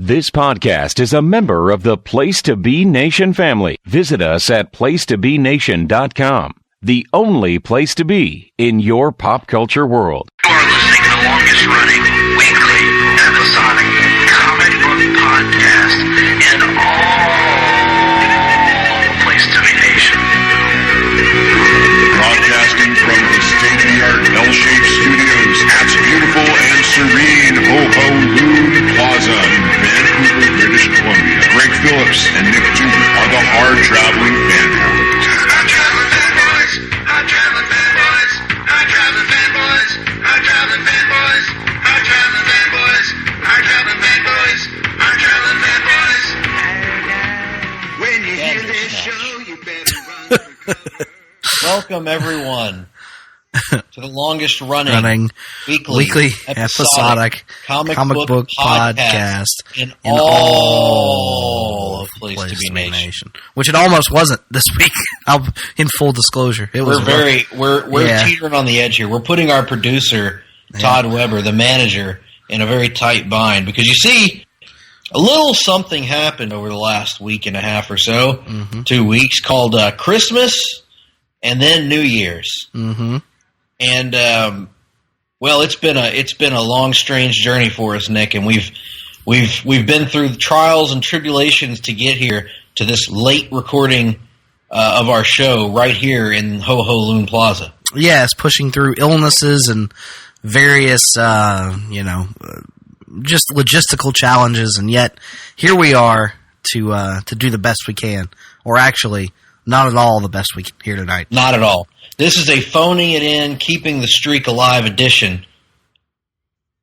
This podcast is a member of the Place to Be Nation family. Visit us at placetobenation.com, the only place to be in your pop culture world. You are listening to the longest running weekly episodic comic book podcast in all Place to Be Nation. Broadcasting from the state-of-the-art L-shaped studios at beautiful and serene Ho-Ho Loon Plaza in Vancouver, British Columbia. Greg Phillips and Nick Duke are the Hard-Traveling Fanboys. Hard-Traveling Fanboys, Hard-Traveling Fanboys, Hard-Traveling Fanboys, Hard-Traveling Fanboys, Hard-Traveling Fanboys, Hard-Traveling Fanboys, Hard-Traveling Fanboys. When you hear this show, you better run. Welcome, everyone, to the longest running weekly episodic comic book podcast in all of Place to Be Nation. Which it almost wasn't this week. In full disclosure, We're teetering on the edge here. We're putting our producer Todd Weber, the manager, in a very tight bind because you see, a little something happened over the last week and a half or so, 2 weeks, called Christmas and then New Year's. Mm-hmm. And well, it's been a long, strange journey for us, Nick, and we've been through the trials and tribulations to get here to this late recording of our show right here in Ho-Ho Loon Plaza. Yes, pushing through illnesses and various, just logistical challenges, and yet here we are to do the best we can, or actually, not at all the best we can here tonight. Not at all. This is a phoning it in, keeping the streak alive edition.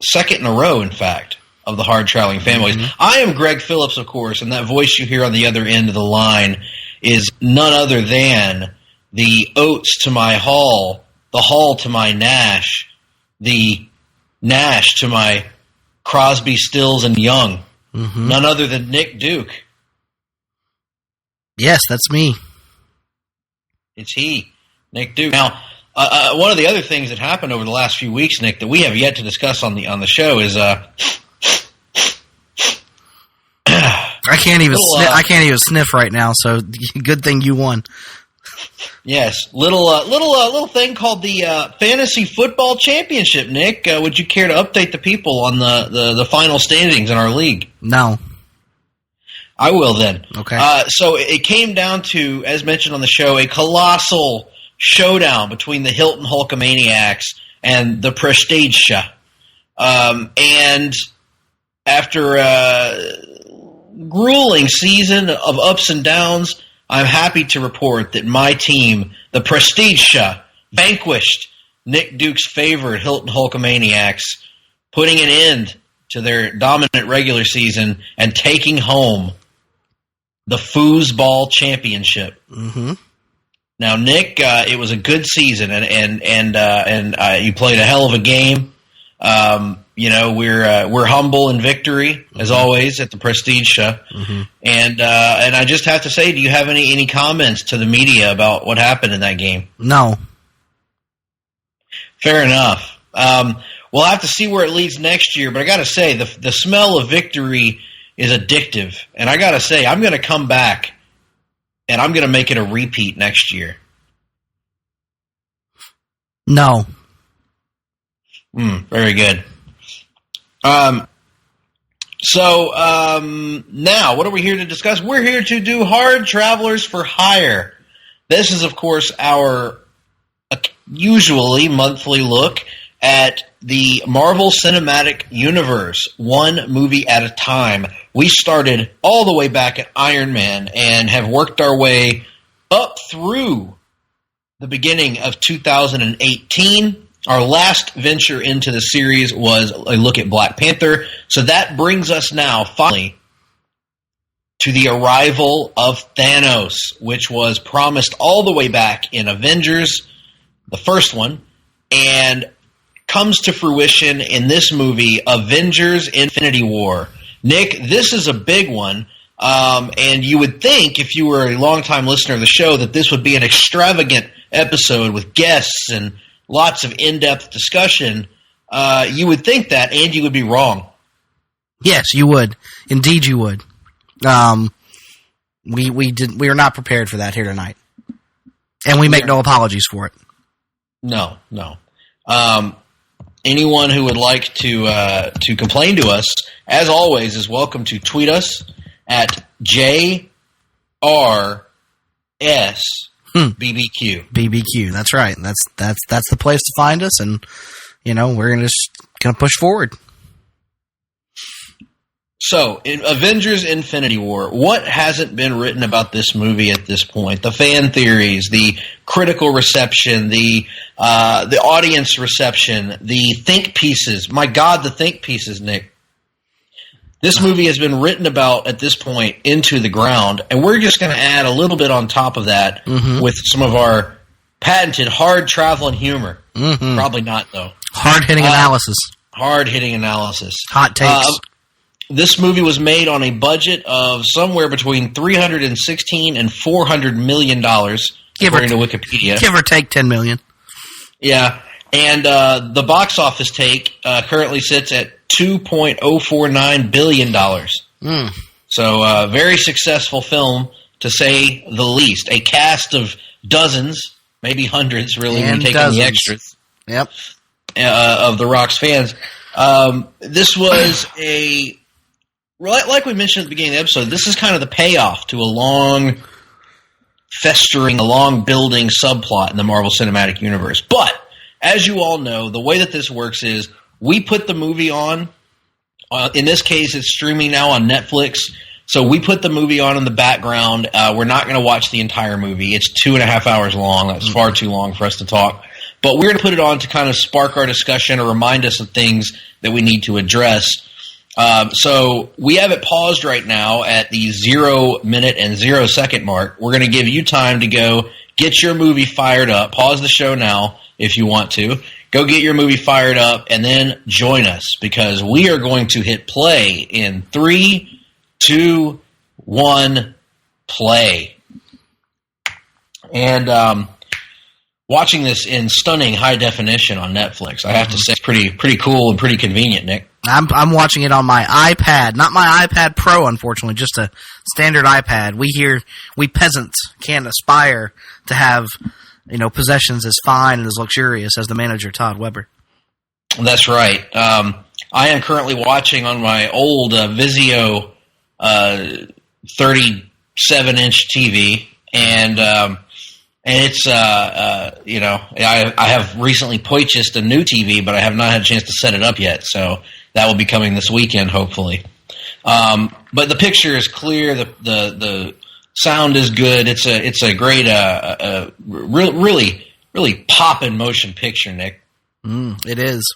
Second in a row, in fact, of the Hard-Traveling Fanboys. Mm-hmm. I am Greg Phillips, of course, and that voice you hear on the other end of the line is none other than the Oates to my Hall, the Hall to my Nash, the Nash to my Crosby, Stills, and Young. Mm-hmm. None other than Nick Duke. Yes, that's me. It's he, Nick Duke. Now, one of the other things that happened over the last few weeks, Nick, that we have yet to discuss on the show is I can't even sniff right now. So good thing you won. Yes, little thing called the Fantasy Football Championship. Nick, would you care to update the people on the final standings in our league? No. I will then. Okay. So it came down to, as mentioned on the show, a colossal showdown between the Hilton Hulkamaniacs and the Prestige. And after a grueling season of ups and downs, I'm happy to report that my team, the Prestige, vanquished Nick Duke's favorite Hilton Hulkamaniacs, putting an end to their dominant regular season and taking home the Foosball Championship. Mm-hmm. Now, Nick, it was a good season, and you played a hell of a game. We're humble in victory as always at the Prestige, and I just have to say, do you have any comments to the media about what happened in that game? No. Fair enough. We'll have to see where it leads next year, but I got to say, the smell of victory is addictive. And I got to say, I'm going to come back, and I'm going to make it a repeat next year. No. Very good. So now, what are we here to discuss? We're here to do Hard Travelers for Hire. This is, of course, our usually monthly look at the Marvel Cinematic Universe, one movie at a time. We started all the way back at Iron Man and have worked our way up through the beginning of 2018. Our last venture into the series was a look at Black Panther. So that brings us now, finally, to the arrival of Thanos, which was promised all the way back in Avengers, the first one, and comes to fruition in this movie, Avengers Infinity War. Nick, this is a big one, and you would think, if you were a longtime listener of the show, that this would be an extravagant episode with guests and lots of in-depth discussion. You would think that, and you would be wrong. Yes, you would. Indeed, you would. We are not prepared for that here tonight, and we make no apologies for it. No. Anyone who would like to complain to us, as always, is welcome to tweet us at JRS BBQ. BBQ. That's right. That's the place to find us, and we're gonna push forward. So, in Avengers Infinity War, what hasn't been written about this movie at this point? The fan theories, the critical reception, the audience reception, the think pieces. My God, the think pieces, Nick. This movie has been written about at this point into the ground, and we're just going to add a little bit on top of that with some of our patented hard-traveling humor. Mm-hmm. Probably not, though. Hard-hitting analysis. Hard-hitting analysis. Hot takes. This movie was made on a budget of somewhere between $316 and $400 million, according to Wikipedia. Give or take $10 million. Yeah, and the box office take currently sits at $2.049 billion. So, very successful film, to say the least. A cast of dozens, maybe hundreds, really, when you take in the extras. Yep. Of The Rock's fans. This was like we mentioned at the beginning of the episode, this is kind of the payoff to a long building subplot in the Marvel Cinematic Universe. But, as you all know, the way that this works is we put the movie on. In this case, it's streaming now on Netflix. So we put the movie on in the background. We're not going to watch the entire movie. It's 2.5 hours long. That's far too long for us to talk. But we're going to put it on to kind of spark our discussion or remind us of things that we need to address. So we have it paused right now at the 0 minute and 0 second mark. We're going to give you time to go get your movie fired up. Pause the show now if you want to. Go get your movie fired up and then join us, because we are going to hit play in 3, 2, 1, play. And watching this in stunning high definition on Netflix, I have to say, it's pretty cool and pretty convenient, Nick. I'm watching it on my iPad, not my iPad Pro, unfortunately, just a standard iPad. We peasants can't aspire to have, possessions as fine and as luxurious as the manager Todd Weber. That's right. I am currently watching on my old Vizio 37-inch TV, and it's I have recently purchased a new TV, but I have not had a chance to set it up yet. So that will be coming this weekend, hopefully. But the picture is clear. The sound is good. It's a great, really poppin' motion picture, Nick. It is.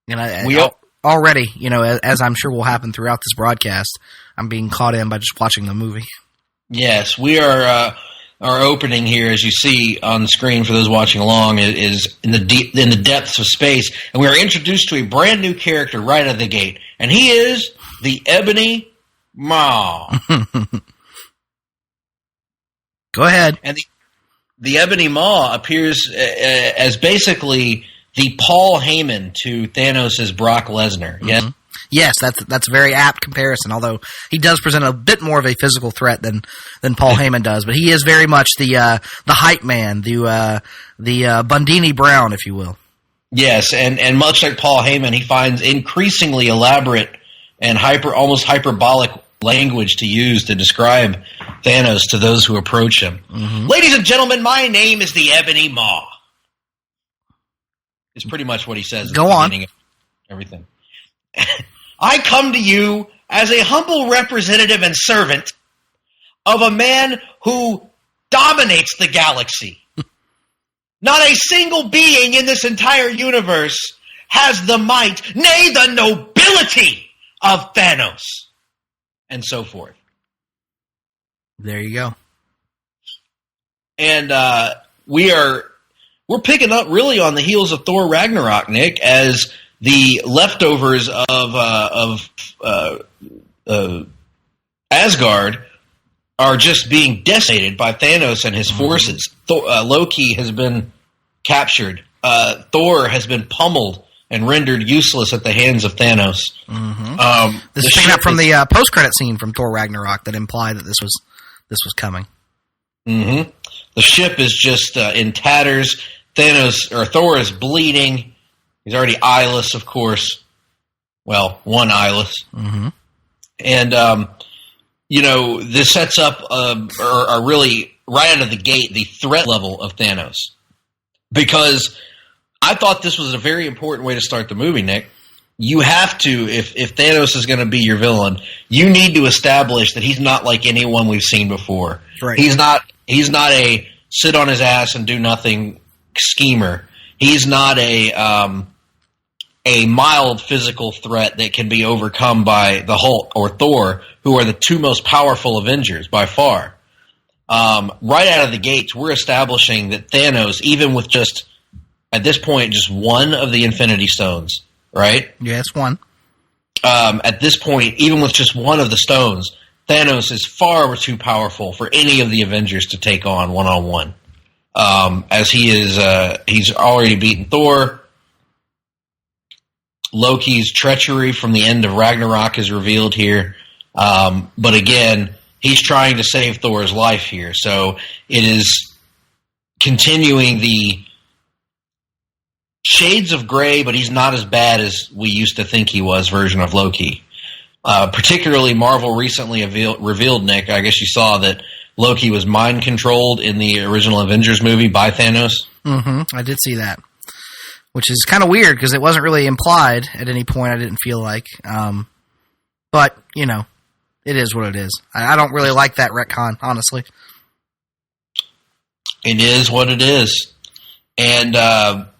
And we already, as I'm sure will happen throughout this broadcast, I'm being caught in by just watching the movie. Yes, we are. Our opening here, as you see on the screen for those watching along, is in the depths of space, and we are introduced to a brand new character right out of the gate, and he is the Ebony Maw. Go ahead. And the Ebony Maw appears as basically the Paul Heyman to Thanos' Brock Lesnar. Mm-hmm. Yes. Yes, that's a very apt comparison, although he does present a bit more of a physical threat than Paul Heyman does. But he is very much the hype man, the Bundini Brown, if you will. Yes, and much like Paul Heyman, he finds increasingly elaborate and almost hyperbolic language to use to describe Thanos to those who approach him. Mm-hmm. Ladies and gentlemen, my name is the Ebony Maw. Is pretty much what he says. Go on. Everything. I come to you as a humble representative and servant of a man who dominates the galaxy. Not a single being in this entire universe has the might, nay, the nobility of Thanos. And so forth. There you go. And we're picking up really on the heels of Thor Ragnarok, Nick, as the leftovers of Asgard are just being decimated by Thanos and his forces. Loki has been captured. Thor has been pummeled and rendered useless at the hands of Thanos. Mm-hmm. This is picking up from the post-credit scene from Thor Ragnarok that implied that this was coming. Mm-hmm. The ship is just in tatters. Thor is bleeding. He's already eyeless, of course. Well, one eyeless. Mm-hmm. And, this sets up, or really, right out of the gate, the threat level of Thanos. Because I thought this was a very important way to start the movie, Nick. You have to, if Thanos is going to be your villain, you need to establish that he's not like anyone we've seen before. Right. He's not a sit on his ass and do nothing schemer. He's not a mild physical threat that can be overcome by the Hulk or Thor, who are the two most powerful Avengers by far. Right out of the gates, we're establishing that Thanos, even with at this point, just one of the Infinity Stones, right? Yes, one. At this point, even with just one of the stones, Thanos is far too powerful for any of the Avengers to take on one-on-one. As he's already beaten Thor. Loki's treachery from the end of Ragnarok is revealed here. But again, he's trying to save Thor's life here. So it is continuing the shades of gray, but he's not as bad as we used to think he was version of Loki. Particularly, Marvel recently revealed, Nick, I guess you saw that Loki was mind-controlled in the original Avengers movie by Thanos. Mm-hmm. I did see that. Which is kind of weird, because it wasn't really implied at any point, I didn't feel like. But, it is what it is. I don't really like that retcon, honestly. It is what it is. And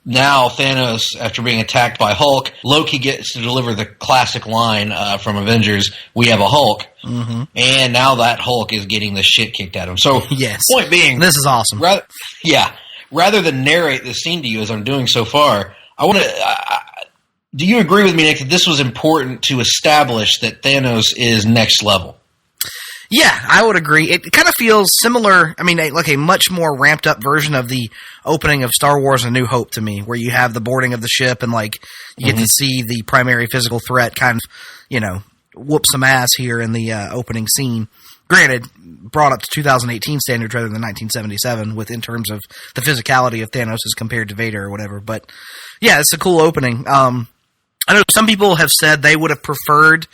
now Thanos, after being attacked by Hulk, Loki gets to deliver the classic line from Avengers, "We have a Hulk." Mm-hmm. And now that Hulk is getting the shit kicked out of him. So, yes. Point being, this is awesome. Rather than narrate this scene to you as I'm doing so far, I want to. Do you agree with me, Nick, that this was important to establish that Thanos is next level? Yeah, I would agree. It kind of feels similar, like a much more ramped up version of the opening of Star Wars A New Hope to me, where you have the boarding of the ship and, you get to see the primary physical threat kind of, whoop some ass here in the opening scene. Granted, brought up to 2018 standards rather than 1977 in terms of the physicality of Thanos as compared to Vader or whatever. But, yeah, it's a cool opening. I know some people have said they would have preferred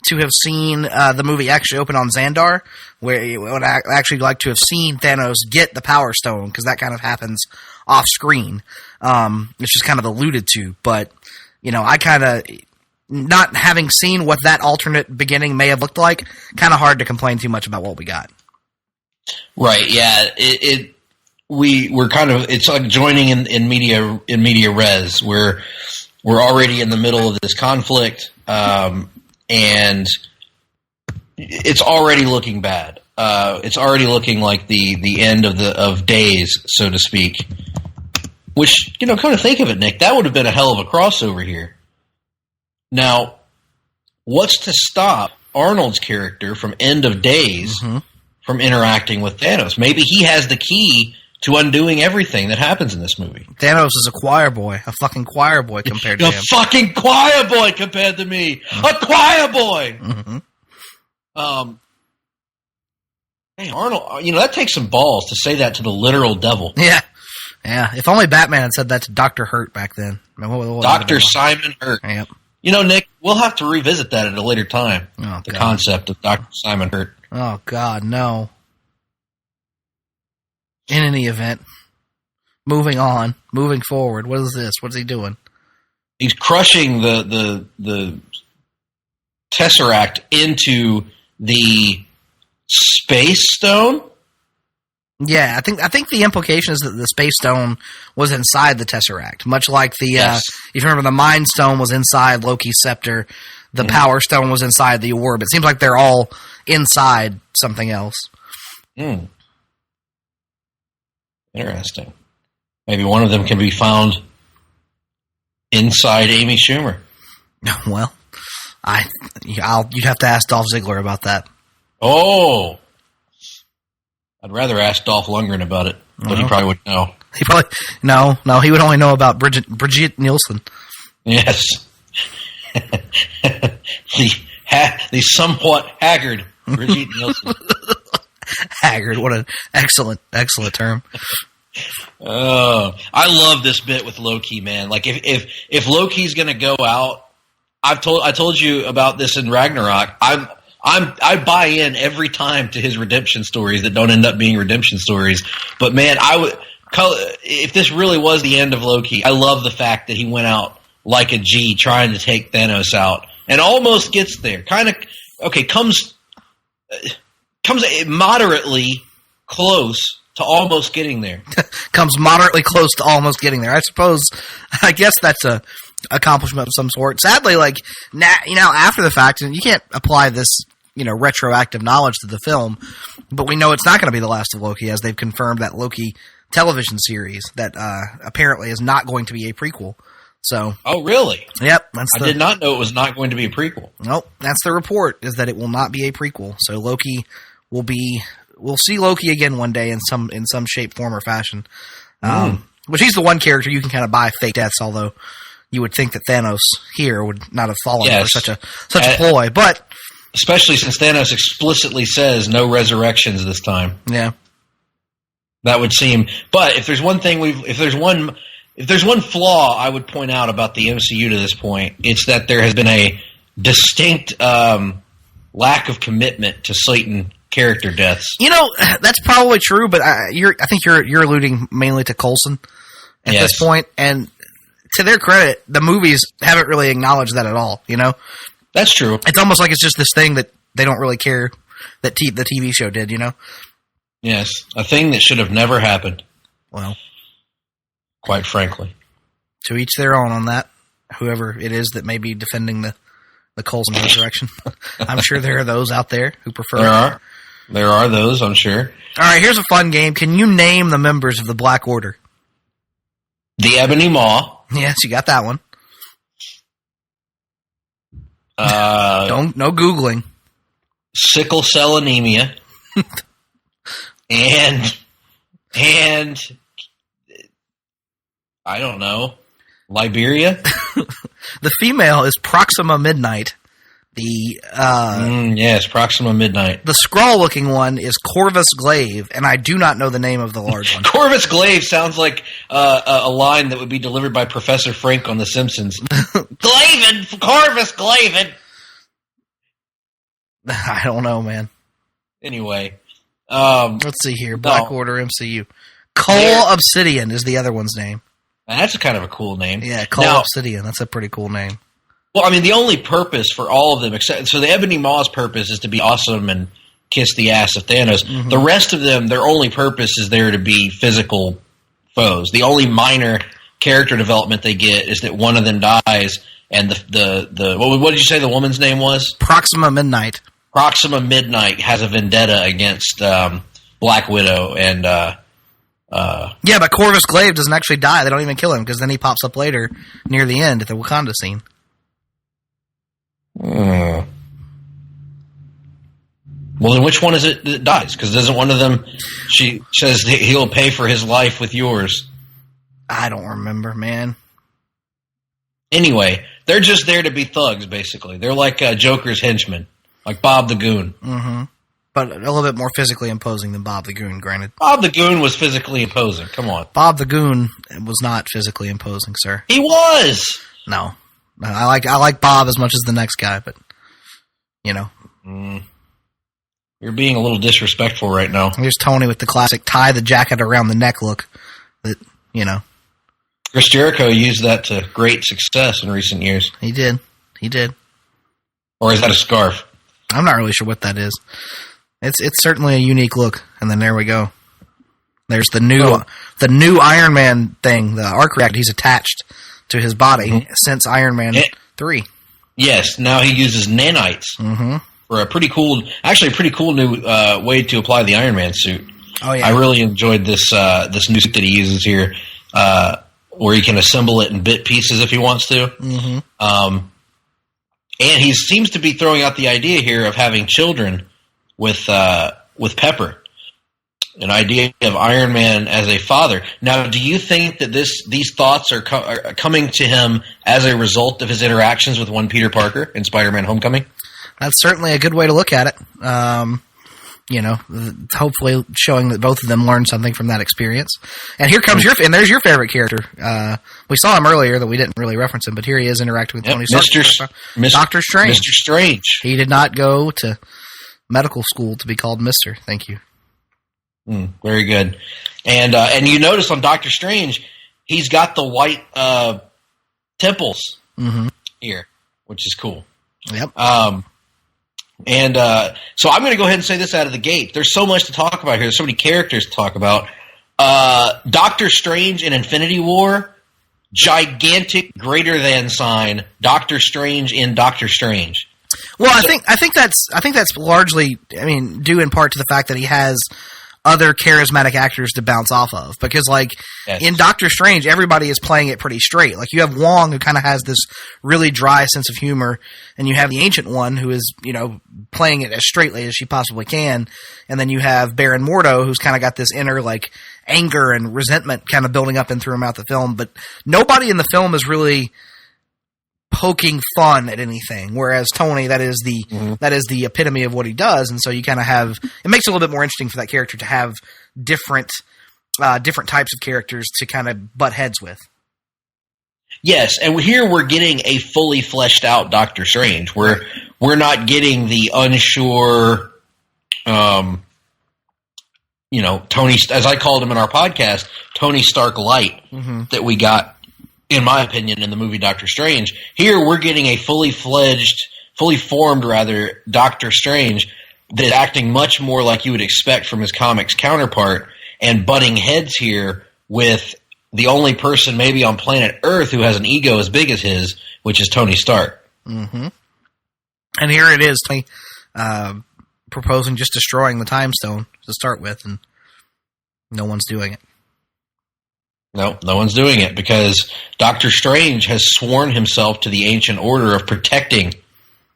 to have seen the movie actually open on Xandar, where you would actually like to have seen Thanos get the Power Stone, because that kind of happens off screen. It's just kind of alluded to. But, I kind of, not having seen what that alternate beginning may have looked like, kind of hard to complain too much about what we got. Right, yeah. It's like joining in media res, where we're already in the middle of this conflict, and it's already looking bad. It's already looking like the end of days, so to speak. Which, come to think of it, Nick, that would have been a hell of a crossover here. Now, what's to stop Arnold's character from End of Days from interacting with Thanos? Maybe he has the key to undoing everything that happens in this movie. Thanos is a choir boy, a fucking choir boy compared to him. A fucking choir boy compared to me. A choir boy! Mm-hmm. Hey, Arnold, that takes some balls to say that to the literal devil. Yeah. Yeah. If only Batman had said that to Dr. Hurt back then. What Dr. Simon Hurt. Yep. Nick, we'll have to revisit that at a later time. Oh, the concept of Dr. Simon Hurt. Oh, God, no. In any event, moving forward. What is this? What's he doing? He's crushing the Tesseract into the Space Stone. Yeah, I think the implication is that the Space Stone was inside the Tesseract, much like the if you remember, the Mind Stone was inside Loki's scepter, the Power Stone was inside the orb. It seems like they're all inside something else. Interesting. Maybe one of them can be found inside Amy Schumer. Well, you'd have to ask Dolph Ziggler about that. Oh, I'd rather ask Dolph Lundgren about it, but he probably wouldn't know. He probably he would only know about Bridget Nielsen. Yes. the somewhat haggard Brigitte Nielsen. Haggard, what an excellent term. Oh, I love this bit with Loki, man. Like if Loki's gonna go out, I told you about this in Ragnarok. I buy in every time to his redemption stories that don't end up being redemption stories. But man, if this really was the end of Loki, I love the fact that he went out like a G trying to take Thanos out and almost gets there. Comes moderately close to almost getting there. Comes moderately close to almost getting there. I guess that's a accomplishment of some sort. Sadly, like now, after the fact, and you can't apply this, retroactive knowledge to the film, but we know it's not going to be the last of Loki, as they've confirmed that Loki television series that apparently is not going to be a prequel. So, oh really? Yep. I did not know it was not going to be a prequel. Nope. That's the report, is that it will not be a prequel. So Loki we'll see Loki again one day in some shape, form, or fashion. Which he's the one character you can kind of buy fake deaths, although you would think that Thanos here would not have fallen for such a ploy. But especially since Thanos explicitly says no resurrections this time. Yeah. That would seem, but if there's one thing if there's one flaw I would point out about the MCU to this point, it's that there has been a distinct lack of commitment to Satan character deaths. That's probably true, but I think you're alluding mainly to Coulson at this point, and to their credit, the movies haven't really acknowledged that at all. That's true. It's almost like it's just this thing that they don't really care that the TV show did. Yes, a thing that should have never happened. Well, quite frankly, to each their own on that. Whoever it is that may be defending the Coulson resurrection, I'm sure there are those out there who prefer. There are those, I'm sure. All right, here's a fun game. Can you name the members of the Black Order? The Ebony Maw. Yes, you got that one. No Googling. Sickle cell anemia. and I don't know, Liberia? The female is Proxima Midnight. Yes, Proxima Midnight. The Skrull-looking one is Corvus Glaive, and I do not know the name of the large one. Corvus Glaive sounds like a line that would be delivered by Professor Frank on The Simpsons. Glavin! Corvus Glavin! I don't know, man. Anyway. Let's see here. Black Order MCU. Cole Obsidian is the other one's name. That's kind of a cool name. Yeah, Cole Obsidian. That's a pretty cool name. Well, I mean, the only purpose for all of them, so the Ebony Maw's purpose is to be awesome and kiss the ass of Thanos. Mm-hmm. The rest of them, their only purpose is there to be physical foes. The only minor character development they get is that one of them dies, and what did you say the woman's name was? Proxima Midnight. Proxima Midnight has a vendetta against Black Widow, and yeah, but Corvus Glaive doesn't actually die. They don't even kill him, because then he pops up later near the end at the Wakanda scene. Well, then which one is it that dies? Because doesn't one of them, she says he'll pay for his life with yours? I don't remember, man. Anyway, they're just there to be thugs, basically. They're like Joker's henchmen, like Bob the Goon. Mm-hmm. But a little bit more physically imposing than Bob the Goon, granted. Bob the Goon was physically imposing. Come on. Bob the Goon was not physically imposing, sir. He was! No. I like Bob as much as the next guy, but, You're being a little disrespectful right now. Here's Tony with the classic tie the jacket around the neck look that, Chris Jericho used that to great success in recent years. He did. Or is that a scarf? I'm not really sure what that is. It's certainly a unique look, and then there we go. There's the new Iron Man thing, the arc reactor he's attached to his body since Iron Man 3. Yes, now he uses nanites for a pretty cool new way to apply the Iron Man suit. Oh yeah, I really enjoyed this new suit that he uses here, where he can assemble it in bit pieces if he wants to. Mm-hmm. And he seems to be throwing out the idea here of having children with Pepper. an idea of Iron Man as a father. Now, do you think that these thoughts are coming to him as a result of his interactions with one Peter Parker in Spider-Man: Homecoming? That's certainly a good way to look at it. Hopefully showing that both of them learned something from that experience. And here comes there's your favorite character. We saw him earlier, though we didn't really reference him, but here he is interacting with Tony Stark. Dr. Strange. Mr. Strange. He did not go to medical school to be called Mr. Thank you. Very good. And you notice on Doctor Strange, he's got the white temples here, which is cool. Yep. So I'm going to go ahead and say this out of the gate. There's so much to talk about here. There's so many characters to talk about. Doctor Strange in Infinity War, gigantic greater than sign. Doctor Strange in Doctor Strange. Well, I think that's largely, due in part to the fact that he has other charismatic actors to bounce off of. Because, in Doctor Strange, everybody is playing it pretty straight. Like, you have Wong, who kind of has this really dry sense of humor, and you have the Ancient One, who is, playing it as straightly as she possibly can, and then you have Baron Mordo, who's kind of got this inner, anger and resentment kind of building up and throughout the film. But nobody in the film is really poking fun at anything, whereas Tony, that is the epitome of what he does, and so you kind of have, it makes it a little bit more interesting for that character to have different types of characters to kind of butt heads with. Yes, and here we're getting a fully fleshed out Doctor Strange. We're not getting the unsure, Tony, as I called him in our podcast, Tony Stark light that we got, in my opinion, in the movie Doctor Strange. Here we're getting a fully formed Doctor Strange that's acting much more like you would expect from his comics counterpart, and butting heads here with the only person maybe on planet Earth who has an ego as big as his, which is Tony Stark. Mm-hmm. And here it is, Tony proposing just destroying the Time Stone to start with, and no one's doing it. No one's doing it because Doctor Strange has sworn himself to the ancient order of protecting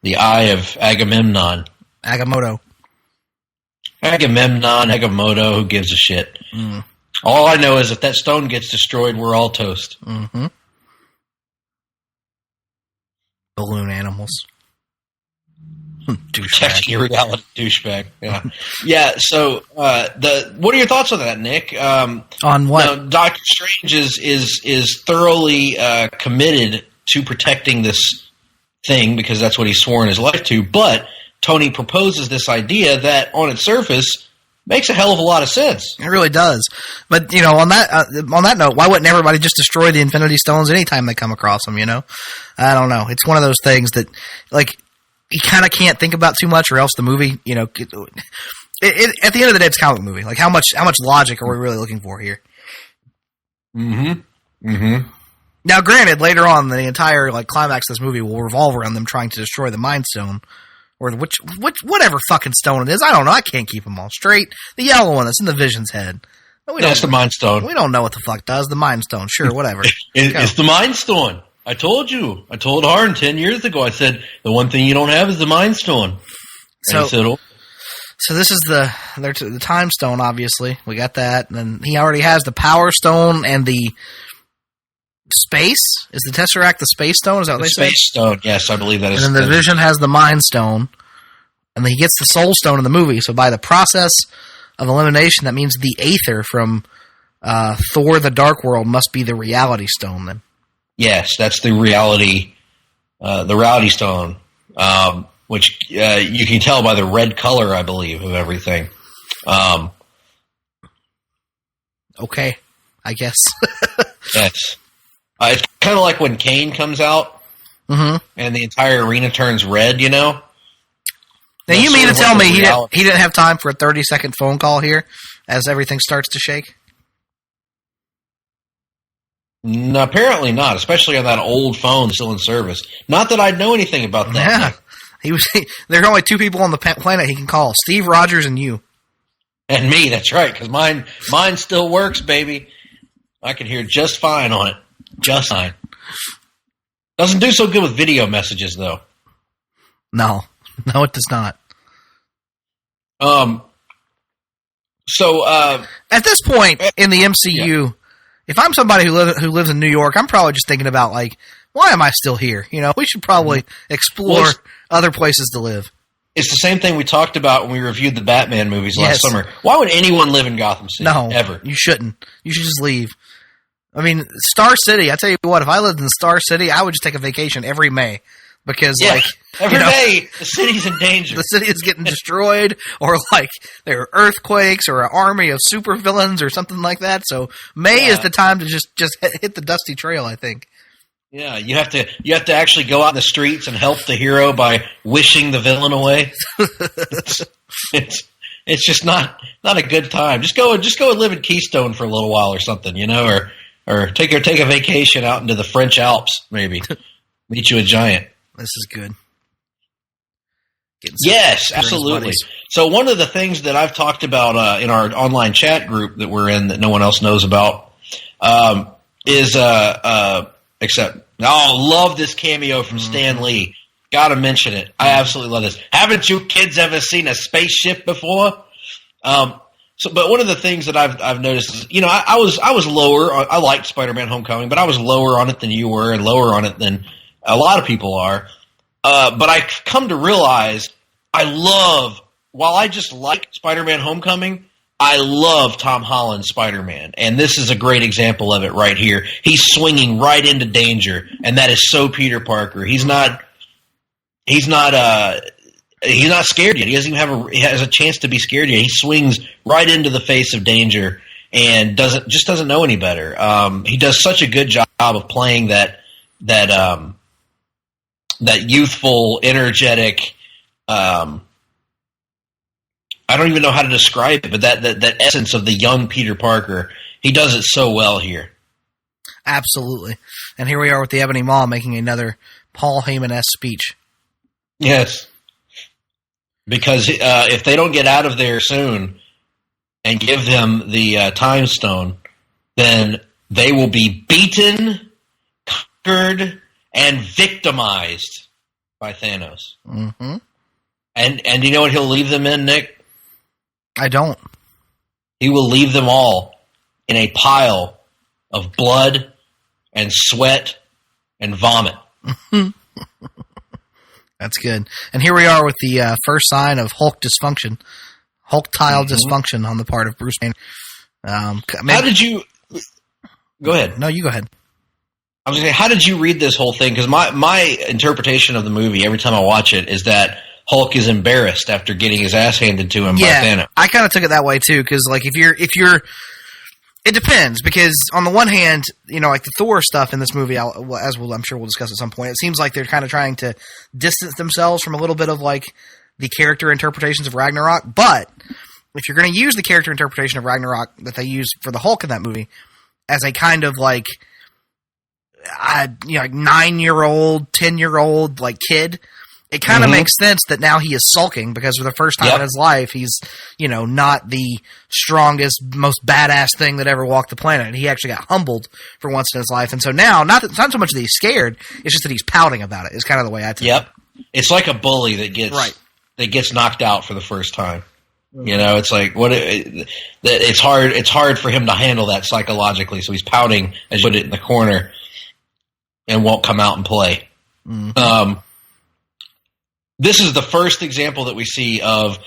the eye of Agamemnon. Agamotto, who gives a shit? All I know is if that stone gets destroyed, we're all toast. Mm-hmm. Balloon animals. Protecting your reality, douchebag. Yeah, yeah. So, what are your thoughts on that, Nick? On what? Now, Doctor Strange is thoroughly committed to protecting this thing because that's what he's sworn his life to. But Tony proposes this idea that, on its surface, makes a hell of a lot of sense. It really does. But on that note, why wouldn't everybody just destroy the Infinity Stones anytime they come across them? I don't know. It's one of those things that, you kind of can't think about too much, or else the movie, at the end of the day, it's a comic movie. How much logic are we really looking for here? Mm-hmm. Mm-hmm. Now, granted, later on, the entire climax of this movie will revolve around them trying to destroy the Mind Stone, or whatever fucking stone it is. I don't know. I can't keep them all straight. The yellow one that's in the Vision's head. That's the Mind Stone. We don't know what the fuck does. The Mind Stone. Sure, whatever. It's the Mind Stone. I told you. I told Harn 10 years ago. I said, the one thing you don't have is the Mind Stone. So this is the Time Stone, obviously. We got that. And then he already has the Power Stone and the Space. Is the Tesseract the Space Stone? Is that what they say? Space Stone, yes, I believe that is. And then the Vision has the Mind Stone. And then he gets the Soul Stone in the movie. So by the process of elimination, that means the Aether from Thor the Dark World must be the Reality Stone then. Yes, that's the reality stone, which you can tell by the red color, I believe, of everything. Okay, I guess. Yes. It's kind of like when Kane comes out, and the entire arena turns red, Now, you mean to tell me he didn't have time for a 30-second phone call here as everything starts to shake? No, apparently not, especially on that old phone still in service. Not that I'd know anything about that. Yeah, there are only two people on the planet he can call: Steve Rogers and you. And me, that's right, because mine still works, baby. I can hear just fine on it. Just fine. Doesn't do so good with video messages, though. No, it does not. So at this point in the MCU, if I'm somebody who lives in New York, I'm probably just thinking about like, why am I still here? You know, we should probably explore other places to live. It's the same thing we talked about when we reviewed the Batman movies last summer. Why would anyone live in Gotham City? No, ever. You shouldn't. You should just leave. I mean, Star City, I tell you what, if I lived in Star City, I would just take a vacation every May. Because, every day, the city's in danger. The city is getting destroyed, or, like, there are earthquakes, or an army of supervillains, or something like that. So, May is the time to just hit the dusty trail, I think. Yeah, you have to actually go out in the streets and help the hero by wishing the villain away. It's just not a good time. Just go and live in Keystone for a little while or something, you know, or take a vacation out into the French Alps, maybe. Meet you a giant. This is good. Yes, absolutely. So one of the things that I've talked about in our online chat group that we're in that no one else knows about is love this cameo from Stan Lee. Gotta mention it. I absolutely love this. Haven't you kids ever seen a spaceship before? But one of the things that I've noticed is, you know, I was lower. I liked Spider-Man: Homecoming, but I was lower on it than you were, and lower on it than a lot of people are. But I come to realize while I just like Spider-Man: Homecoming, I love Tom Holland's Spider-Man, and this is a great example of it right here. He's swinging right into danger, and that is so Peter Parker. He's not scared yet. He doesn't even has a chance to be scared yet. He swings right into the face of danger and doesn't know any better. He does such a good job of playing that youthful, energetic. I don't even know how to describe it, but that essence of the young Peter Parker, he does it so well here. Absolutely. And here we are with the Ebony Maw making another Paul Heyman-esque speech. Yes. Because if they don't get out of there soon and give them the Time Stone, then they will be beaten, conquered, and victimized by Thanos. Mm-hmm. And you know what he'll leave them in, Nick? I don't. He will leave them all in a pile of blood and sweat and vomit. That's good. And here we are with the first sign of Hulk dysfunction. Hulk-tile dysfunction on the part of Bruce Wayne. How did you... Go ahead. No, you go ahead. I was going to say, how did you read this whole thing? Because my interpretation of the movie, every time I watch it, is that Hulk is embarrassed after getting his ass handed to him by Thanos. I kind of took it that way too, because like if you're, it depends. Because on the one hand, you know, like the Thor stuff in this movie, I'm sure we'll discuss at some point. It seems like they're kind of trying to distance themselves from a little bit of like the character interpretations of Ragnarok. But if you're going to use the character interpretation of Ragnarok that they use for the Hulk in that movie as a kind of like, like 9-year-old, 10-year-old like kid. It kind of makes sense that now he is sulking because for the first time in his life, he's, you know, not the strongest, most badass thing that ever walked the planet. He actually got humbled for once in his life. And so now, it's not so much that he's scared, it's just that he's pouting about it. It's kind of the way I take it. It's like a bully that gets knocked out for the first time. You know, it's like it's hard for him to handle that psychologically, so he's pouting as you put it in the corner and won't come out and play. Mm-hmm. This is the first example that we see of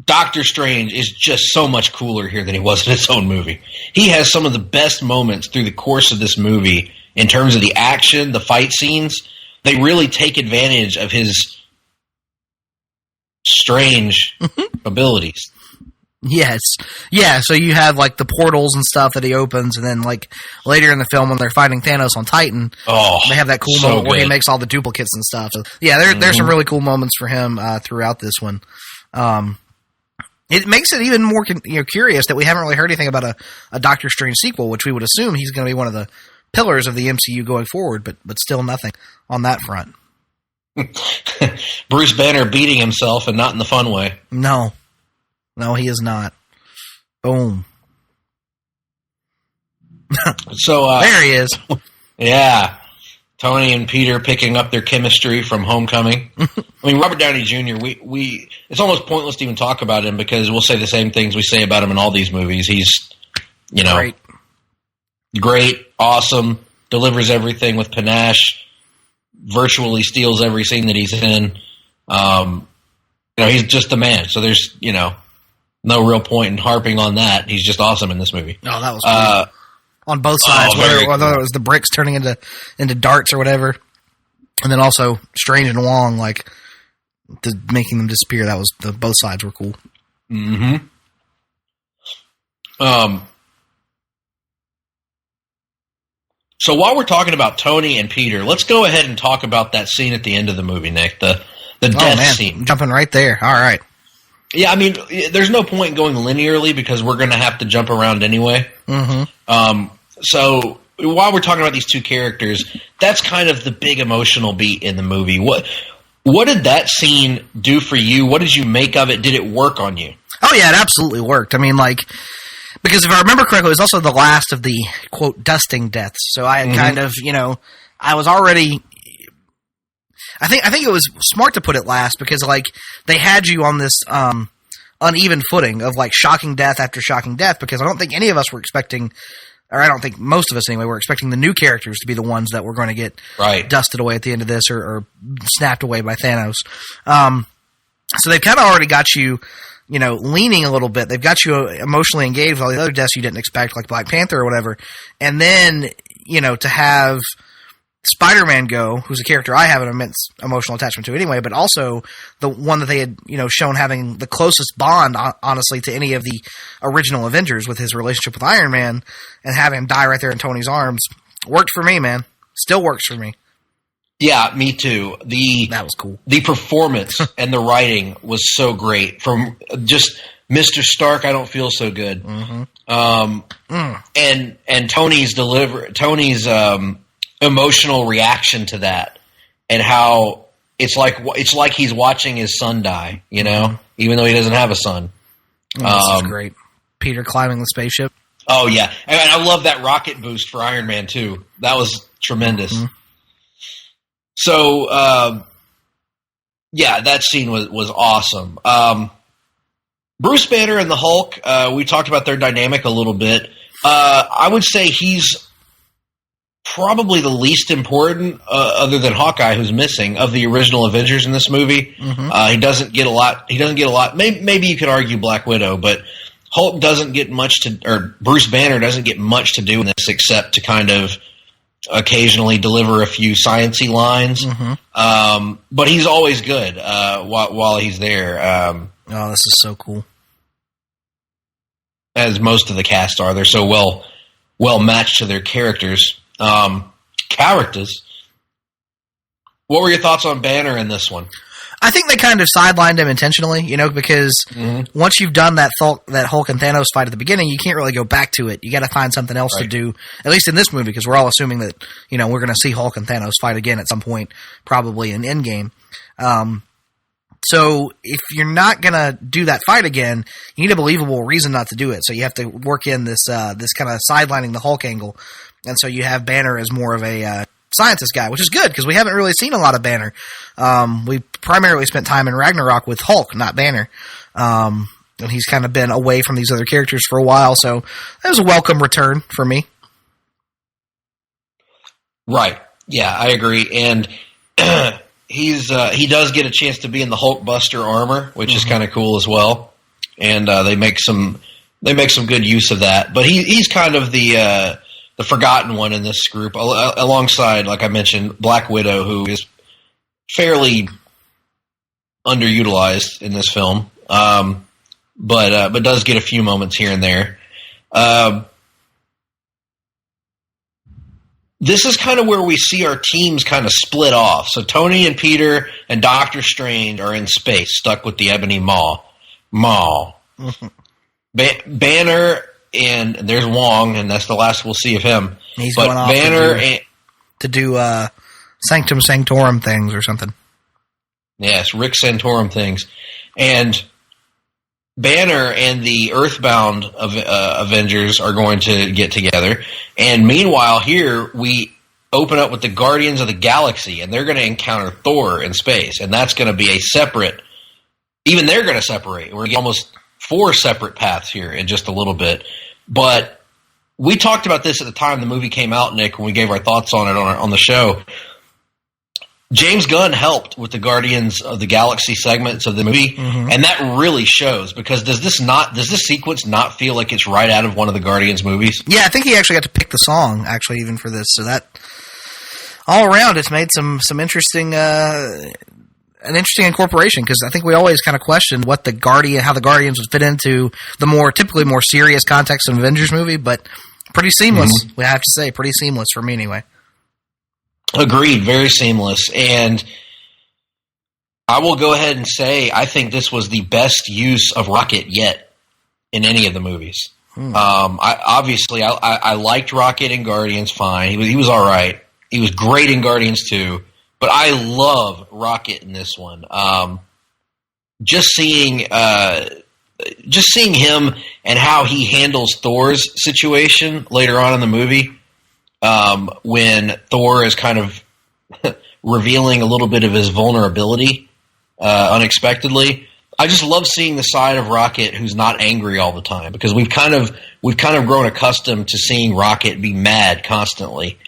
Doctor Strange is just so much cooler here than he was in his own movie. He has some of the best moments through the course of this movie in terms of the action, the fight scenes. They really take advantage of his strange abilities. Yes. Yeah, so you have like the portals and stuff that he opens, and then like later in the film when they're fighting Thanos on Titan, they have that cool moment where he makes all the duplicates and stuff. So, yeah, there's some really cool moments for him throughout this one. It makes it even more curious that we haven't really heard anything about a Doctor Strange sequel, which we would assume he's going to be one of the pillars of the MCU going forward, but still nothing on that front. Bruce Banner beating himself and not in the fun way. No, he is not. Boom. So there he is. Yeah. Tony and Peter picking up their chemistry from Homecoming. I mean, Robert Downey Jr., we it's almost pointless to even talk about him because we'll say the same things we say about him in all these movies. He's, great, awesome, delivers everything with panache, virtually steals every scene that he's in. He's just the man. So there's, no real point in harping on that. He's just awesome in this movie. Oh, that was cool. On both sides, whether it was the bricks turning into darts or whatever, and then also Strange and Wong, making them disappear. That was both sides were cool. Mm-hmm. So while we're talking about Tony and Peter, let's go ahead and talk about that scene at the end of the movie, Nick. The death scene. Jumping right there. All right. Yeah, I mean, there's no point in going linearly because we're going to have to jump around anyway. Mm-hmm. So while we're talking about these two characters, that's kind of the big emotional beat in the movie. What did that scene do for you? What did you make of it? Did it work on you? Oh, yeah, it absolutely worked. I mean, because if I remember correctly, it was also the last of the, quote, dusting deaths. So I had kind of, I was already... I think it was smart to put it last because, they had you on this uneven footing of, shocking death after shocking death because I don't think any of us were expecting... Or I don't think most of us anyway were expecting the new characters to be the ones that were going to get dusted away at the end of this or snapped away by Thanos. So they've kind of already got you, leaning a little bit. They've got you emotionally engaged with all the other deaths you didn't expect, like Black Panther or whatever. And then, to have Spider-Man go, who's a character I have an immense emotional attachment to anyway, but also the one that they had, shown having the closest bond, honestly, to any of the original Avengers with his relationship with Iron Man, and having him die right there in Tony's arms, worked for me, man. Still works for me. Yeah, me too. That was cool. The performance and the writing was so great. From just Mr. Stark, I don't feel so good. Mm-hmm. And Tony's emotional reaction to that, and how it's like he's watching his son die, even though he doesn't have a son. This is great. Peter climbing the spaceship. Oh yeah, and I love that rocket boost for Iron Man too. That was tremendous. Mm-hmm. So that scene was awesome. Bruce Banner and the Hulk. We talked about their dynamic a little bit. I would say he's probably the least important, other than Hawkeye, who's missing, of the original Avengers in this movie. Mm-hmm. He doesn't get a lot. Maybe you could argue Black Widow, but Hulk doesn't get much or Bruce Banner doesn't get much to do in this except to kind of occasionally deliver a few sciencey lines. Mm-hmm. But he's always good while he's there. Oh, this is so cool. As most of the cast are. They're so well matched to their characters. What were your thoughts on Banner in this one? I think they kind of sidelined him intentionally, because once you've done that Hulk and Thanos fight at the beginning, you can't really go back to it. You got to find something else to do, at least in this movie, because we're all assuming that, we're going to see Hulk and Thanos fight again at some point, probably in Endgame. So if you're not going to do that fight again, you need a believable reason not to do it. So you have to work in this kind of sidelining the Hulk angle. And so you have Banner as more of a scientist guy, which is good because we haven't really seen a lot of Banner. We primarily spent time in Ragnarok with Hulk, not Banner. And he's kind of been away from these other characters for a while, so that was a welcome return for me. Right. Yeah, I agree. And he does get a chance to be in the Hulkbuster armor, which is kind of cool as well. And they make some good use of that. But he's kind of the forgotten one in this group, alongside, like I mentioned, Black Widow, who is fairly underutilized in this film, but does get a few moments here and there. This is kind of where we see our teams kind of split off. So Tony and Peter and Doctor Strange are in space, stuck with the Ebony Maw. Banner and there's Wong, and that's the last we'll see of him. He's going off Banner to do Sanctum Sanctorum things or something. Yes, Rick Santorum things. And Banner and the Earthbound Avengers are going to get together. And meanwhile, here open up with the Guardians of the Galaxy, and they're going to encounter Thor in space, and that's going to be a separate. Even they're going to separate. We're going to get almost 4 separate paths here in just a little bit. But we talked about this at the time the movie came out, Nick, when we gave our thoughts on it on the show. James Gunn helped with the Guardians of the Galaxy segments of the movie, and that really shows, because does this sequence not feel like it's right out of one of the Guardians movies? Yeah, I think he actually got to pick the song, actually, even for this. So that, all around, it's made some interesting, an interesting incorporation, because I think we always kind of questioned how the Guardians would fit into the typically more serious context of an Avengers movie, but pretty seamless, we have to say. Pretty seamless for me, anyway. Agreed, very seamless. And I will go ahead and say I think this was the best use of Rocket yet in any of the movies. I liked Rocket in Guardians fine. He was all right. He was great in Guardians 2, but I love Rocket in this one. Just seeing him and how he handles Thor's situation later on in the movie. When Thor is kind of revealing a little bit of his vulnerability unexpectedly, I just love seeing the side of Rocket who's not angry all the time, because we've kind of grown accustomed to seeing Rocket be mad constantly,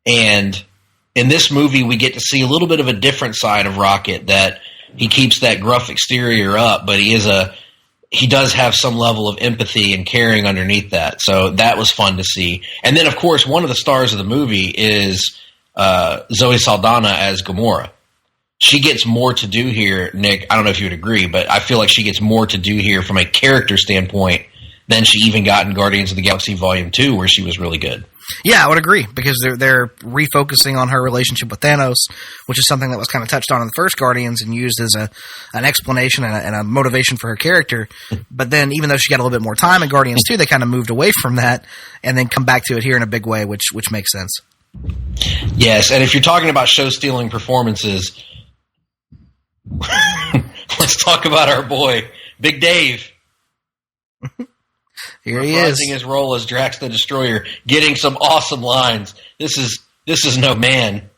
and in this movie we get to see a little bit of a different side of Rocket, that he keeps that gruff exterior up, but he does have some level of empathy and caring underneath that. So that was fun to see. And then, of course, one of the stars of the movie is Zoe Saldana as Gamora. She gets more to do here, Nick. I don't know if you would agree, but I feel like she gets more to do here from a character standpoint than she even got in Guardians of the Galaxy Volume 2, where she was really good. Yeah, I would agree, because they're refocusing on her relationship with Thanos, which is something that was kind of touched on in the first Guardians and used as an explanation and a motivation for her character. But then, even though she got a little bit more time in Guardians 2, they kind of moved away from that and then come back to it here in a big way, which makes sense. Yes, and if you're talking about show-stealing performances, let's talk about our boy, Big Dave. Here he is, reprising his role as Drax the Destroyer, getting some awesome lines. This is no man.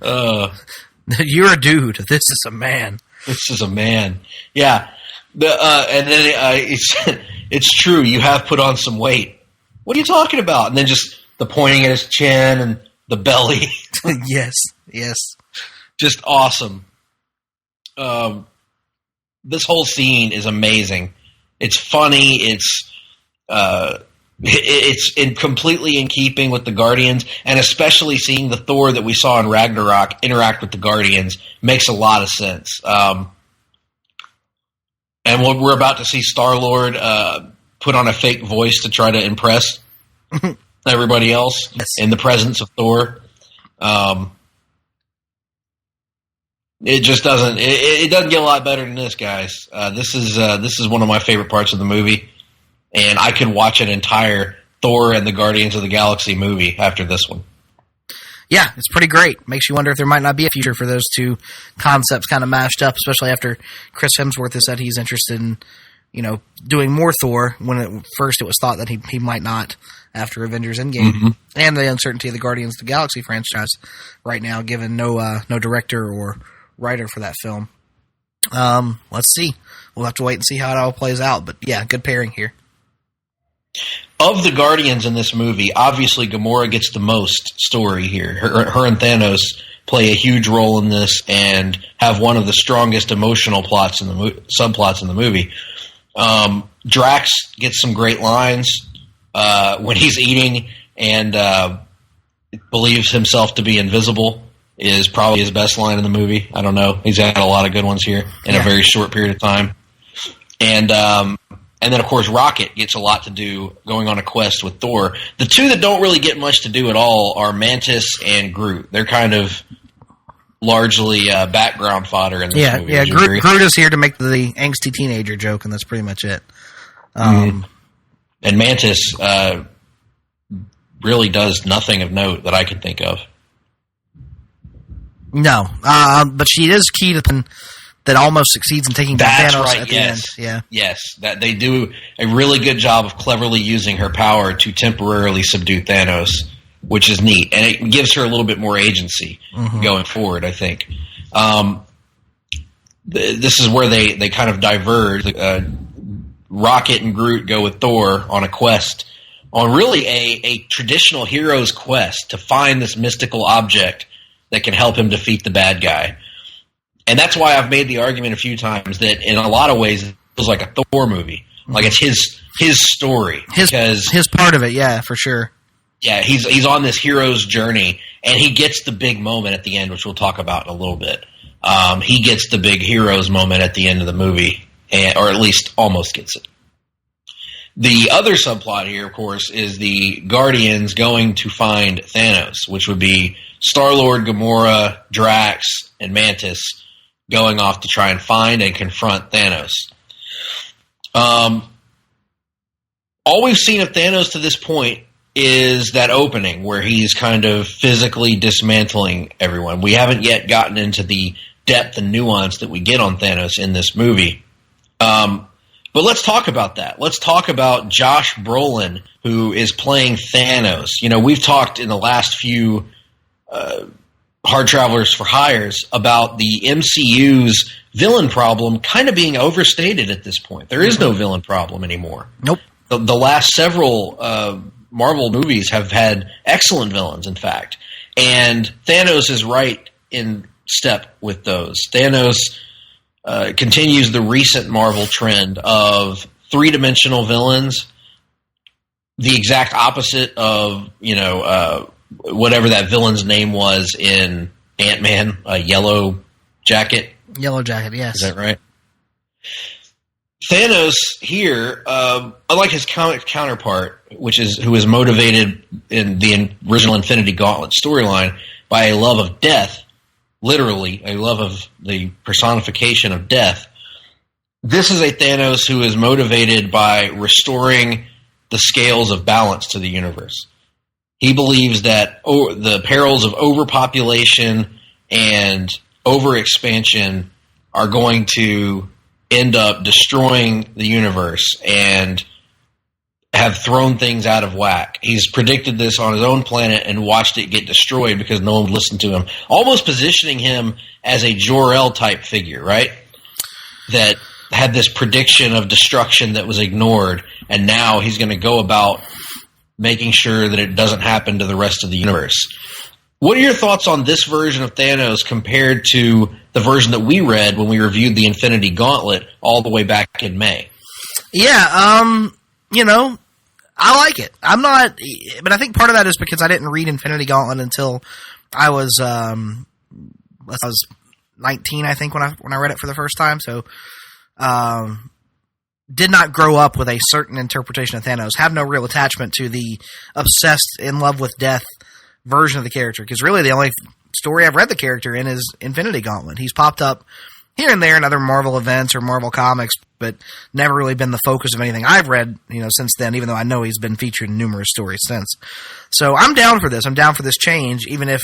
You're a dude. This is a man. This is a man. Yeah. And then it's true. You have put on some weight. What are you talking about? And then just the pointing at his chin and the belly. Yes. Just awesome. This whole scene is amazing. It's funny. It's completely in keeping with the Guardians, and especially seeing the Thor that we saw in Ragnarok interact with the Guardians makes a lot of sense. And we're about to see Star-Lord put on a fake voice to try to impress everybody else in the presence of Thor. It just doesn't. It doesn't get a lot better than this, guys. This is one of my favorite parts of the movie, and I could watch an entire Thor and the Guardians of the Galaxy movie after this one. Yeah, it's pretty great. Makes you wonder if there might not be a future for those two concepts kind of mashed up, especially after Chris Hemsworth has said he's interested in, doing more Thor, when at first it was thought that he might not after Avengers Endgame, and the uncertainty of the Guardians of the Galaxy franchise right now, given no director or writer for that film. Let's see. We'll have to wait and see how it all plays out. But yeah, good pairing here. Of the Guardians in this movie, obviously Gamora gets the most story here. Her and Thanos play a huge role in this and have one of the strongest emotional plots in the subplots in the movie. Drax gets some great lines when he's eating and believes himself to be invisible. Is probably his best line in the movie. I don't know. He's had a lot of good ones here in a very short period of time. And then, of course, Rocket gets a lot to do going on a quest with Thor. The two that don't really get much to do at all are Mantis and Groot. They're kind of largely background fodder in this movie. Yeah, Groot is here to make the angsty teenager joke, and that's pretty much it. And Mantis really does nothing of note that I can think of. No, but she is key to that almost succeeds in taking down That's Thanos right, at the yes. end. Yeah. Yes, that they do a really good job of cleverly using her power to temporarily subdue Thanos, which is neat. And it gives her a little bit more agency going forward, I think. This is where they kind of diverge. Rocket and Groot go with Thor on a quest, on really a traditional hero's quest to find this mystical object that can help him defeat the bad guy. And that's why I've made the argument a few times that in a lot of ways it feels like a Thor movie. Like it's his story. His part of it, yeah, for sure. Yeah, he's on this hero's journey, and he gets the big moment at the end, which we'll talk about in a little bit. He gets the big hero's moment at the end of the movie, or at least almost gets it. The other subplot here, of course, is the Guardians going to find Thanos, which would be Star-Lord, Gamora, Drax, and Mantis going off to try and find and confront Thanos. All we've seen of Thanos to this point is that opening where he's kind of physically dismantling everyone. We haven't yet gotten into the depth and nuance that we get on Thanos in this movie. But let's talk about that. Let's talk about Josh Brolin, who is playing Thanos. You know, we've talked in the last few Hard Travelers for Hires about the MCU's villain problem kind of being overstated at this point. There is no villain problem anymore. Nope. The last several Marvel movies have had excellent villains, in fact. And Thanos is right in step with those. Thanos continues the recent Marvel trend of three-dimensional villains, the exact opposite of, whatever that villain's name was in Ant-Man, Yellow Jacket. Yellow Jacket, yes. Is that right? Thanos here, unlike his comic counterpart, who is motivated in the original Infinity Gauntlet storyline by a love of death, literally a love of the personification of death, this is a Thanos who is motivated by restoring the scales of balance to the universe. He believes that the perils of overpopulation and overexpansion are going to end up destroying the universe and have thrown things out of whack. He's predicted this on his own planet and watched it get destroyed because no one would listen to him, almost positioning him as a Jor-El type figure, right? That had this prediction of destruction that was ignored, and now he's going to go about making sure that it doesn't happen to the rest of the universe. What are your thoughts on this version of Thanos compared to the version that we read when we reviewed the Infinity Gauntlet all the way back in May? Yeah, I like it. But I think part of that is because I didn't read Infinity Gauntlet until I was 19, I think, when I read it for the first time. So, did not grow up with a certain interpretation of Thanos. Have no real attachment to the obsessed, in love with death version of the character. Because really, the only story I've read the character in is Infinity Gauntlet. He's popped up here and there in other Marvel events or Marvel comics, but never really been the focus of anything I've read, since then, even though I know he's been featured in numerous stories since. So I'm down for this. I'm down for this change, even if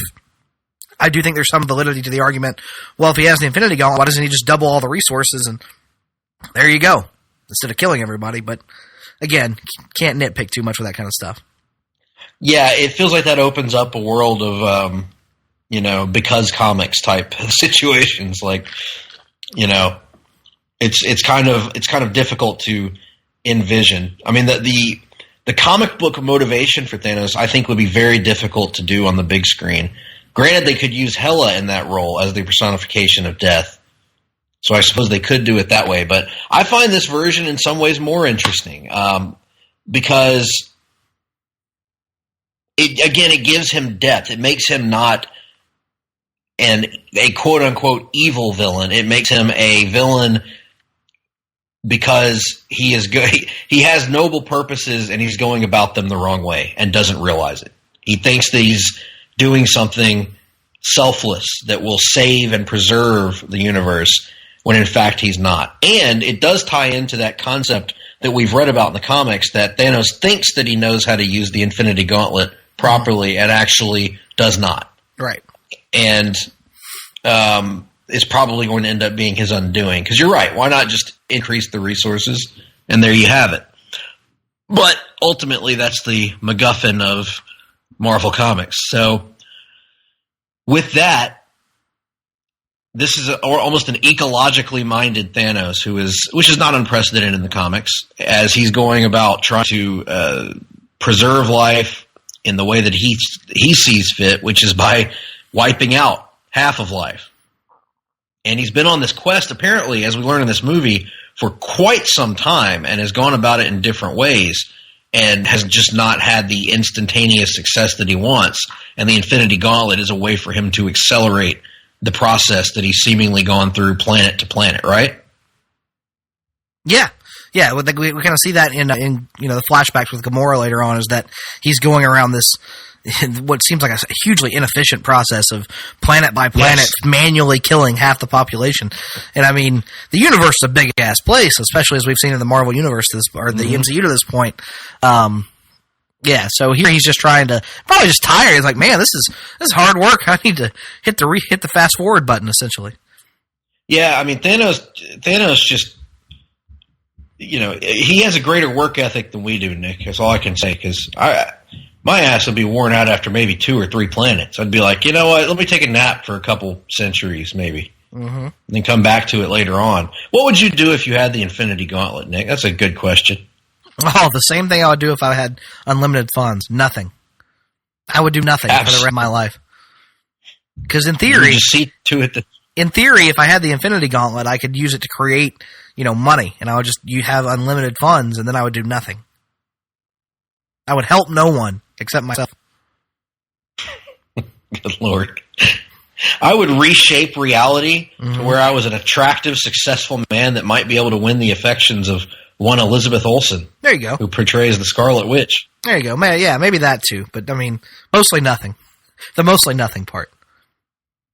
I do think there's some validity to the argument, well, if he has the Infinity Gauntlet, why doesn't he just double all the resources and there you go, instead of killing everybody? But again, can't nitpick too much with that kind of stuff. Yeah, it feels like that opens up a world of, because comics type situations. Like, it's kind of difficult to envision. I mean, the comic book motivation for Thanos, I think, would be very difficult to do on the big screen. Granted, they could use Hela in that role as the personification of death. So I suppose they could do it that way. But I find this version in some ways more interesting because, it gives him depth. It makes him not a quote-unquote evil villain. It makes him a villain because he is good. He has noble purposes and he's going about them the wrong way and doesn't realize it. He thinks that he's doing something selfless that will save and preserve the universe when in fact he's not. And it does tie into that concept that we've read about in the comics that Thanos thinks that he knows how to use the Infinity Gauntlet properly and actually does not. Right. And is probably going to end up being his undoing. Because you're right. Why not just increase the resources? And there you have it. But ultimately, that's the MacGuffin of Marvel Comics. So with that, this is almost an ecologically minded Thanos, which is not unprecedented in the comics, as he's going about trying to preserve life in the way that he sees fit, which is by wiping out half of life. And he's been on this quest, apparently, as we learn in this movie, for quite some time, and has gone about it in different ways, and has just not had the instantaneous success that he wants. And the Infinity Gauntlet is a way for him to accelerate the process that he's seemingly gone through planet to planet, right? Yeah. Yeah, we kind of see that in the flashbacks with Gamora later on, is that he's going around this what seems like a hugely inefficient process of planet by planet manually killing half the population. And I mean, the universe is a big ass place, especially as we've seen in the Marvel universe or the MCU to this point. Yeah, so here he's just trying to, probably just tired. He's like, man, this is hard work. I need to hit the fast forward button, essentially. Yeah, I mean, Thanos just, he has a greater work ethic than we do, Nick. That's all I can say, because my ass would be worn out after maybe 2 or 3 planets. I'd be like, you know what, let me take a nap for a couple centuries, maybe. And then come back to it later on. What would you do if you had the Infinity Gauntlet, Nick? That's a good question. Oh, the same thing I would do if I had unlimited funds. Nothing. I would do nothing for the rest of my life. Because in theory, if I had the Infinity Gauntlet, I could use it to create, money, and I would you have unlimited funds, and then I would do nothing. I would help no one except myself. Good Lord. I would reshape reality to where I was an attractive, successful man that might be able to win the affections of one Elizabeth Olsen. There you go. Who portrays the Scarlet Witch. There you go. Yeah, maybe that too. But, I mean, mostly nothing. The mostly nothing part.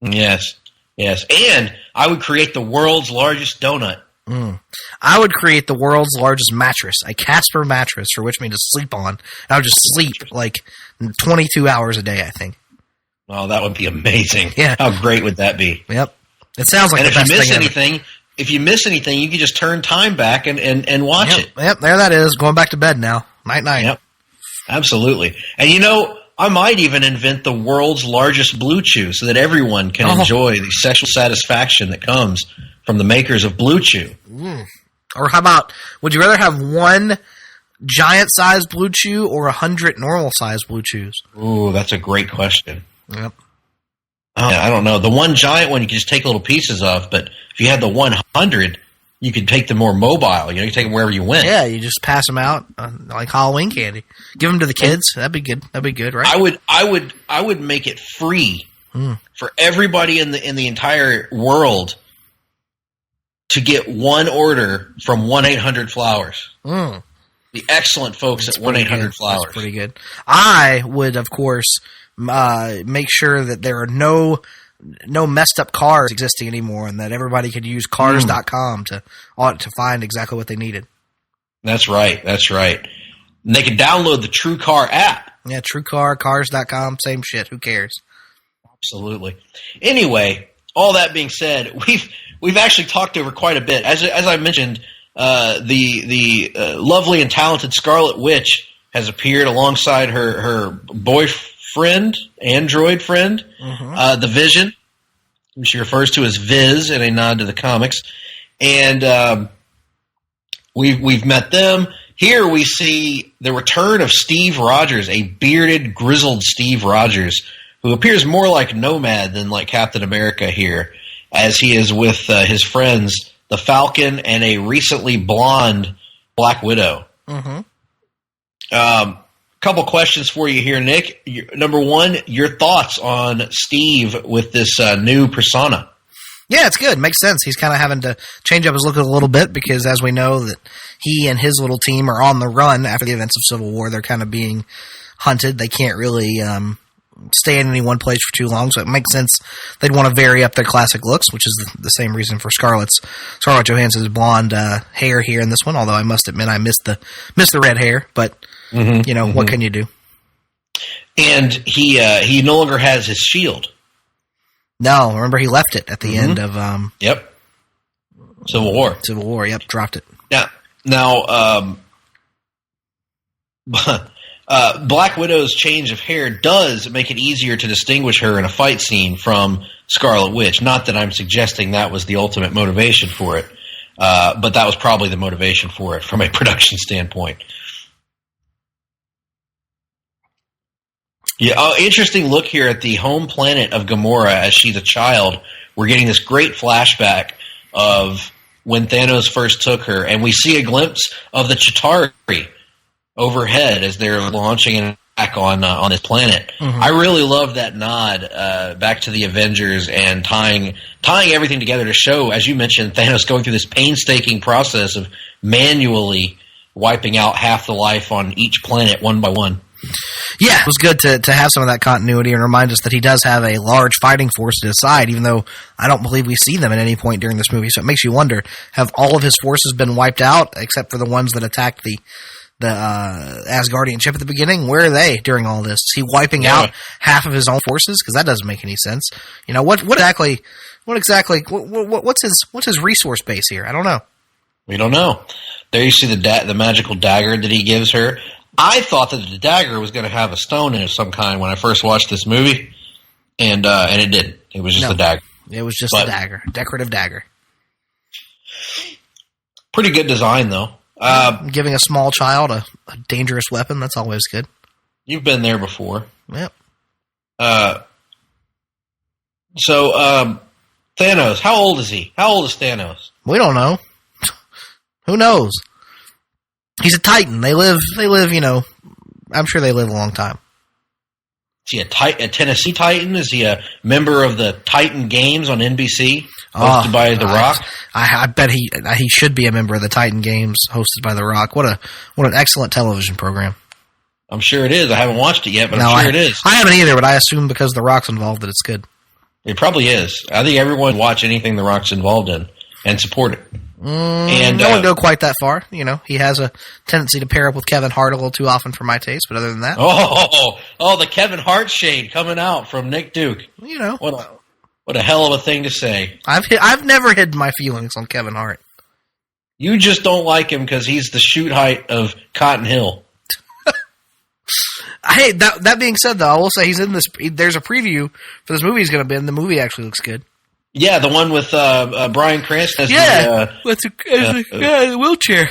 Yes. And I would create the world's largest donut. I would create the world's largest mattress, a Casper mattress for which me to sleep on. I would just sleep like 22 hours a day, I think. Oh, that would be amazing. Yeah. How great would that be? Yep. It sounds like the best thing ever. If you miss anything, you can just turn time back and watch it. Yep, there that is. Going back to bed now. Night. Yep. Absolutely. And I might even invent the world's largest Blue Chew so that everyone can enjoy the sexual satisfaction that comes from the makers of Blue Chew. Or how about, would you rather have 1 giant-sized Blue Chew or 100 normal-sized Blue Chews? Ooh, that's a great question. Yep. I don't know. The 1 giant one you can just take little pieces of, but if you had the 100, you could take them more mobile. You can take them wherever you went. Yeah, you just pass them out like Halloween candy. Give them to the kids. That'd be good, right? I would make it free for everybody in the entire world to get 1 order from 1-800-Flowers. The excellent folks at 1-800-Flowers. That's pretty good. I would, of course, make sure that there are no messed up cars existing anymore, and that everybody could use cars.com to find exactly what they needed. That's right. And they can download the TrueCar app. Yeah, TrueCar, cars.com, same shit. Who cares? Absolutely. Anyway, all that being said, we've actually talked over quite a bit. As I mentioned, the lovely and talented Scarlet Witch has appeared alongside her boyfriend, android friend, the Vision, who she refers to as Viz in a nod to the comics. And we've met them. Here we see the return of Steve Rogers, a bearded, grizzled Steve Rogers, who appears more like Nomad than like Captain America here, as he is with his friends, the Falcon and a recently blonde Black Widow. Couple questions for you here, Nick. Number 1, your thoughts on Steve with this new persona? Yeah, it's good. Makes sense. He's kind of having to change up his look a little bit because, as we know, that he and his little team are on the run after the events of Civil War. They're kind of being hunted. They can't really stay in any one place for too long, so it makes sense they'd want to vary up their classic looks, which is the same reason for Scarlett Johansson's blonde hair here in this one, although I must admit I missed the red hair, but what can you do? And he no longer has his shield. No, remember he left it at the end of Yep. Civil War. Civil War. Yep, dropped it. Yeah. Now, Black Widow's change of hair does make it easier to distinguish her in a fight scene from Scarlet Witch. Not that I'm suggesting that was the ultimate motivation for it, but that was probably the motivation for it from a production standpoint. Yeah, interesting look here at the home planet of Gamora as she's a child. We're getting this great flashback of when Thanos first took her, and we see a glimpse of the Chitauri overhead as they're launching an attack on this planet. I really love that nod back to the Avengers and tying everything together to show, as you mentioned, Thanos going through this painstaking process of manually wiping out half the life on each planet one by one. Yeah, it was good to have some of that continuity and remind us that he does have a large fighting force at his side, even though I don't believe we see them at any point during this movie. So it makes you wonder, have all of his forces been wiped out, except for the ones that attacked the Asgardian ship at the beginning? Where are they during all this? Is he wiping out half of his own forces? Because that doesn't make any sense. You know, what's his resource base here? I don't know. We don't know. There you see the magical dagger that he gives her. I thought that the dagger was going to have a stone in it of some kind when I first watched this movie, and it didn't. It was just a dagger. It was just a dagger, decorative dagger. Pretty good design, though. Giving a small child a dangerous weapon, that's always good. You've been there before. Yep. So Thanos, how old is he? How old is Thanos? We don't know. Who knows? He's a Titan. They live, you know, I'm sure they live a long time. Is he a Tennessee Titan? Is he a member of the Titan Games on NBC, hosted by The Rock? I bet he should be a member of the Titan Games, hosted by The Rock. What an excellent television program. I'm sure it is. I haven't watched it yet, but I'm sure it is. I haven't either, but I assume because The Rock's involved that it's good. It probably is. I think everyone watch anything The Rock's involved in and support it. And I wouldn't go quite that far. You know, he has a tendency to pair up with Kevin Hart a little too often for my taste, but other than that. Oh, the Kevin Hart shade coming out from Nick Duke. You know. What a hell of a thing to say. I've never hidden my feelings on Kevin Hart. You just don't like him because he's the shoot height of Cotton Hill. Hey, that being said, though, I will say he's in this. There's a preview for this movie he's going to be in. The movie actually looks good. Yeah, the one with Bryan Cranston. With the wheelchair.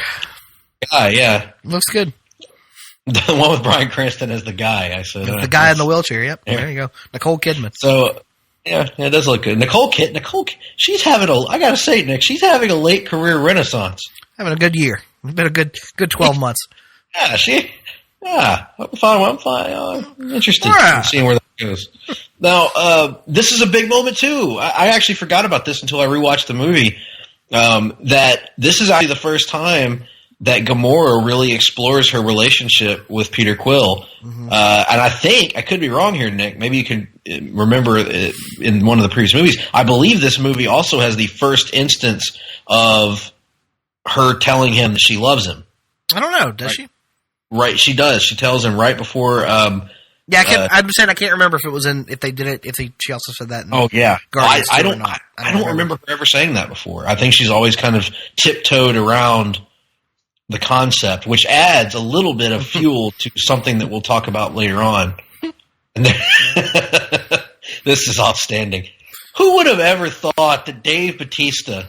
Yeah. Looks good. The one with Bryan Cranston as the guy, I said. The guy in the wheelchair, yep. Yeah. There you go. Nicole Kidman. So, yeah, it does look good. Nicole, she's having I gotta say, Nick, she's having a late career renaissance. Having a good year. It's been a good 12 months. Yeah, I'm fine. I'm interested in seeing where that goes. Now, this is a big moment, too. I actually forgot about this until I rewatched the movie, that this is actually the first time that Gamora really explores her relationship with Peter Quill. And I think, I could be wrong here, Nick, maybe you can remember in one of the previous movies, I believe this movie also has the first instance of her telling him that she loves him. I don't know, does she? Right, she does. She tells him right before. I'm saying I can't remember if it was if they did it. She also said that. Guardians I don't remember her ever saying that before. I think she's always kind of tiptoed around the concept, which adds a little bit of fuel to something that we'll talk about later on. And this is outstandanding. Who would have ever thought that Dave Bautista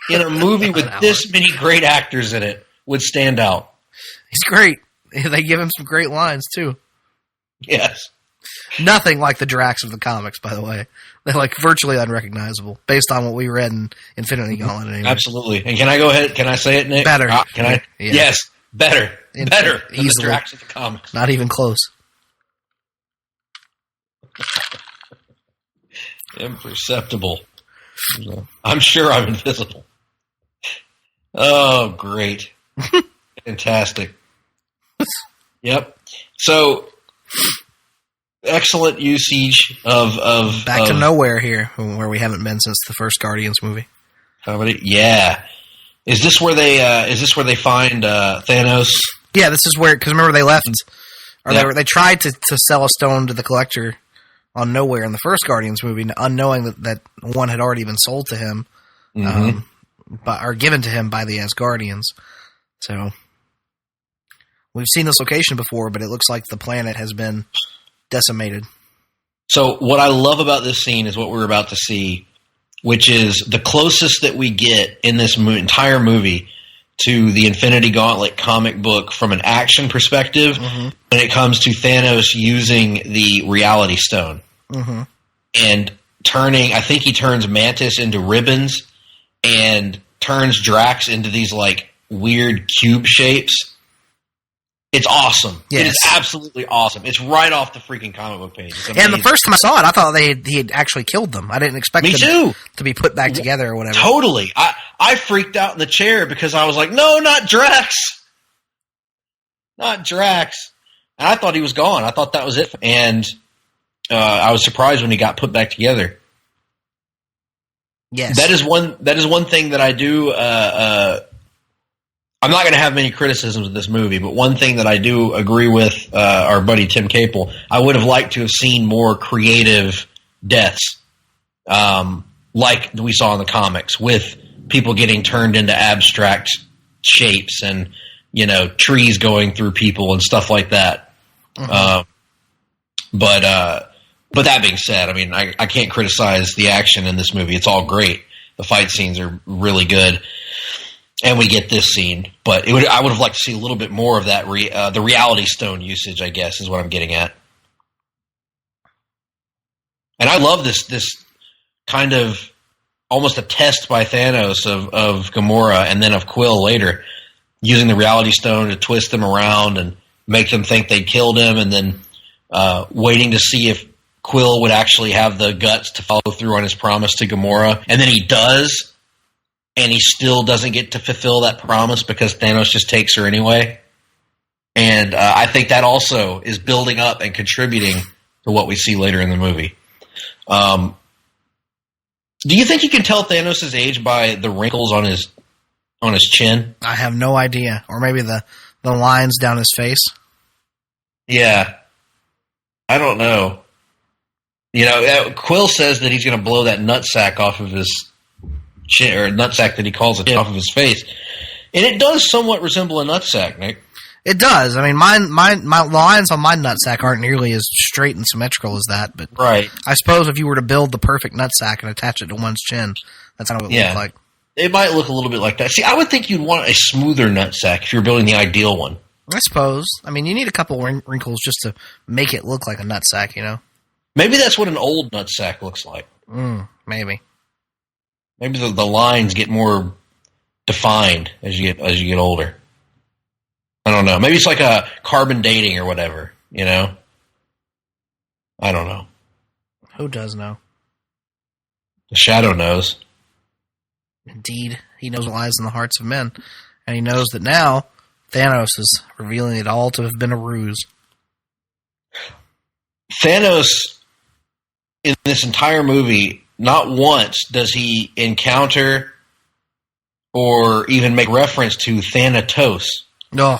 in a movie with this many great actors in it would stand out? He's great. They give him some great lines, too. Yes. Nothing like the Drax of the comics, by the way. They're like virtually unrecognizable, based on what we read in Infinity Gauntlet. Anyway. Absolutely. And can I go ahead? Can I say it, Nick? Better. Can I? Yeah. Yes. Better. Better than the Easily. Drax of the comics. Not even close. Imperceptible. I'm sure I'm invisible. Oh, great. Fantastic. Yep. So, excellent usage of Back to nowhere here, where we haven't been since the first Guardians movie. Comedy. Yeah. Is this where they find Thanos? Yeah, this is where, because remember they left, or they tried to sell a stone to the Collector on nowhere in the first Guardians movie, unknowing that one had already been sold to him, or given to him by the Asgardians. So we've seen this location before, but it looks like the planet has been decimated. So what I love about this scene is what we're about to see, which is the closest that we get in this entire movie to the Infinity Gauntlet comic book from an action perspective when it comes to Thanos using the Reality Stone. And I think he turns Mantis into ribbons and turns Drax into these like weird cube shapes. It's awesome. Yes. It is absolutely awesome. It's right off the freaking comic book page. And the first time I saw it, I thought he had actually killed them. I didn't expect them to be put back together or whatever. Totally. I freaked out in the chair because I was like, no, not Drax. Not Drax. And I thought he was gone. I thought that was it. And I was surprised when he got put back together. Yes. That is one thing that I do. I'm not going to have many criticisms of this movie, but one thing that I do agree with our buddy Tim Capel, I would have liked to have seen more creative deaths, like we saw in the comics, with people getting turned into abstract shapes and, trees going through people and stuff like that. But that being said, I mean, I can't criticize the action in this movie. It's all great. The fight scenes are really good. And we get this scene, but I would have liked to see a little bit more of that. The Reality Stone usage, I guess, is what I'm getting at. And I love this kind of almost a test by Thanos of Gamora and then of Quill later, using the Reality Stone to twist them around and make them think they killed him, and then waiting to see if Quill would actually have the guts to follow through on his promise to Gamora, and then he does. And he still doesn't get to fulfill that promise because Thanos just takes her anyway. And I think that also is building up and contributing to what we see later in the movie. Do you think you can tell Thanos' age by the wrinkles on his chin? I have no idea. Or maybe the lines down his face. Yeah. I don't know. Quill says that he's going to blow that nutsack off of his chin, or nutsack that he calls it, off of his face. And it does somewhat resemble a nutsack, Nick. It does. I mean, my lines on my nutsack aren't nearly as straight and symmetrical as that, but right. I suppose if you were to build the perfect nutsack and attach it to one's chin, that's kind of what it looks like. It might look a little bit like that. See, I would think you'd want a smoother nutsack if you're building the ideal one. I suppose. I mean, you need a couple wrinkles just to make it look like a nutsack, Maybe that's what an old nutsack looks like. Maybe. Maybe the lines get more defined as you get older. I don't know. Maybe it's like a carbon dating or whatever, I don't know. Who does know? The Shadow knows. Indeed. He knows what lies in the hearts of men. And he knows that now Thanos is revealing it all to have been a ruse. Thanos, in this entire movie, not once does he encounter or even make reference to Thanatos. No.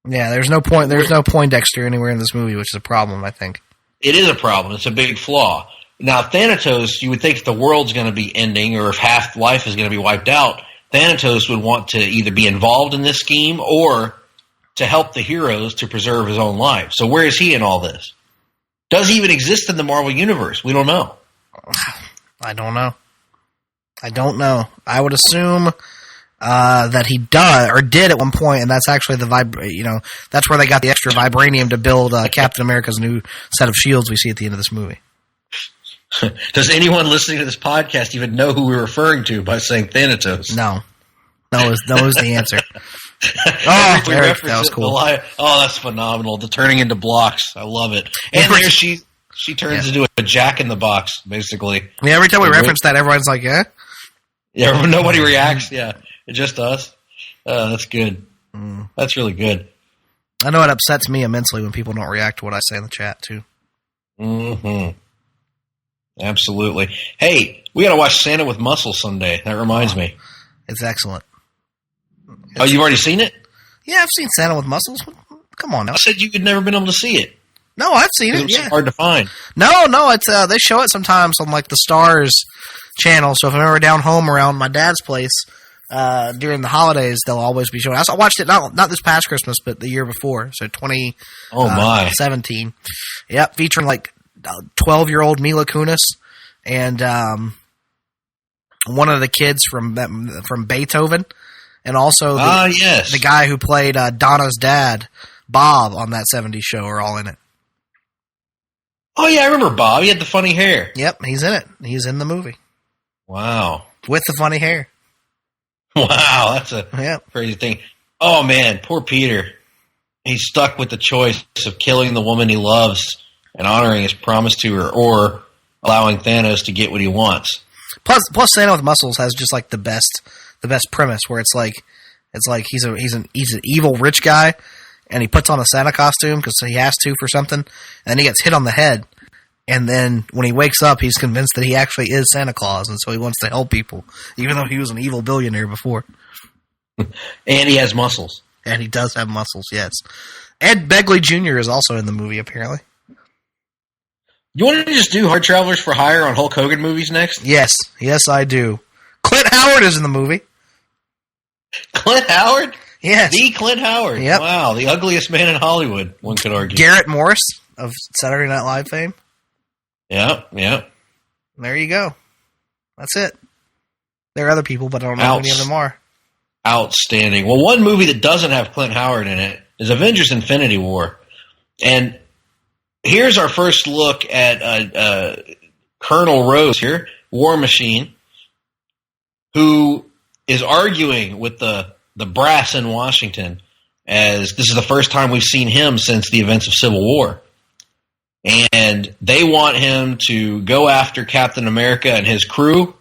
Yeah, there's no point. There's no Poindexter anywhere in this movie, which is a problem, I think. It is a problem. It's a big flaw. Now, Thanatos, you would think if the world's going to be ending or if half life is going to be wiped out, Thanatos would want to either be involved in this scheme or to help the heroes to preserve his own life. So where is he in all this? Does he even exist in the Marvel Universe? We don't know. I don't know. I would assume that he does or did at one point, and that's actually that's where they got the extra vibranium to build Captain America's new set of shields we see at the end of this movie. Does anyone listening to this podcast even know who we're referring to by saying Thanatos? No. No is the answer. Oh, Eric, that was cool. That's phenomenal. The turning into blocks. I love it. And there she turns into a Jack in the Box, basically. Yeah, every time we reference that, everyone's like, eh? Yeah, nobody reacts. Yeah, it's just us. That's good. That's really good. I know it upsets me immensely when people don't react to what I say in the chat, too. Mm-hmm. Absolutely. Hey, we got to watch Santa with Muscles someday. That reminds me. It's excellent. You've already seen it? Yeah, I've seen Santa with Muscles. Come on now. I said you had never been able to see it. No, I've seen it. It's Yeah, hard to find. no, it's they show it sometimes on like the Stars channel. So if I'm ever down home around my dad's place during the holidays, they'll always be showing. I watched it not this past Christmas, but the year before, so 2017. Yep, featuring like 12-year-old Mila Kunis and one of the kids from Beethoven, and also the guy who played Donna's dad, Bob, on that 70s show are all in it. Oh, yeah, I remember Bob. He had the funny hair. Yep, he's in it. He's in the movie. Wow. With the funny hair. Wow, that's a crazy thing. Oh, man, poor Peter. He's stuck with the choice of killing the woman he loves and honoring his promise to her, or allowing Thanos to get what he wants. Plus Santa with muscles has just like the best premise, where it's like he's an evil rich guy, and he puts on a Santa costume because he has to for something, and then he gets hit on the head, and then when he wakes up, he's convinced that he actually is Santa Claus, and so he wants to help people, even though he was an evil billionaire before. And he has muscles. And he does have muscles, yes. Ed Begley Jr. is also in the movie, apparently. You want to just do Hard Travelers for Hire on Hulk Hogan movies next? Yes, I do. Clint Howard is in the movie. Clint Howard? Yes. The Clint Howard. Yep. Wow, the ugliest man in Hollywood, one could argue. Garrett Morris of Saturday Night Live fame. Yep. There you go. That's it. There are other people, but I don't know who any of them are. Outstanding. Well, one movie that doesn't have Clint Howard in it is Avengers Infinity War. And here's our first look at Colonel Rose here, War Machine, who is arguing with the brass in Washington, as this is the first time we've seen him since the events of Civil War. And they want him to go after Captain America and his crew.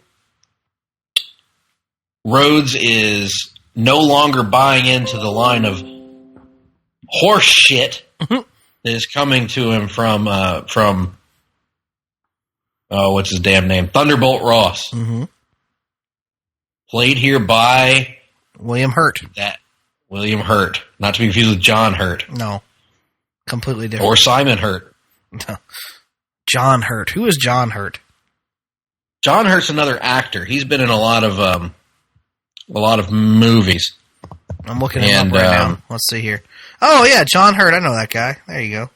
Rhodes is no longer buying into the line of horse shit that is coming to him from what's his damn name? Thunderbolt Ross. Mm-hmm. Played here by William Hurt. William Hurt. Not to be confused with John Hurt. No. Completely different. Or Simon Hurt. No. John Hurt. Who is John Hurt? John Hurt's another actor. He's been in a lot of movies. I'm looking him up right now. Let's see here. Oh, yeah, John Hurt. I know that guy. There you go.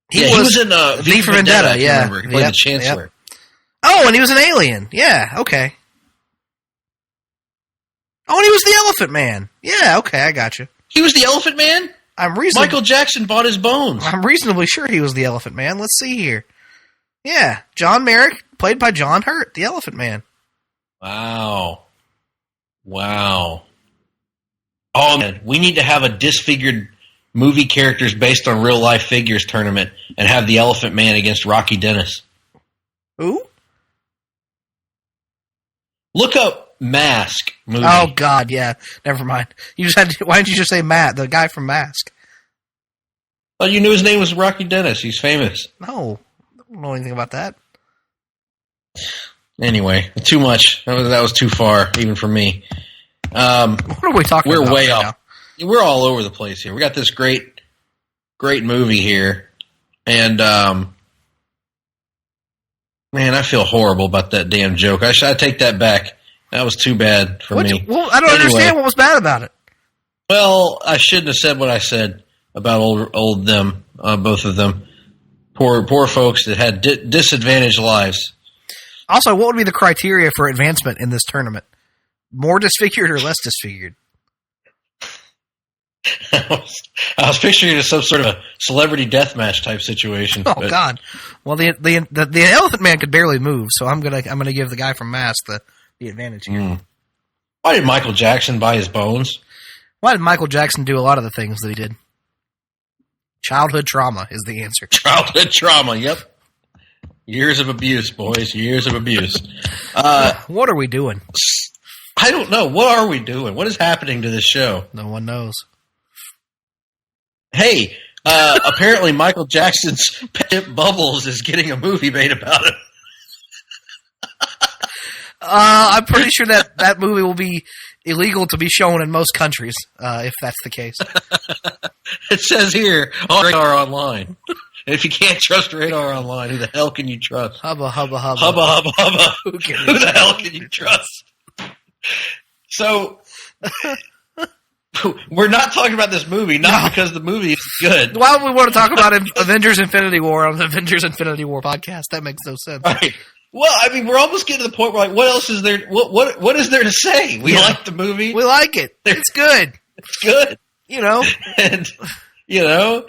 He was in V for Vendetta, yeah. Remember. He played the Chancellor. Yep. Oh, and he was an alien. Yeah, okay. Oh, and he was the Elephant Man. Yeah, okay, I got you. He was the Elephant Man? Michael Jackson bought his bones. I'm reasonably sure he was the Elephant Man. Let's see here. Yeah, John Merrick, played by John Hurt, the Elephant Man. Wow. Oh, man, we need to have a disfigured movie characters based on real life figures tournament and have the Elephant Man against Rocky Dennis. Who? Look up Mask movie. Oh, God, yeah. Never mind. Why didn't you just say Matt, the guy from Mask? Oh, you knew his name was Rocky Dennis. He's famous. No. I don't know anything about that. Anyway, too much. That was too far, even for me. What are we talking about? We're way right off. Now? We're all over the place here. We got this great movie here. And, man, I feel horrible about that damn joke. I take that back. That was too bad for me. Well, I don't understand what was bad about it. Well, I shouldn't have said what I said about old them, both of them. Poor folks that had disadvantaged lives. Also, what would be the criteria for advancement in this tournament? More disfigured or less disfigured? I was picturing it as some sort of a celebrity deathmatch type situation. Oh, but. God! Well, the Elephant Man could barely move, so I'm gonna give the guy from Mask the advantage here. Why did Michael Jackson buy his bones? Why did Michael Jackson do a lot of the things that he did? Childhood trauma is the answer. Childhood trauma. Yep. Years of abuse, boys. Years of abuse. What are we doing? I don't know. What are we doing? What is happening to this show? No one knows. Hey, apparently Michael Jackson's pet Bubbles is getting a movie made about it. I'm pretty sure that movie will be illegal to be shown in most countries, if that's the case. It says here, on Radar Online. And if you can't trust Radar Online, who the hell can you trust? Hubba, hubba, hubba. Hubba, hubba, hubba. Who the hell can you trust? So, we're not talking about this movie, not because the movie is good. Why would we want to talk about Avengers Infinity War on the Avengers Infinity War podcast? That makes no sense. Right. Well, I mean, we're almost getting to the point where, like, what else is there? What is there to say? We like the movie. We like it. It's good. It's good. You know, and the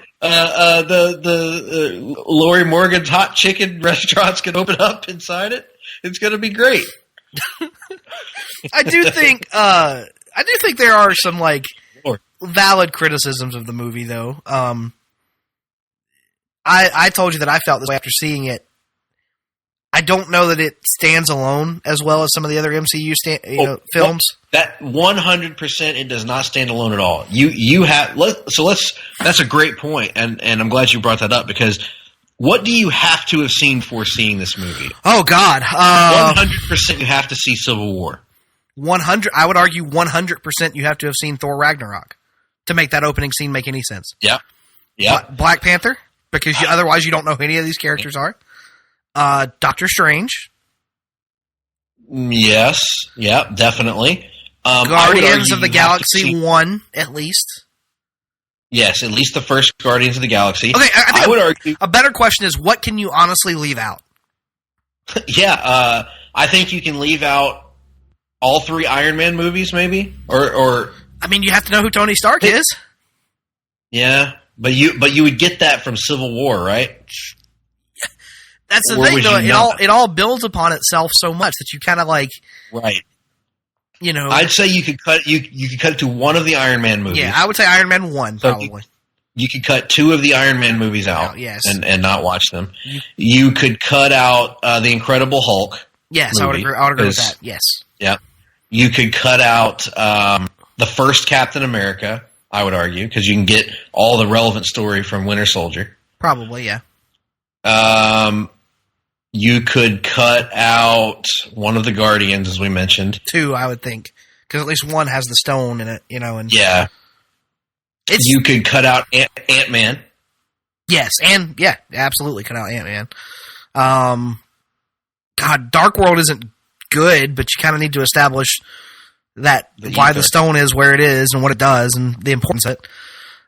Lori Morgan's hot chicken restaurants can open up inside it. It's going to be great. I do think there are some like valid criticisms of the movie, though. I told you that I felt this way after seeing it. I don't know that it stands alone as well as some of the other MCU films. That 100%, it does not stand alone at all. That's a great point, and I'm glad you brought that up, because what do you have to have seen for seeing this movie? Oh God, 100% you have to see Civil War. 100. I would argue 100% you have to have seen Thor Ragnarok to make that opening scene make any sense. Yeah. Black Panther, because otherwise you don't know who any of these characters are. Doctor Strange. Yes. Yeah, definitely. Guardians of the Galaxy 1, at least. Yes, at least the first Guardians of the Galaxy. Okay, I would argue a better question is, what can you honestly leave out? Yeah, I think you can leave out all 3 Iron Man movies, maybe, or. I mean, you have to know who Tony Stark is. Yeah, but you would get that from Civil War, right? That's the thing, though. It all builds upon itself so much that you kind of like, right? You know, I'd say you could cut it to one of the Iron Man movies. Yeah, I would say Iron Man 1 probably. You could cut 2 of the Iron Man movies out, yes, and not watch them. You could cut out the Incredible Hulk. Yes, movie, I would agree with that. Yes. Yeah. You could cut out the first Captain America, I would argue, because you can get all the relevant story from Winter Soldier. Probably, yeah. You could cut out one of the Guardians, as we mentioned. 2, I would think, because at least 1 has the stone in it, you know. And yeah. You could cut out Ant-Man. Yes, and yeah, absolutely cut out Ant-Man. God, Dark World isn't good, but you kind of need to establish that why the stone is where it is and what it does and the importance of it.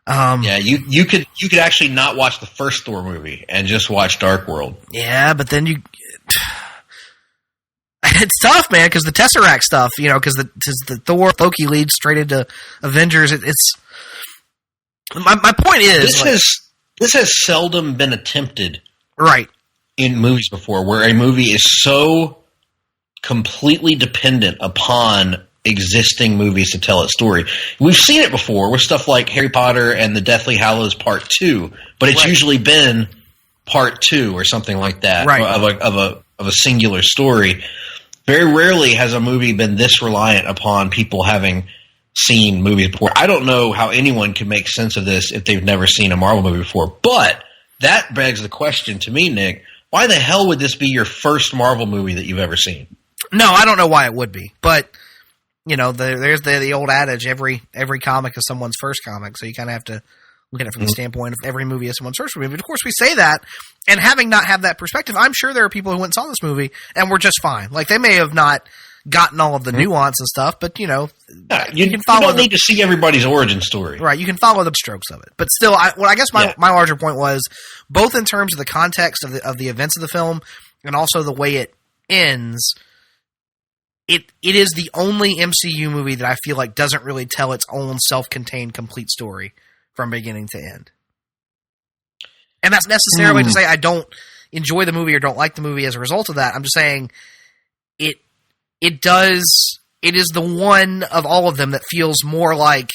Yeah, you could actually not watch the first Thor movie and just watch Dark World. Yeah, but then it's tough, man, because the Tesseract stuff, you know, because the Thor Loki leads straight into Avengers. It's my point is this has seldom been attempted, right, in movies before, where a movie is so completely dependent upon existing movies to tell its story. We've seen it before with stuff like Harry Potter and the Deathly Hallows Part 2, but it's usually been Part 2 or something like that, right, of a singular story. Very rarely has a movie been this reliant upon people having seen movies before. I don't know how anyone can make sense of this if they've never seen a Marvel movie before, but that begs the question to me, Nick, why the hell would this be your first Marvel movie that you've ever seen? No, I don't know why it would be, but you know, there's the old adage, every comic is someone's first comic, so you kind of have to look at it from the standpoint of every movie is someone's first movie. But of course, we say that, and having not have that perspective, I'm sure there are people who went and saw this movie and were just fine. Like, they may have not gotten all of the nuance and stuff, but, you know, you can follow. You don't need to see everybody's origin story. Right, you can follow the strokes of it. But still, I guess my larger point was, both in terms of the context of the events of the film and also the way it ends, it is the only MCU movie that I feel like doesn't really tell its own self-contained complete story from beginning to end. And that's necessarily to say I don't enjoy the movie or don't like the movie as a result of that. I'm just saying it is the one of all of them that feels more like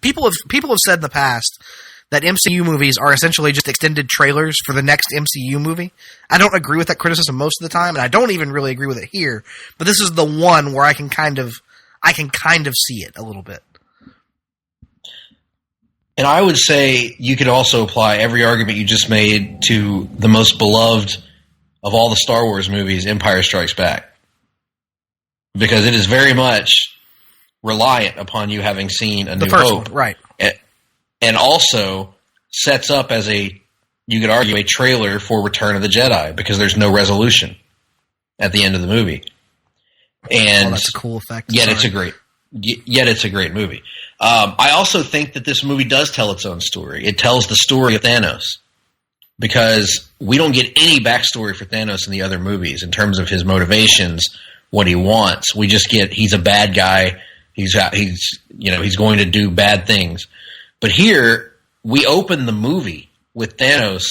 people have said in the past that MCU movies are essentially just extended trailers for the next MCU movie. I don't agree with that criticism most of the time, and I don't even really agree with it here. But this is the one where I can kind of see it a little bit. And I would say you could also apply every argument you just made to the most beloved of all the Star Wars movies, Empire Strikes Back. Because it is very much reliant upon you having seen A New Hope. One, right. And also sets up as you could argue, a trailer for Return of the Jedi, because there's no resolution at the end of the movie. And that's a cool effect. Yet it's a great movie. I also think that this movie does tell its own story. It tells the story of Thanos, because we don't get any backstory for Thanos in the other movies in terms of his motivations, what he wants. We just get he's a bad guy. He's going to do bad things. But here we open the movie with Thanos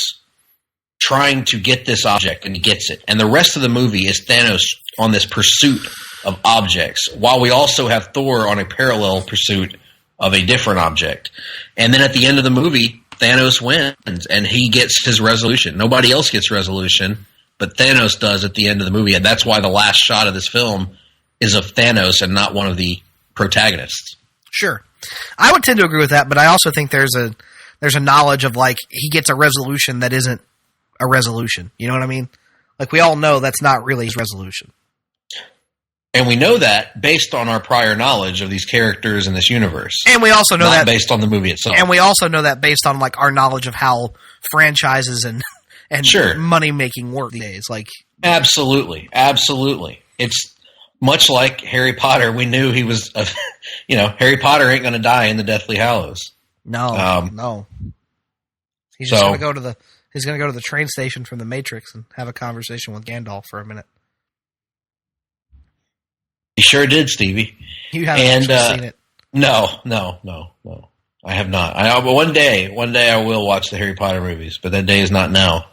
trying to get this object, and he gets it. And the rest of the movie is Thanos on this pursuit of objects, while we also have Thor on a parallel pursuit of a different object. And then at the end of the movie, Thanos wins, and he gets his resolution. Nobody else gets resolution, but Thanos does at the end of the movie, and that's why the last shot of this film is of Thanos and not one of the protagonists. Sure. I would tend to agree with that, but I also think there's a knowledge of, like, he gets a resolution that isn't a resolution. You know what I mean? Like, we all know that's not really his resolution. And we know that based on our prior knowledge of these characters in this universe. And we also know that based on the movie itself. And we also know that based on, like, our knowledge of how franchises and sure. money making work these days. Like, absolutely. It's much like Harry Potter. We knew he was Harry Potter ain't going to die in the Deathly Hallows. No. He's just going to go to the train station from the Matrix and have a conversation with Gandalf for a minute. He sure did, Stevie. You haven't actually seen it. No. I have not. One day I will watch the Harry Potter movies, but that day is not now.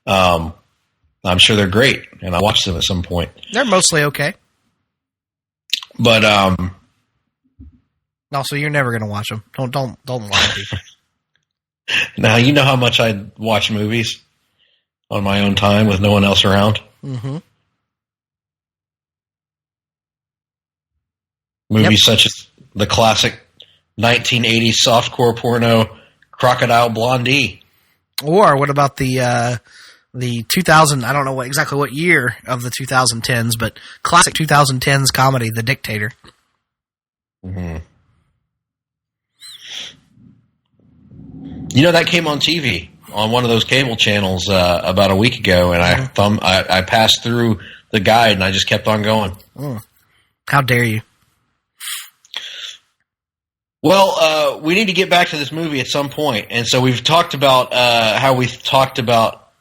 I'm sure they're great, and I'll watch them at some point. They're mostly okay. But also, you're never going to watch them. Don't lie to people. Now, you know how much I watch movies on my own time with no one else around. Mm-hmm. Movies such as the classic 1980s softcore porno Crocodile Blondie. Or what about the 2000, I don't know exactly what year of the 2010s, but classic 2010s comedy, The Dictator. Mm-hmm. You know, that came on TV on one of those cable channels about a week ago, and I passed through the guide, and I just kept on going. Mm. How dare you? Well, we need to get back to this movie at some point, and so we've talked about how we talked about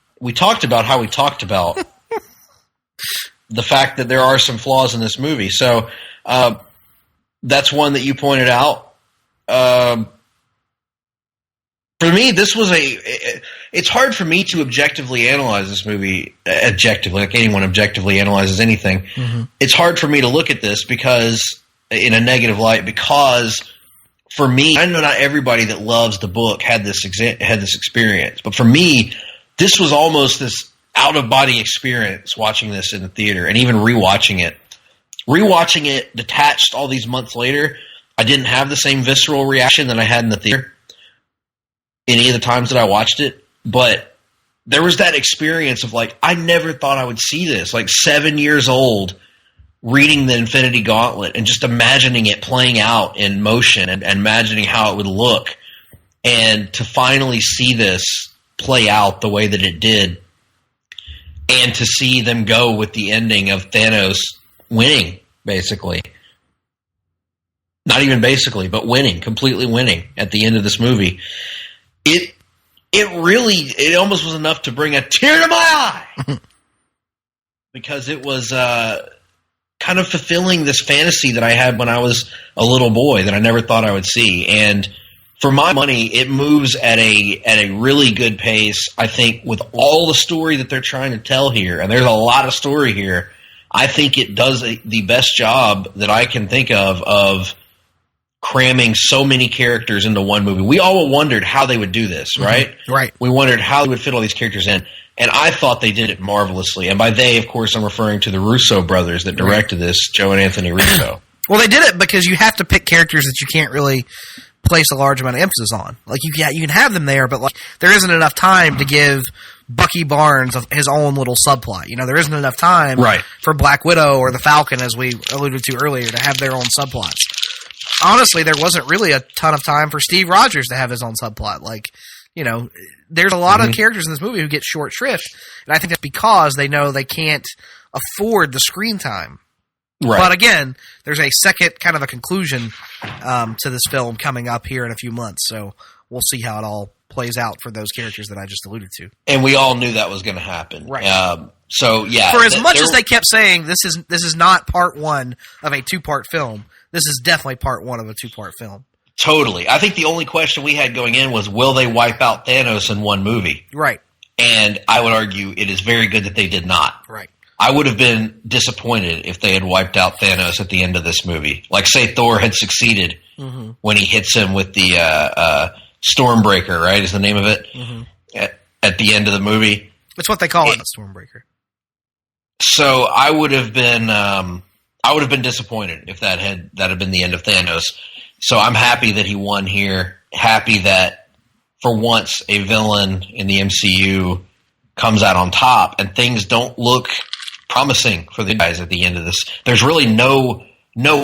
the fact that there are some flaws in this movie. So that's one that you pointed out. For me, this was it's hard for me to objectively analyze this movie, like anyone objectively analyzes anything. Mm-hmm. It's hard for me to look at this because, in a negative light, because for me, I know not everybody that loves the book had this experience, but for me, this was almost this out-of-body experience watching this in the theater and even rewatching it. Rewatching it detached all these months later, I didn't have the same visceral reaction that I had in the theater any of the times that I watched it, but there was that experience of, like, I never thought I would see this. Like, 7 years old, reading the Infinity Gauntlet and just imagining it playing out in motion and imagining how it would look, and to finally see this play out the way that it did, and to see them go with the ending of Thanos winning, basically. Not even basically, but winning, completely winning at the end of this movie. It almost was enough to bring a tear to my eye because it was kind of fulfilling this fantasy that I had when I was a little boy that I never thought I would see. And for my money, it moves at a really good pace. I think with all the story that they're trying to tell here, and there's a lot of story here, I think it does the best job that I can think of cramming so many characters into one movie. We all wondered how they would do this, right? Mm-hmm. Right. We wondered how they would fit all these characters in, and I thought they did it marvelously. And by they, of course, I'm referring to the Russo brothers that directed this, Joe and Anthony Russo. Well, they did it because you have to pick characters that you can't really place a large amount of emphasis on. Like, you can have them there, but, like, there isn't enough time to give Bucky Barnes his own little subplot. There isn't enough time Right. for Black Widow or the Falcon, as we alluded to earlier, to have their own subplots. Honestly, there wasn't really a ton of time for Steve Rogers to have his own subplot. There's a lot of characters in this movie who get short shrift, and I think that's because they know they can't afford the screen time. Right. But again, there's a second kind of a conclusion to this film coming up here in a few months, so we'll see how it all plays out for those characters that I just alluded to. And we all knew that was going to happen. Right. So, yeah. For as much as they kept saying this is not part one of a two-part film, this is definitely part one of a two-part film. Totally. I think the only question we had going in was, will they wipe out Thanos in one movie? Right. And I would argue it is very good that they did not. Right. I would have been disappointed if they had wiped out Thanos at the end of this movie. Like, say Thor had succeeded when he hits him with the Stormbreaker, right, is the name of it, at the end of the movie. That's what they call it, a Stormbreaker. So I would have been disappointed if that had been the end of Thanos. So I'm happy that he won here. Happy that for once a villain in the MCU comes out on top, and things don't look promising for the guys at the end of this. There's really no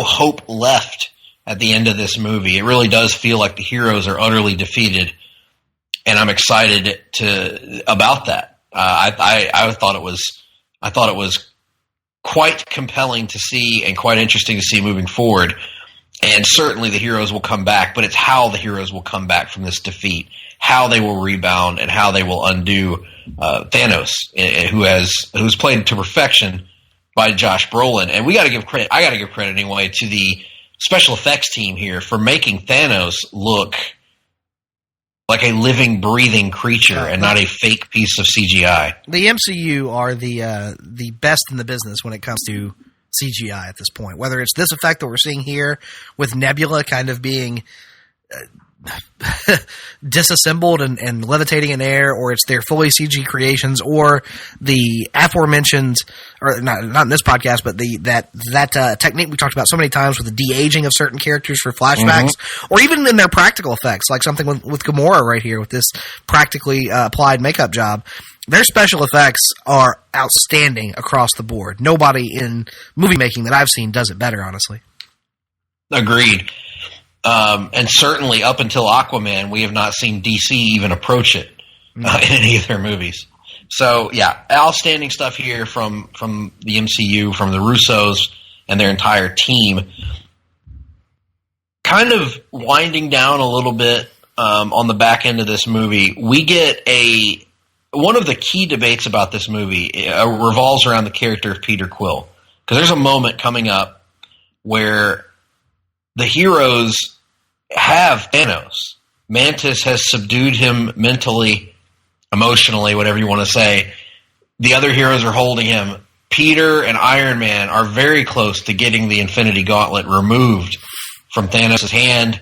hope left at the end of this movie. It really does feel like the heroes are utterly defeated, and I'm excited about that. I thought it was quite compelling to see and quite interesting to see moving forward. And certainly the heroes will come back, but it's how the heroes will come back from this defeat, how they will rebound, and how they will undo Thanos, who's played to perfection by Josh Brolin. And we got to give credit. I got to give credit anyway to the special effects team here for making Thanos look like a living, breathing creature and not a fake piece of CGI. The MCU are the best in the business when it comes to CGI at this point. Whether it's this effect that we're seeing here with Nebula kind of being disassembled and levitating in air, or it's their fully CG creations, or the aforementioned, or not in this podcast, but that technique we talked about so many times with the de-aging of certain characters for flashbacks, or even in their practical effects, like something with Gamora right here with this practically applied makeup job. Their special effects are outstanding across the board. Nobody in movie making that I've seen does it better, honestly. Agreed. And certainly up until Aquaman, we have not seen DC even approach it in any of their movies. So, yeah, outstanding stuff here from the MCU, from the Russos and their entire team. Kind of winding down a little bit on the back end of this movie, we get one of the key debates about this movie revolves around the character of Peter Quill. Because there's a moment coming up where the heroes have Thanos. Mantis has subdued him mentally, emotionally, whatever you want to say. The other heroes are holding him. Peter and Iron Man are very close to getting the Infinity Gauntlet removed from Thanos' hand.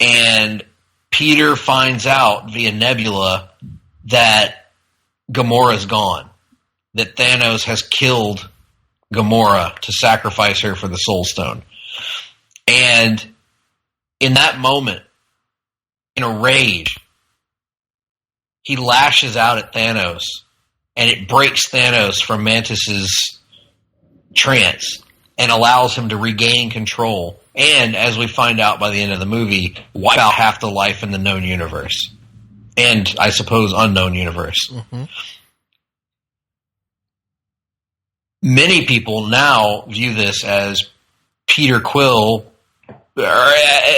And Peter finds out via Nebula that Gamora's gone. That Thanos has killed Gamora to sacrifice her for the Soul Stone. And in that moment, in a rage, he lashes out at Thanos, and it breaks Thanos from Mantis's trance and allows him to regain control. And, as we find out by the end of the movie, wipe out half the life in the known universe. And, I suppose, unknown universe. Many people now view this as Peter Quill, or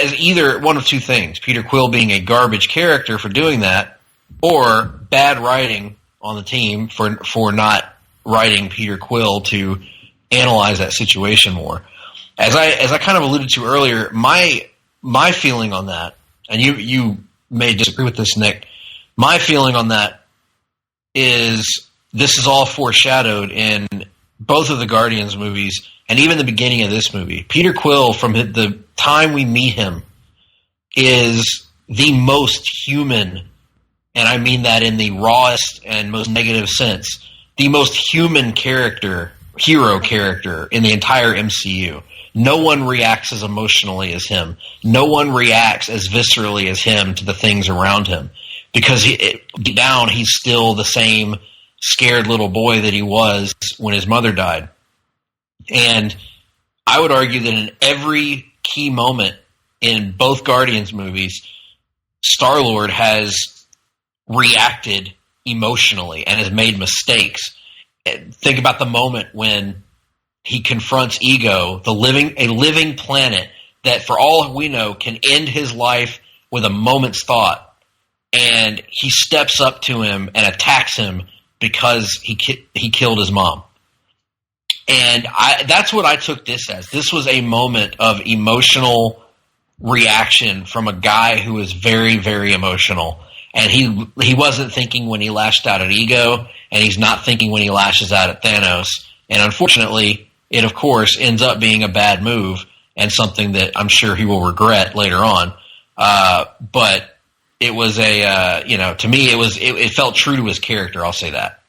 as either one of two things. Peter Quill being a garbage character for doing that, or bad writing on the team for not writing Peter Quill to analyze that situation more. As I kind of alluded to earlier, my feeling on that, and you may disagree with this, Nick, my feeling on that is this is all foreshadowed in both of the Guardians movies and even the beginning of this movie. Peter Quill, from the time we meet him, is the most human, and I mean that in the rawest and most negative sense, the most human hero character in the entire MCU. No one reacts as emotionally as him. No one reacts as viscerally as him to the things around him. because deep down he's still the same scared little boy that he was when his mother died. And I would argue that in every key moment in both Guardians movies, Star-Lord has reacted emotionally and has made mistakes. Think about the moment when he confronts Ego, a living planet that, for all we know, can end his life with a moment's thought, and he steps up to him and attacks him because he killed his mom. And that's what I took this as. This was a moment of emotional reaction from a guy who is very, very emotional. And he wasn't thinking when he lashed out at Ego, and he's not thinking when he lashes out at Thanos. And unfortunately, it, of course, ends up being a bad move and something that I'm sure he will regret later on. But it was to me, it felt true to his character. I'll say that.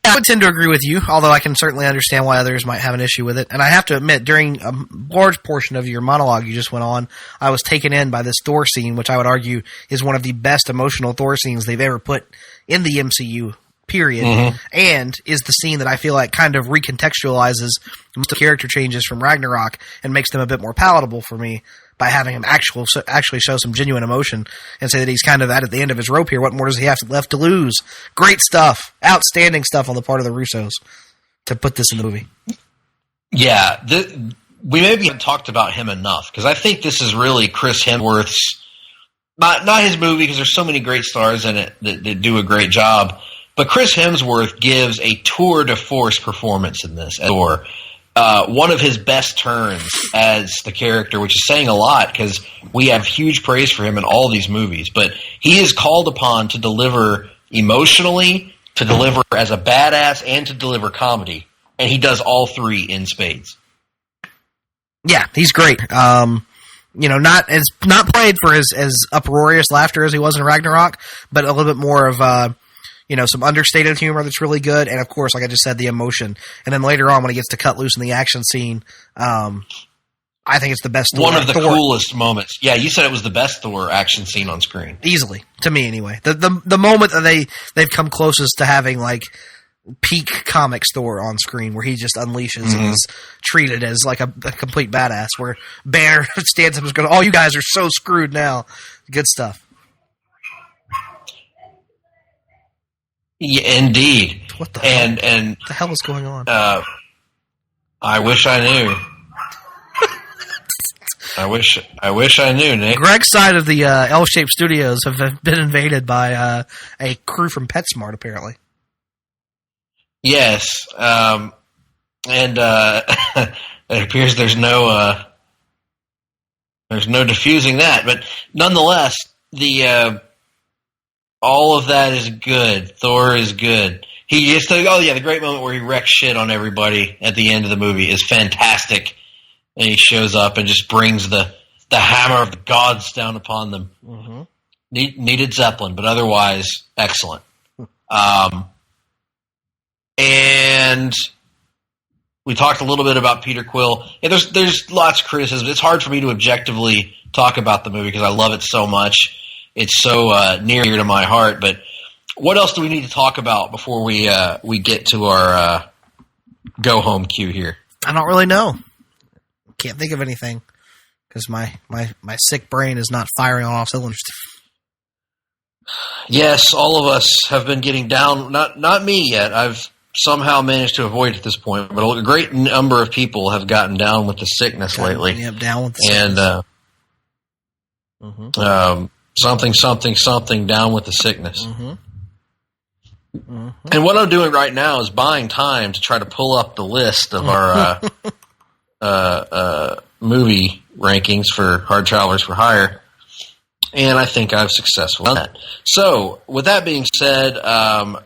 Yeah, I would tend to agree with you, although I can certainly understand why others might have an issue with it. And I have to admit, during a large portion of your monologue you just went on, I was taken in by this Thor scene, which I would argue is one of the best emotional Thor scenes they've ever put in the MCU, period, and is the scene that I feel like kind of recontextualizes most of the character changes from Ragnarok and makes them a bit more palatable for me by having him actually show some genuine emotion and say that he's kind of at the end of his rope here. What more does he have left to lose? Great stuff. Outstanding stuff on the part of the Russos to put this in the movie. Yeah, we maybe haven't talked about him enough, because I think this is really Chris Hemsworth's, not his movie, because there's so many great stars in it that do a great job, but Chris Hemsworth gives a tour de force performance in this as Thor. One of his best turns as the character, which is saying a lot because we have huge praise for him in all these movies. But he is called upon to deliver emotionally, to deliver as a badass, and to deliver comedy. And he does all three in spades. Yeah, he's great. Not played for as uproarious laughter as he was in Ragnarok, but a little bit more of some understated humor that's really good, and of course, like I just said, the emotion. And then later on, when he gets to cut loose in the action scene, I think it's the best Thor. One of the coolest moments. Yeah, you said it was the best Thor action scene on screen. Easily. To me, anyway. The moment that they've come closest to having, like, peak comics Thor on screen, where he just unleashes and is treated as, like, a complete badass, where Banner stands up and goes, "Oh, you guys are so screwed now." Good stuff. Yeah, indeed. What the hell? And what the hell is going on? I wish I knew. I wish I knew, Nick. Greg's side of the L-shaped studios have been invaded by a crew from PetSmart, apparently. Yes, and it appears there's no diffusing that, but nonetheless, all of that is good. Thor is good. He just the great moment where he wrecks shit on everybody at the end of the movie is fantastic. And he shows up and just brings the hammer of the gods down upon them. Mm-hmm. Needed Zeppelin, but otherwise excellent. And we talked a little bit about Peter Quill. Yeah, there's lots of criticism. It's hard for me to objectively talk about the movie because I love it so much. It's so near to my heart. But what else do we need to talk about before we get to our go home cue here? I don't really know. Can't think of anything because my sick brain is not firing on all cylinders. Yes, all of us have been getting down. Not me yet. I've somehow managed to avoid it at this point, but a great number of people have gotten down with the sickness lately. Yep, down with the sickness. And something down with the sickness. Mm-hmm. Mm-hmm. And what I'm doing right now is buying time to try to pull up the list of our movie rankings for Hard Travelers for Hire, and I think I've successfully done that. So, with that being said, I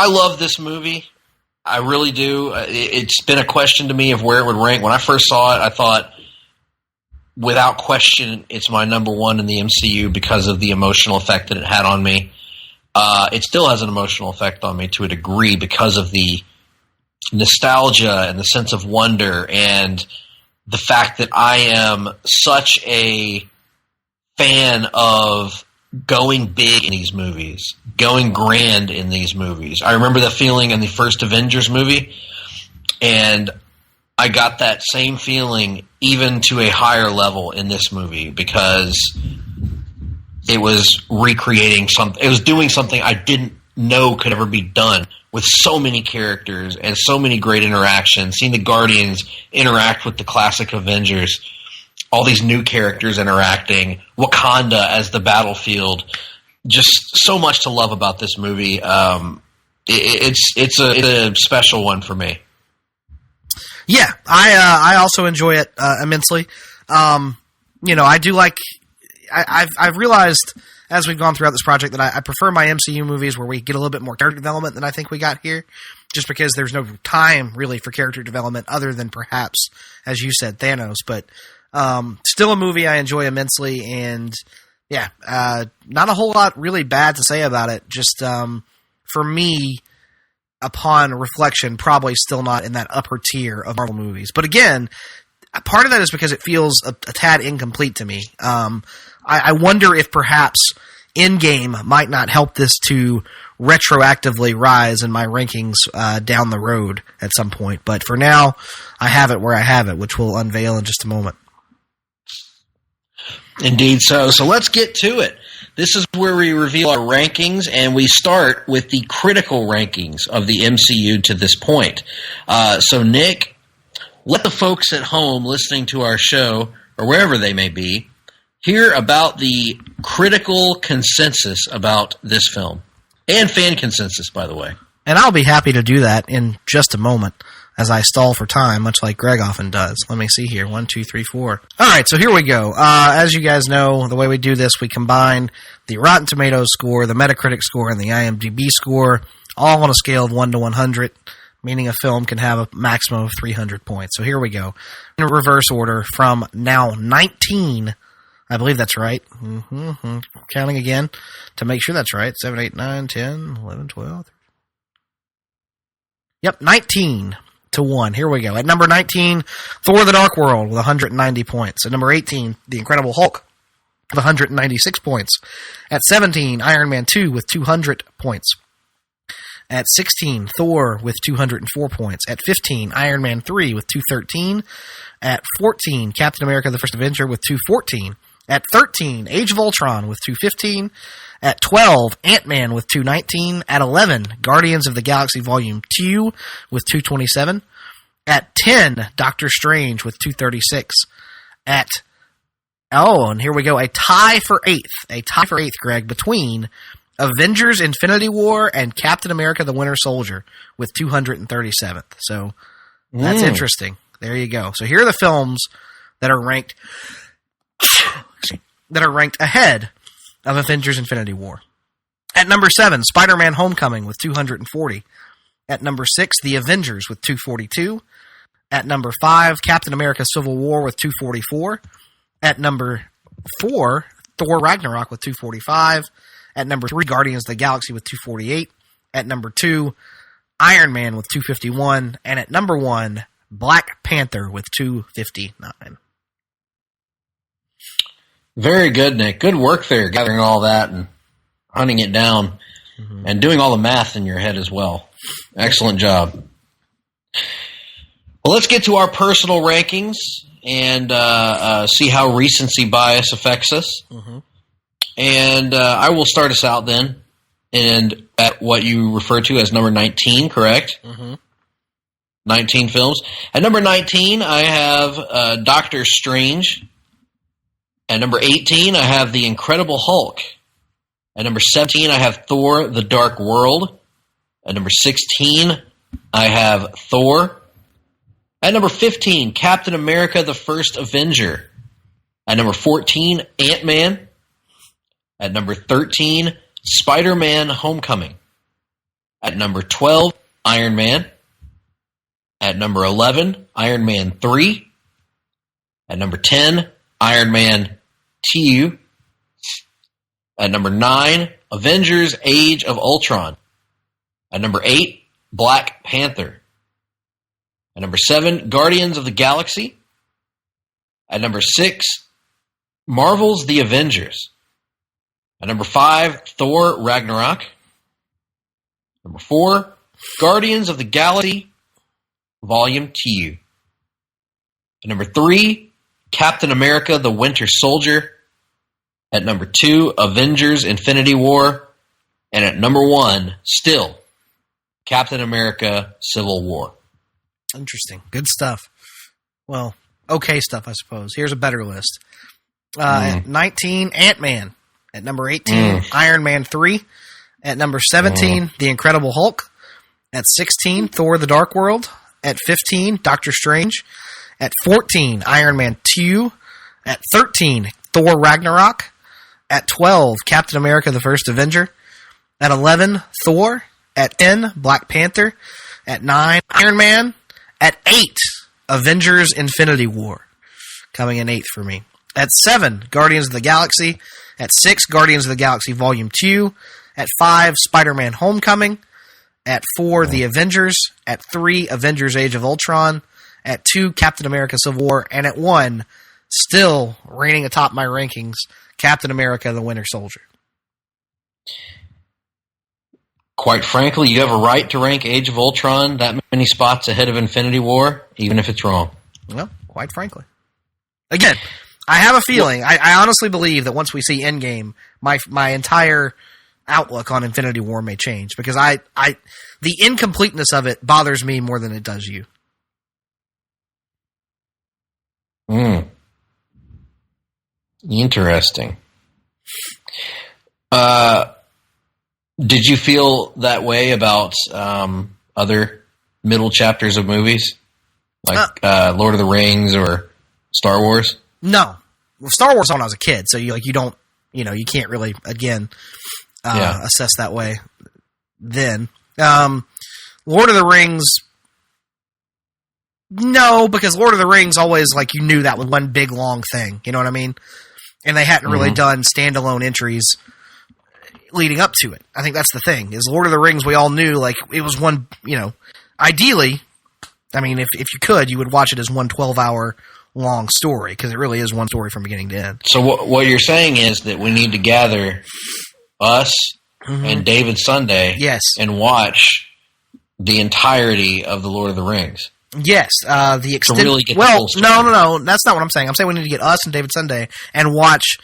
love this movie. I really do. It's been a question to me of where it would rank. When I first saw it, I thought, without question, it's my number one in the MCU because of the emotional effect that it had on me. It still has an emotional effect on me to a degree because of the nostalgia and the sense of wonder and the fact that I am such a fan of going big in these movies, going grand in these movies. I remember the feeling in the first Avengers movie, and I got that same feeling even to a higher level in this movie because it was recreating something. It was doing something I didn't know could ever be done with so many characters and so many great interactions. Seeing the Guardians interact with the classic Avengers, all these new characters interacting, Wakanda as the battlefield, just so much to love about this movie. It's a special one for me. Yeah, I also enjoy it immensely. I do like. I've realized as we've gone throughout this project that I prefer my MCU movies where we get a little bit more character development than I think we got here, just because there's no time really for character development other than perhaps, as you said, Thanos. But still a movie I enjoy immensely, and yeah, not a whole lot really bad to say about it. Just for me, upon reflection, probably still not in that upper tier of Marvel movies. But again, part of that is because it feels a tad incomplete to me. I wonder if perhaps Endgame might not help this to retroactively rise in my rankings down the road at some point. But for now, I have it where I have it, which we'll unveil in just a moment. Indeed so. So let's get to it. This is where we reveal our rankings, and we start with the critical rankings of the MCU to this point. So, Nick, let the folks at home listening to our show, or wherever they may be, hear about the critical consensus about this film. And fan consensus, by the way. And I'll be happy to do that in just a moment as I stall for time, much like Greg often does. Let me see here. 1, 2, 3, 4. All right, so here we go. As you guys know, the way we do this, we combine the Rotten Tomatoes score, the Metacritic score, and the IMDb score, all on a scale of 1 to 100, meaning a film can have a maximum of 300 points. So here we go. In reverse order from now 19, I believe that's right. Counting again to make sure that's right. 7, 8, 9, 10, 11, 12. Yep, 19 to 1. Here we go. At number 19, Thor: The Dark World with 190 points. At number 18, The Incredible Hulk with 196 points. At 17, Iron Man 2 with 200 points. At 16, Thor with 204 points. At 15, Iron Man 3 with 213. At 14, Captain America: The First Avenger with 214. At 13, Age of Ultron with 215. At 12, Ant-Man with 219. At 11, Guardians of the Galaxy Volume 2 with 227. At 10, Doctor Strange with 236. And here we go, a tie for 8th, Greg, between Avengers Infinity War and Captain America the Winter Soldier with 237th. So that's interesting. There you go. So here are the films that are ranked ahead of Avengers Infinity War. At number 7, Spider-Man Homecoming with 240. At number 6, The Avengers with 242. At number 5, Captain America Civil War with 244. At number 4, Thor Ragnarok with 245. At number 3, Guardians of the Galaxy with 248. At number 2, Iron Man with 251. And at number 1, Black Panther with 259. Very good, Nick. Good work there, gathering all that and hunting it down and doing all the math in your head as well. Excellent job. Well, let's get to our personal rankings and see how recency bias affects us. And I will start us out then, and at what you refer to as number 19, correct? 19 films. At number 19, I have Doctor Strange. At number 18, I have The Incredible Hulk. At number 17, I have Thor: The Dark World. At number 16, I have Thor. At number 15, Captain America: The First Avenger. At number 14, Ant-Man. At number 13, Spider-Man: Homecoming. At number 12, Iron Man. At number 11, Iron Man 3. At number 10, Iron Man 2. At number 9, Avengers: Age of Ultron. At number 8, Black Panther. At number 7, Guardians of the Galaxy. At number 6, Marvel's The Avengers. At number 5, Thor Ragnarok. Number 4, Guardians of the Galaxy Volume 2. At number 3, Captain America the Winter Soldier. At number 2, Avengers Infinity War. And at number 1, still, Captain America Civil War. Interesting. Good stuff. Well, okay stuff, I suppose. Here's a better list. At 19, Ant-Man. At number 18, Iron Man 3. At number 17, The Incredible Hulk. At 16, Thor the Dark World. At 15, Doctor Strange. At 14, Iron Man 2. At 13, Thor Ragnarok. At 12, Captain America the First Avenger. At 11, Thor. At 10, Black Panther. At 9, Iron Man. At 8, Avengers Infinity War. Coming in 8th for me. At 7, Guardians of the Galaxy. At 6, Guardians of the Galaxy Volume 2. At 5, Spider-Man Homecoming. At 4, The Avengers. At 3, Avengers Age of Ultron. At 2, Captain America Civil War. And at 1, still reigning atop my rankings, Captain America the Winter Soldier. Quite frankly, you have a right to rank Age of Ultron that many spots ahead of Infinity War, even if it's wrong. Well, quite frankly. Again, I have a feeling, I honestly believe that once we see Endgame, my entire outlook on Infinity War may change, because the incompleteness of it bothers me more than it does you. Interesting. Did you feel that way about other middle chapters of movies, like Lord of the Rings or Star Wars? No, well, Star Wars when I was a kid, so you can't really assess that way. Then Lord of the Rings, no, because Lord of the Rings always you knew that was one big long thing. You know what I mean? And they hadn't really done standalone entries leading up to it. I think that's the thing, is Lord of the Rings, we all knew, it was one, ideally, I mean, if you could, you would watch it as one 12-hour long story, because it really is one story from beginning to end. So what you're saying is that we need to gather us and David Sunday and watch the entirety of the Lord of the Rings. Yes, the extended. To really get the full story. No, that's not what I'm saying. I'm saying we need to get us and David Sunday and watch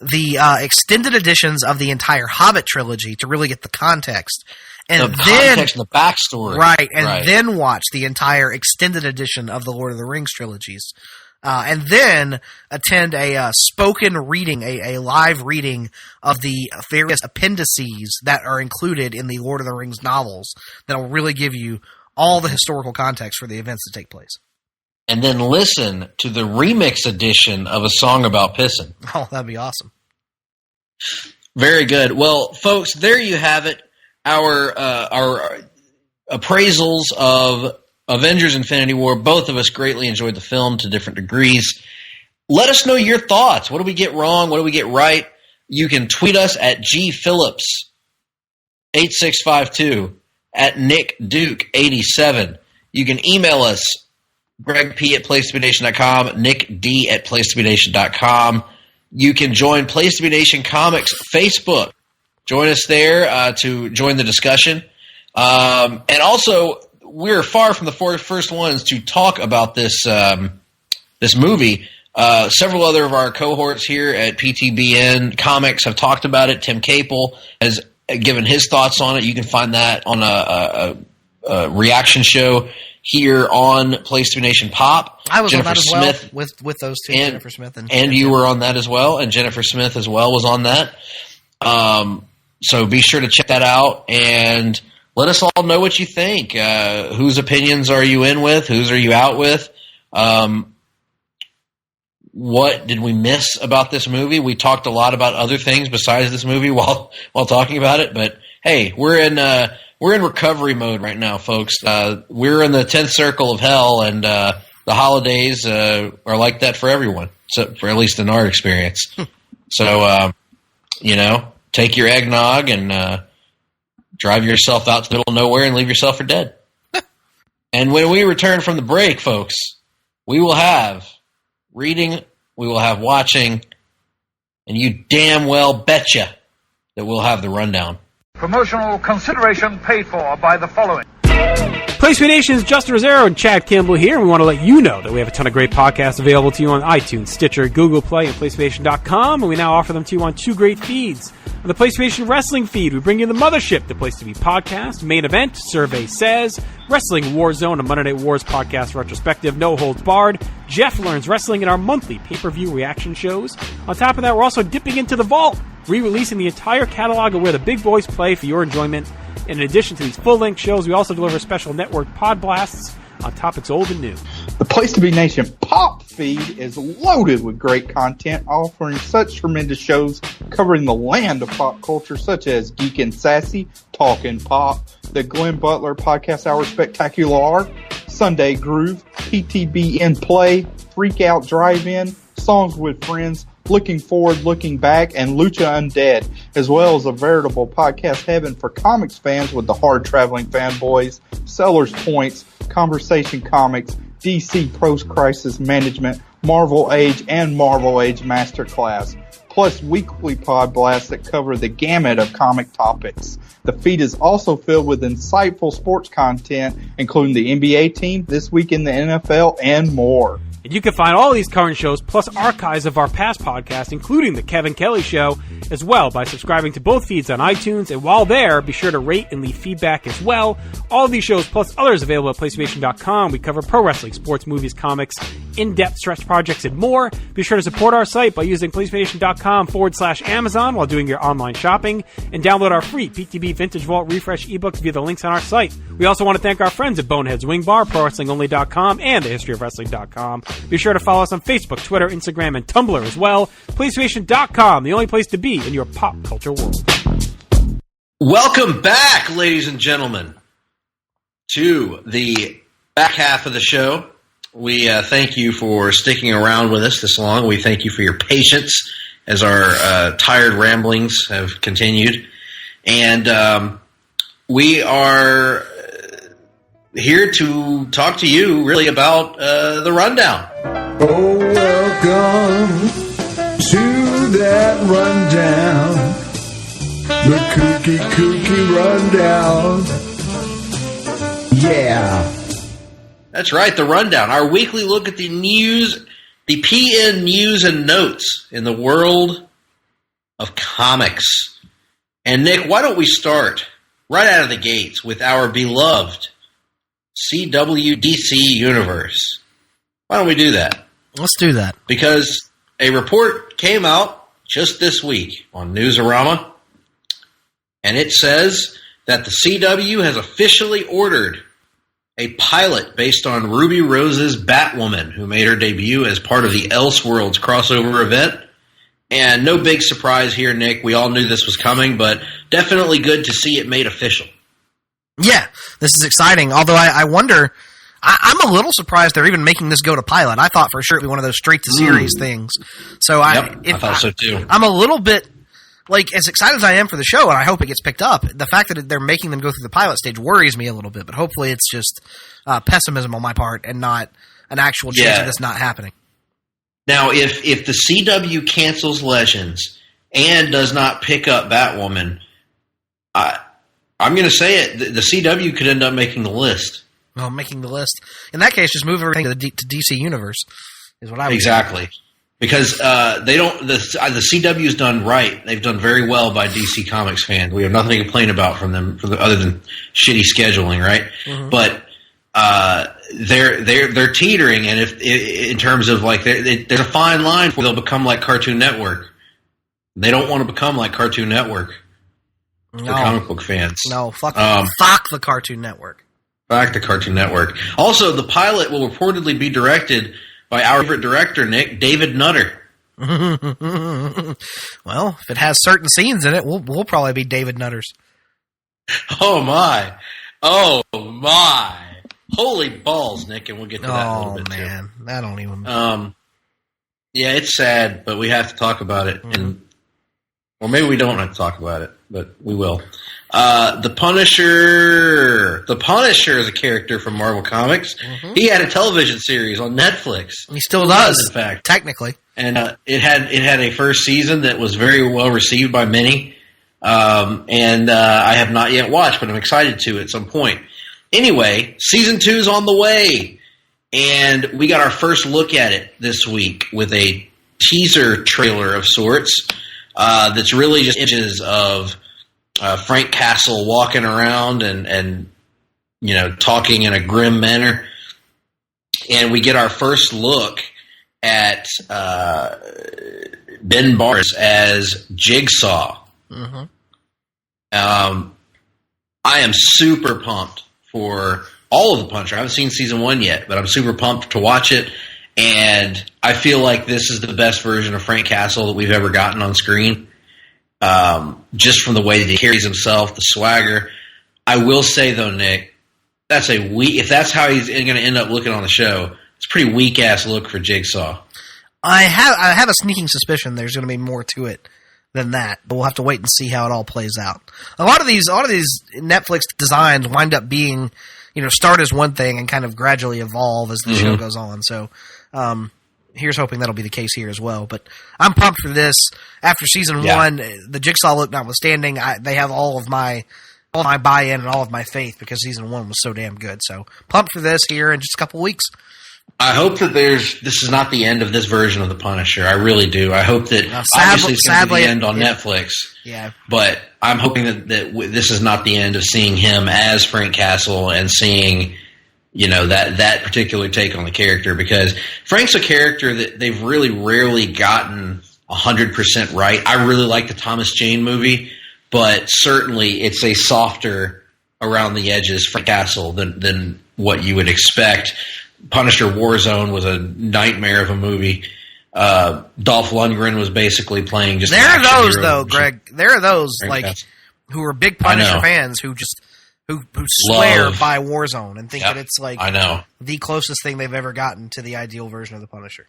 the extended editions of the entire Hobbit trilogy to really get the context. And Context and the backstory. Right, and then watch the entire extended edition of the Lord of the Rings trilogies. And then attend a spoken reading, a live reading of the various appendices that are included in the Lord of the Rings novels that will really give you all the historical context for the events that take place. And then listen to the remix edition of A Song About Pissing. Oh, that'd be awesome. Very good. Well, folks, there you have it. Our appraisals of Avengers Infinity War. Both of us greatly enjoyed the film to different degrees. Let us know your thoughts. What do we get wrong? What do we get right? You can tweet us at gphillips8652, at Nick Duke 87. You can email us, Greg P at placetobenation.com, Nick D at placetobenation.com. You can join Place to Be Nation Comics Facebook. Join us there to join the discussion. And also, we're far from the first ones to talk about this this movie. Several other of our cohorts here at PTBN Comics have talked about it. Tim Capel has given his thoughts on it. You can find that on a reaction show here on Place to Be Nation Pop. I was Jennifer on that as Smith, well with those two, Jennifer Smith and you were on that as well, and Jennifer Smith as well was on that. So be sure to check that out and let us all know what you think. Whose opinions are you in with? Whose are you out with? What did we miss about this movie? We talked a lot about other things besides this movie while talking about it. But hey, we're in recovery mode right now, folks. We're in the 10th circle of hell, and the holidays are like that for everyone, so for at least in our experience. So take your eggnog and drive yourself out to the middle of nowhere and leave yourself for dead. And when we return from the break, folks, we will have reading, we will have watching, And you damn well betcha that we'll have the rundown. Promotional consideration paid for by the following. PlayStation Nation's Justin Rosero and Chad Campbell here, and we want to let you know that we have a ton of great podcasts available to you on iTunes, Stitcher, Google Play, and PlayStation.com, and we now offer them to you on 2 great feeds. On the PlayStation Wrestling feed, we bring you the Mothership, the Place to Be podcast, Main Event, Survey Says, Wrestling Warzone, a Monday Night Wars podcast retrospective, No Holds Barred, Jeff Learns Wrestling, and our monthly pay-per-view reaction shows. On top of that, we're also dipping into the vault, re-releasing the entire catalog of where the big boys play for your enjoyment. And in addition to these full-length shows, we also deliver special network pod blasts on topics old and new. The Place to Be Nation Pop feed is loaded with great content, offering such tremendous shows covering the land of pop culture, such as Geek and Sassy, Talkin' Pop, the Glenn Butler Podcast Hour Spectacular, Sunday Groove, PTB in Play, Freak Out Drive-In, Songs with Friends, Looking Forward, Looking Back, and Lucha Undead, as well as a veritable podcast heaven for comics fans with the Hard-Traveling Fanboys, Sellers Points, Conversation Comics, DC Post-Crisis Management, Marvel Age, and Marvel Age Masterclass, plus weekly pod blasts that cover the gamut of comic topics. The feed is also filled with insightful sports content, including the NBA team, This Week in the NFL, and more. And you can find all these current shows, plus archives of our past podcasts, including The Kevin Kelly Show, as well by subscribing to both feeds on iTunes. And while there, be sure to rate and leave feedback as well. All of these shows, plus others available at PlayStation.com. We cover pro wrestling, sports, movies, comics, in-depth stretch projects, and more. Be sure to support our site by using PlayStation.com/Amazon while doing your online shopping. And download our free PTB Vintage Vault Refresh ebooks via the links on our site. We also want to thank our friends at Boneheads Wing Bar, ProWrestlingOnly.com, and TheHistoryOfWrestling.com. Be sure to follow us on Facebook, Twitter, Instagram, and Tumblr as well. PlayStation.com, the only place to be in your pop culture world. Welcome back, ladies and gentlemen, to the back half of the show. We thank you for sticking around with us this long. We thank you for your patience as our tired ramblings have continued. And we are here to talk to you really about the rundown. Oh, welcome to that rundown, the kooky rundown. Yeah. That's right, the rundown. Our weekly look at the news, the PN news and notes in the world of comics. And Nick, why don't we start right out of the gates with our beloved CWDC universe? Why don't we do that? Let's do that. Because a report came out just this week on Newsarama, and it says that the CW has officially ordered a pilot based on Ruby Rose's Batwoman, who made her debut as part of the Elseworlds crossover event. And no big surprise here, Nick. We all knew this was coming, but definitely good to see it made official. Yeah, this is exciting. Although I wonder, I'm a little surprised they're even making this go to pilot. I thought for sure it'd be one of those straight to series things. So I thought so too. I'm a little bit, like, as excited as I am for the show, and I hope it gets picked up, the fact that they're making them go through the pilot stage worries me a little bit, but hopefully it's just pessimism on my part and not an actual chance of this not happening. Now, if the CW cancels Legends and does not pick up Batwoman, I'm going to say it, the CW could end up making the list. Well, making the list. In that case, just move everything to DC Universe is what I would Exactly. say. Because they don't. The CW's done right. They've done very well by DC Comics fans. We have nothing to complain about from them, other than shitty scheduling, right? Mm-hmm. But they're teetering, and if in terms of like there's a fine line where they'll become like Cartoon Network. They don't want to become like Cartoon Network for comic book fans. No, fuck the Cartoon Network. Fuck the Cartoon Network. Also, the pilot will reportedly be directed by our favorite director, Nick, David Nutter. Well, if it has certain scenes in it, we'll probably be David Nutters. Oh my! Holy balls, Nick, and we'll get to that in a little bit too. Oh man, I don't even. Yeah, it's sad, but we have to talk about it, or maybe we don't have to talk about it, but we will. The Punisher. The Punisher is a character from Marvel Comics. Mm-hmm. He had a television series on Netflix. He still does, in fact, technically. And it had a first season that was very well received by many. And I have not yet watched, but I'm excited to at some point. Anyway, season 2 is on the way, and we got our first look at it this week with a teaser trailer of sorts. That's really just images of Frank Castle walking around and talking in a grim manner, and we get our first look at Ben Barnes as Jigsaw. Mm-hmm. I am super pumped for all of the Punisher. I haven't seen season 1 yet, but I'm super pumped to watch it, and I feel like this is the best version of Frank Castle that we've ever gotten on screen. Just from the way that he carries himself, the swagger. I will say though, Nick, if that's how he's going to end up looking on the show, it's a pretty weak ass look for Jigsaw. I have a sneaking suspicion there's going to be more to it than that, but we'll have to wait and see how it all plays out. A lot of these Netflix designs wind up being, start as one thing and kind of gradually evolve as the show goes on. So, here's hoping that'll be the case here as well. But I'm pumped for this. After season 1, the Jigsaw look notwithstanding, they have all of my buy-in and all of my faith because season 1 was so damn good. So pumped for this here in just a couple weeks. I hope that this is not the end of this version of the Punisher. I really do. I hope that obviously it's going to be the end on Netflix. Yeah. But I'm hoping that this is not the end of seeing him as Frank Castle and seeing that particular take on the character, because Frank's a character that they've really rarely gotten 100% right. I really like the Thomas Jane movie, but certainly it's a softer around the edges Frank Castle than what you would expect. Punisher Warzone was a nightmare of a movie. Dolph Lundgren was basically playing just. There are those though, Greg. There are those who are big Punisher fans who just who swear by Warzone and think that it's the closest thing they've ever gotten to the ideal version of the Punisher.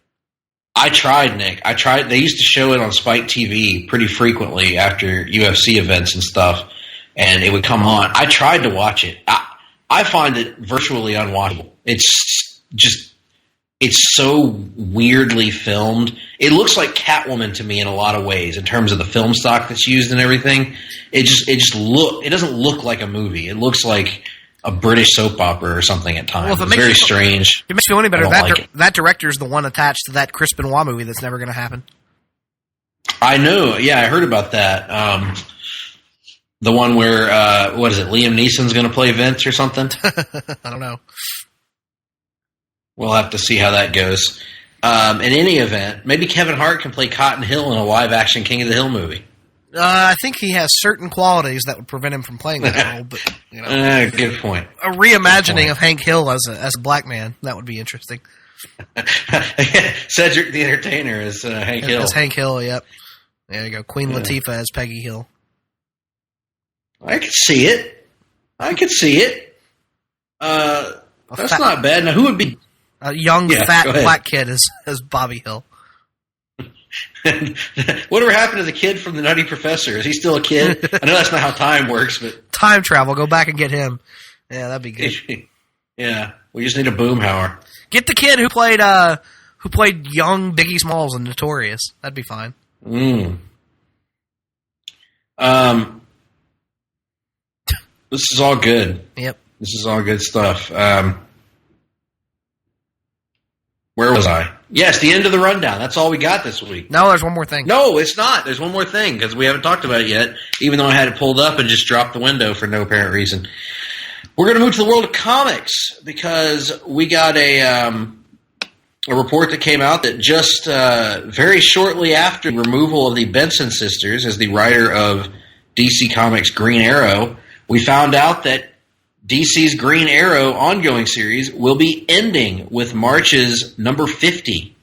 I tried, Nick. They used to show it on Spike TV pretty frequently after UFC events and stuff, and it would come on. I tried to watch it. I find it virtually unwatchable. It's so weirdly filmed. It looks like Catwoman to me in a lot of ways in terms of the film stock that's used and everything. It doesn't look like a movie. It looks like a British soap opera or something at times. It's very strange. It makes me feel any better. That director's the one attached to that Chris Benoit movie that's never going to happen. I know. Yeah, I heard about that. The one where, Liam Neeson's going to play Vince or something? I don't know. We'll have to see how that goes. In any event, maybe Kevin Hart can play Cotton Hill in a live-action King of the Hill movie. I think he has certain qualities that would prevent him from playing that role. But good point. A reimagining of Hank Hill as a black man, that would be interesting. Cedric the Entertainer as Hank Hill. As Hank Hill, yep. There you go. Queen Latifah as Peggy Hill. I could see it. That's not bad. Now, who would be... A young, fat black kid as Bobby Hill. Whatever happened to the kid from the Nutty Professor? Is he still a kid? I know that's not how time works, but... Time travel. Go back and get him. Yeah, that'd be good. Yeah, we just need a Boomhauer. Get the kid who played young Biggie Smalls in Notorious. That'd be fine. This is all good. Yep. This is all good stuff. Where was I? Yes, the end of the rundown. That's all we got this week. No, there's one more thing. No, it's not. There's one more thing because we haven't talked about it yet, even though I had it pulled up and just dropped the window for no apparent reason. We're going to move to the world of comics because we got a report that came out that just very shortly after the removal of the Benson sisters as the writer of DC Comics' Green Arrow, we found out that DC's Green Arrow ongoing series will be ending with March's number 50.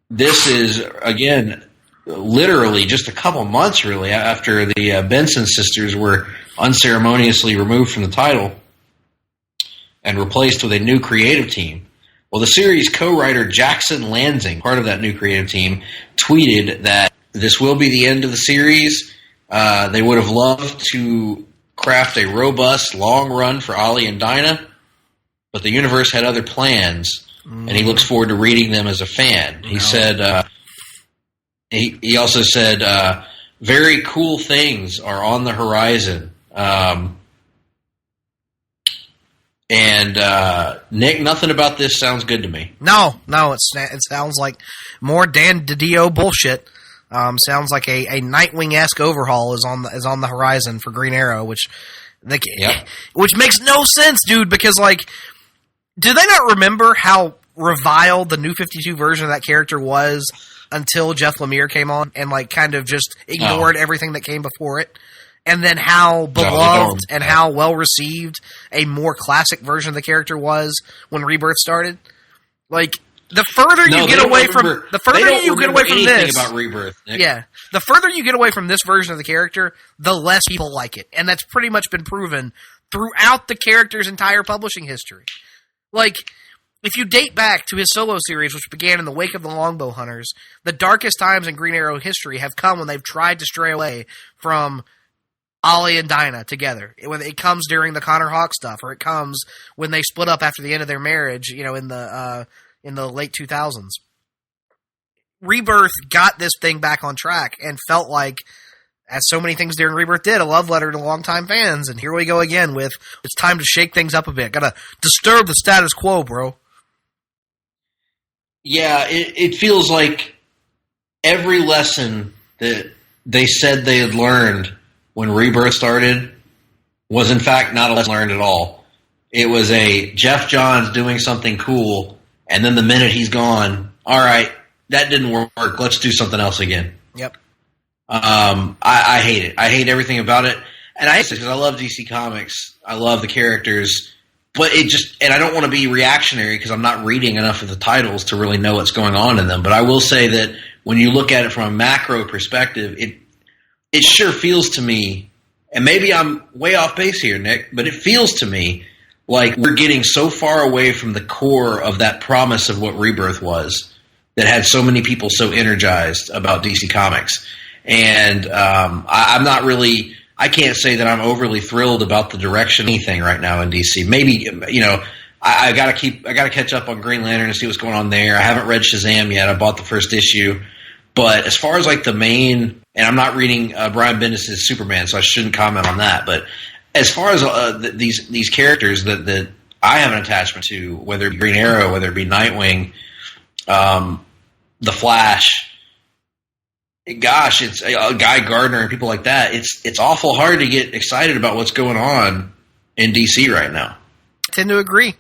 This is, again, literally just a couple months, really, after the Benson sisters were unceremoniously removed from the title and replaced with a new creative team. Well, the series co-writer Jackson Lansing, part of that new creative team, tweeted that this will be the end of the series, They would have loved to craft a robust long run for Ollie and Dinah, but the universe had other plans, and he looks forward to reading them as a fan. He said, he also said, very cool things are on the horizon. Nick, nothing about this sounds good to me. No, it sounds like more Dan DiDio bullshit. Sounds like a Nightwing-esque overhaul is on the horizon for Green Arrow, which makes no sense, dude. Because do they not remember how reviled the New 52 version of that character was until Jeff Lemire came on and kind of just ignored everything that came before it? And then how beloved and how well received a more classic version of the character was when Rebirth started. The further you get away from this about Rebirth, Nick. Yeah, the further you get away from this version of the character, the less people like it, and that's pretty much been proven throughout the character's entire publishing history. If you date back to his solo series, which began in the wake of the Longbow Hunters, the darkest times in Green Arrow history have come when they've tried to stray away from Ollie and Dinah together. It comes during the Connor Hawk stuff, or it comes when they split up after the end of their marriage, in the late 2000s. Rebirth got this thing back on track and felt like, as so many things during Rebirth did, a love letter to longtime fans. And here we go again with, it's time to shake things up a bit. Gotta disturb the status quo, bro. Yeah, it feels like every lesson that they said they had learned when Rebirth started was in fact not a lesson learned at all. It was a Jeff Johns doing something cool, and then the minute he's gone, all right, that didn't work. Let's do something else again. Yep. I hate it. I hate everything about it. And I hate it because I love DC Comics. I love the characters. But and I don't want to be reactionary because I'm not reading enough of the titles to really know what's going on in them. But I will say that when you look at it from a macro perspective, it sure feels to me, and maybe I'm way off base here, Nick, but it feels to me like we're getting so far away from the core of that promise of what Rebirth was that had so many people so energized about DC Comics. And I'm not really – I can't say that I'm overly thrilled about the direction of anything right now in DC. Maybe, I got to catch up on Green Lantern and see what's going on there. I haven't read Shazam yet. I bought the first issue. But as far as the main – and I'm not reading Brian Bendis' Superman, so I shouldn't comment on that. But as far as these characters that I have an attachment to, whether it be Green Arrow, whether it be Nightwing, The Flash – gosh, it's Guy Gardner and people like that. It's awful hard to get excited about what's going on in DC right now. I tend to agree.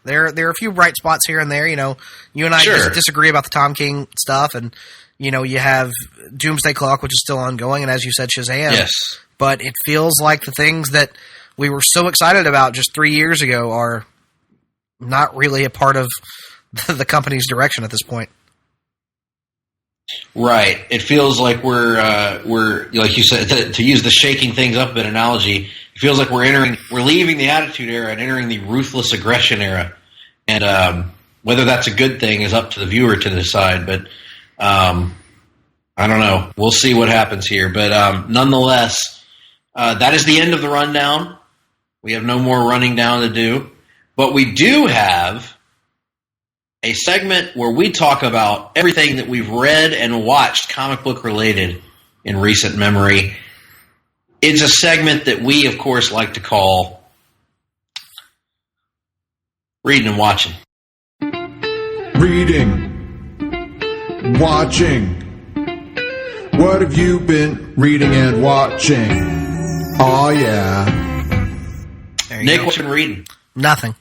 There are a few bright spots here and there. You and I disagree about the Tom King stuff, and you have Doomsday Clock, which is still ongoing, and as you said, Shazam. Yes. But it feels like the things that we were so excited about just 3 years ago are not really a part of the company's direction at this point. Right. It feels like we're like you said, to use the shaking things up a bit analogy, it feels like we're leaving the Attitude Era and entering the ruthless aggression era. And whether that's a good thing is up to the viewer to decide. But I don't know. We'll see what happens here. But nonetheless, that is the end of the rundown. We have no more running down to do. But we do have a segment where we talk about everything that we've read and watched comic book related in recent memory. It's a segment that we, of course, like to call Reading and Watching. Reading, watching. What have you been reading and watching? Oh, yeah. Nick, what you been reading? Nothing.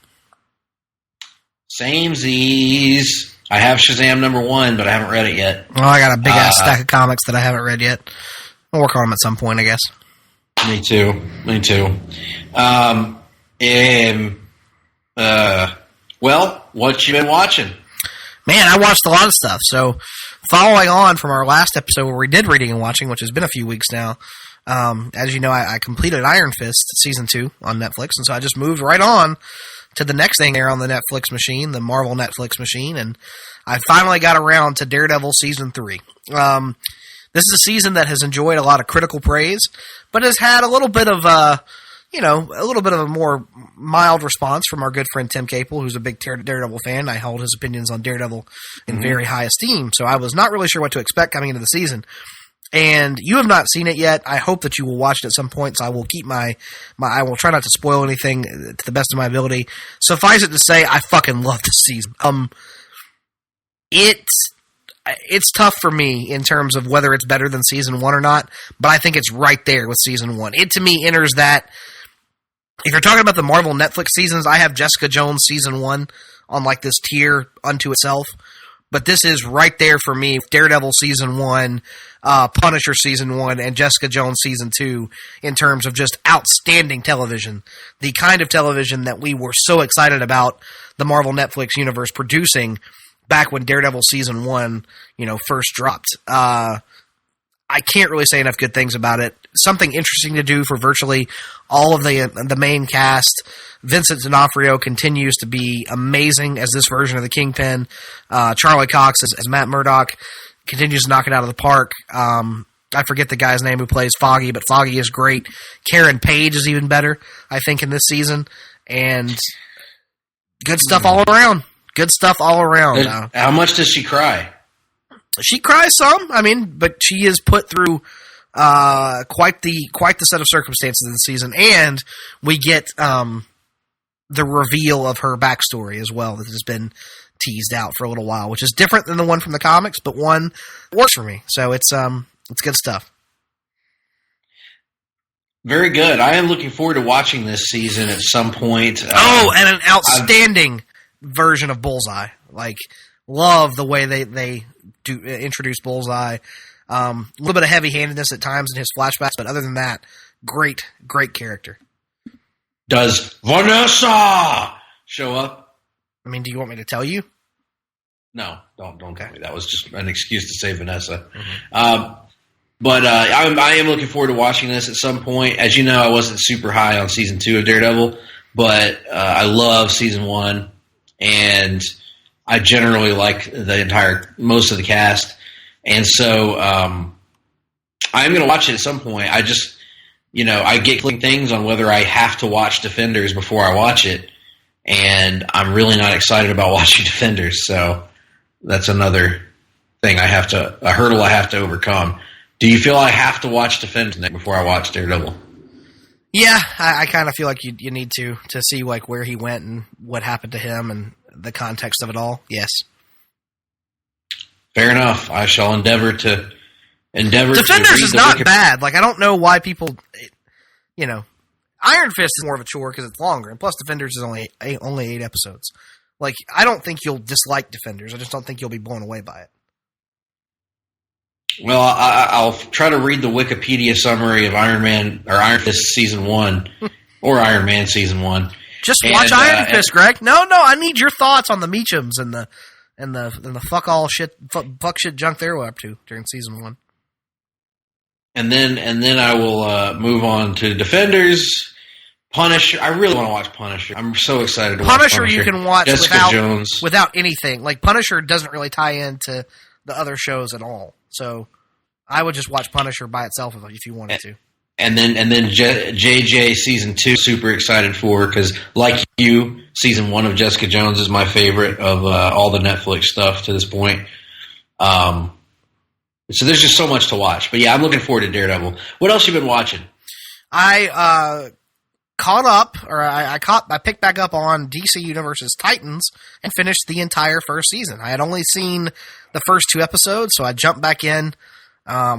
Samesies. I have Shazam #1, but I haven't read it yet. Well, I got a big-ass stack of comics that I haven't read yet. I'll work on them at some point, I guess. Me too. Well, what you been watching? Man, I watched a lot of stuff. So, following on from our last episode where we did Reading and Watching, which has been a few weeks now, as you know, I completed Iron Fist Season 2 on Netflix, and so I just moved right on to the next thing there on the Netflix machine, the Marvel Netflix machine, and I finally got around to Daredevil Season 3. The This is a season that has enjoyed a lot of critical praise, but has had a little bit of a more mild response from our good friend Tim Capel, who's a big Daredevil fan. I held his opinions on Daredevil in very high esteem, so I was not really sure what to expect coming into the season. And you have not seen it yet. I hope that you will watch it at some point, so I will keep I will try not to spoil anything to the best of my ability. Suffice it to say, I fucking love this season. It's tough for me in terms of whether it's better than season 1 or not, but I think it's right there with season 1. It, to me, enters that. If you're talking about the Marvel Netflix seasons, I have Jessica Jones season 1 on like this tier unto itself. But this is right there for me. Daredevil season 1, Punisher season 1, and Jessica Jones season 2 in terms of just outstanding television. The kind of television that we were so excited about the Marvel Netflix universe producing back when Daredevil season 1, first dropped. I can't really say enough good things about it. Something interesting to do for virtually all of the main cast. Vincent D'Onofrio continues to be amazing as this version of the Kingpin. Charlie Cox as Matt Murdock continues to knock it out of the park. I forget the guy's name who plays Foggy, but Foggy is great. Karen Page is even better, I think, in this season. And good stuff all around. Good stuff all around. How much does she cry? She cries some, but she is put through quite the set of circumstances in the season, and we get the reveal of her backstory as well that has been teased out for a little while, which is different than the one from the comics, but one works for me. So it's good stuff. Very good. I am looking forward to watching this season at some point. And an outstanding version of Bullseye. Like, love the way they do introduce Bullseye. A little bit of heavy-handedness at times in his flashbacks, but other than that, great character. Does Vanessa show up? Do you want me to tell you? No, don't tell me. That was just an excuse to say Vanessa. Mm-hmm. But I am looking forward to watching this at some point. As you know, I wasn't super high on season 2 of Daredevil, but I love season 1, and I generally like most of the cast. And so I'm going to watch it at some point. I just, I get clicking things on whether I have to watch Defenders before I watch it, and I'm really not excited about watching Defenders. So that's another thing a hurdle I have to overcome. Do you feel I have to watch Defenders before I watch Daredevil? Yeah, I kind of feel like you need to see like where he went and what happened to him and the context of it all. Yes. Fair enough. I shall endeavor to Defenders is not bad. Like, I don't know why people, Iron Fist is more of a chore because it's longer, and plus Defenders is only 8 episodes. Like, I don't think you'll dislike Defenders. I just don't think you'll be blown away by it. Well, I'll try to read the Wikipedia summary of Iron Fist season 1 or Iron Man season 1. Just watch Iron Fist, Greg. No, I need your thoughts on the Meachums and the fuck shit junk they were up to during season 1. And then I will move on to Defenders, Punisher. I really want to watch Punisher. I'm so excited to watch Punisher. You can watch Jessica Jones without anything. Like, Punisher doesn't really tie into the other shows at all. So I would just watch Punisher by itself if you wanted to. And then JJ season 2, super excited for, because like you, season 1 of Jessica Jones is my favorite of all the Netflix stuff to this point. So there's just so much to watch. But yeah, I'm looking forward to Daredevil. What else you been watching? I caught up, or I picked back up on DC Universe's Titans and finished the entire first season. I had only seen the first 2 episodes, so I jumped back in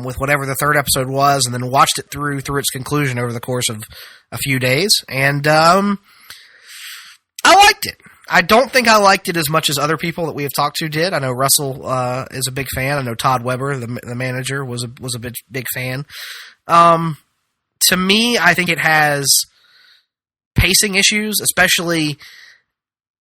with whatever the third episode was, and then watched it through its conclusion over the course of a few days. And I liked it. I don't think I liked it as much as other people that we have talked to did. I know Russell is a big fan. I know Todd Weber, the manager, was a big fan. To me, I think it has pacing issues, especially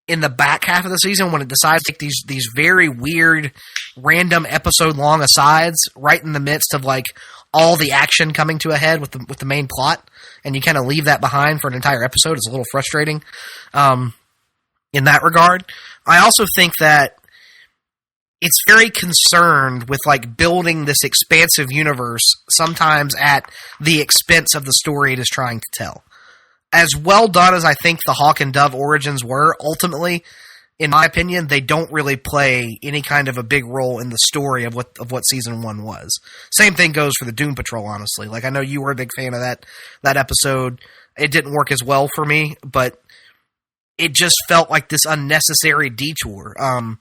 in the back half of the season when it decides to take these very weird, random episode-long asides right in the midst of like all the action coming to a head with the main plot, and you kind of leave that behind for an entire episode. It's a little frustrating in that regard. I also think that it's very concerned with like building this expansive universe, sometimes at the expense of the story it is trying to tell. As well done as I think the Hawk and Dove origins were, ultimately, in my opinion, they don't really play any kind of a big role in the story of what season 1 was. Same thing goes for the Doom Patrol, honestly. Like, I know you were a big fan of that episode. It didn't work as well for me, but it just felt like this unnecessary detour. I'm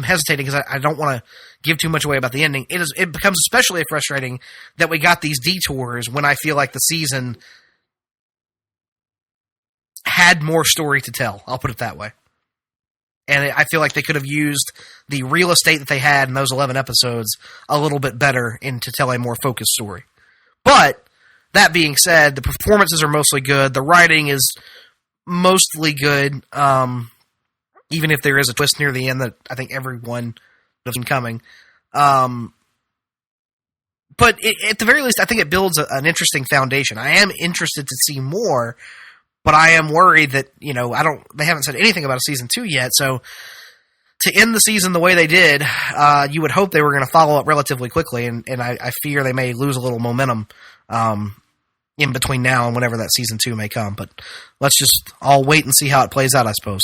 hesitating because I don't want to give too much away about the ending. It becomes especially frustrating that we got these detours when I feel like the season had more story to tell. I'll put it that way. And I feel like they could have used the real estate that they had in those 11 episodes a little bit better to tell a more focused story. But that being said, the performances are mostly good. The writing is mostly good, even if there is a twist near the end that I think everyone has seen coming. But at the very least, I think it builds an interesting foundation. I am interested to see more, but I am worried that, they haven't said anything about a season 2 yet, so to end the season the way they did, you would hope they were going to follow up relatively quickly, and I fear they may lose a little momentum in between now and whenever that season 2 may come. But let's just all wait and see how it plays out, I suppose.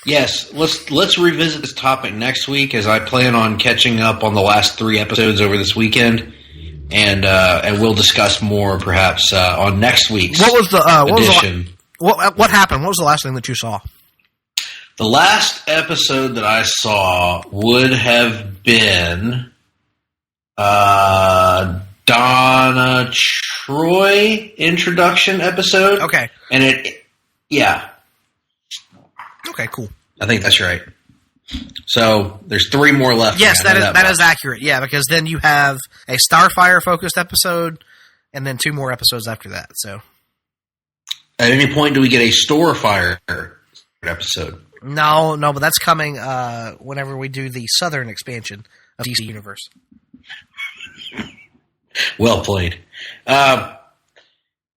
Yes, let's revisit this topic next week, as I plan on catching up on the last 3 episodes over this weekend. And we'll discuss more perhaps on next week's edition. What happened? What was the last thing that you saw? The last episode that I saw would have been Donna Troy introduction episode. Okay. And Okay, cool. I think that's right. So there's 3 more left. Yes, that is accurate. Yeah, because then you have a Starfire focused episode, and then 2 more episodes after that. So, at any point, do we get a Starfire episode? No, but that's coming whenever we do the Southern expansion of DC Universe. Well played. All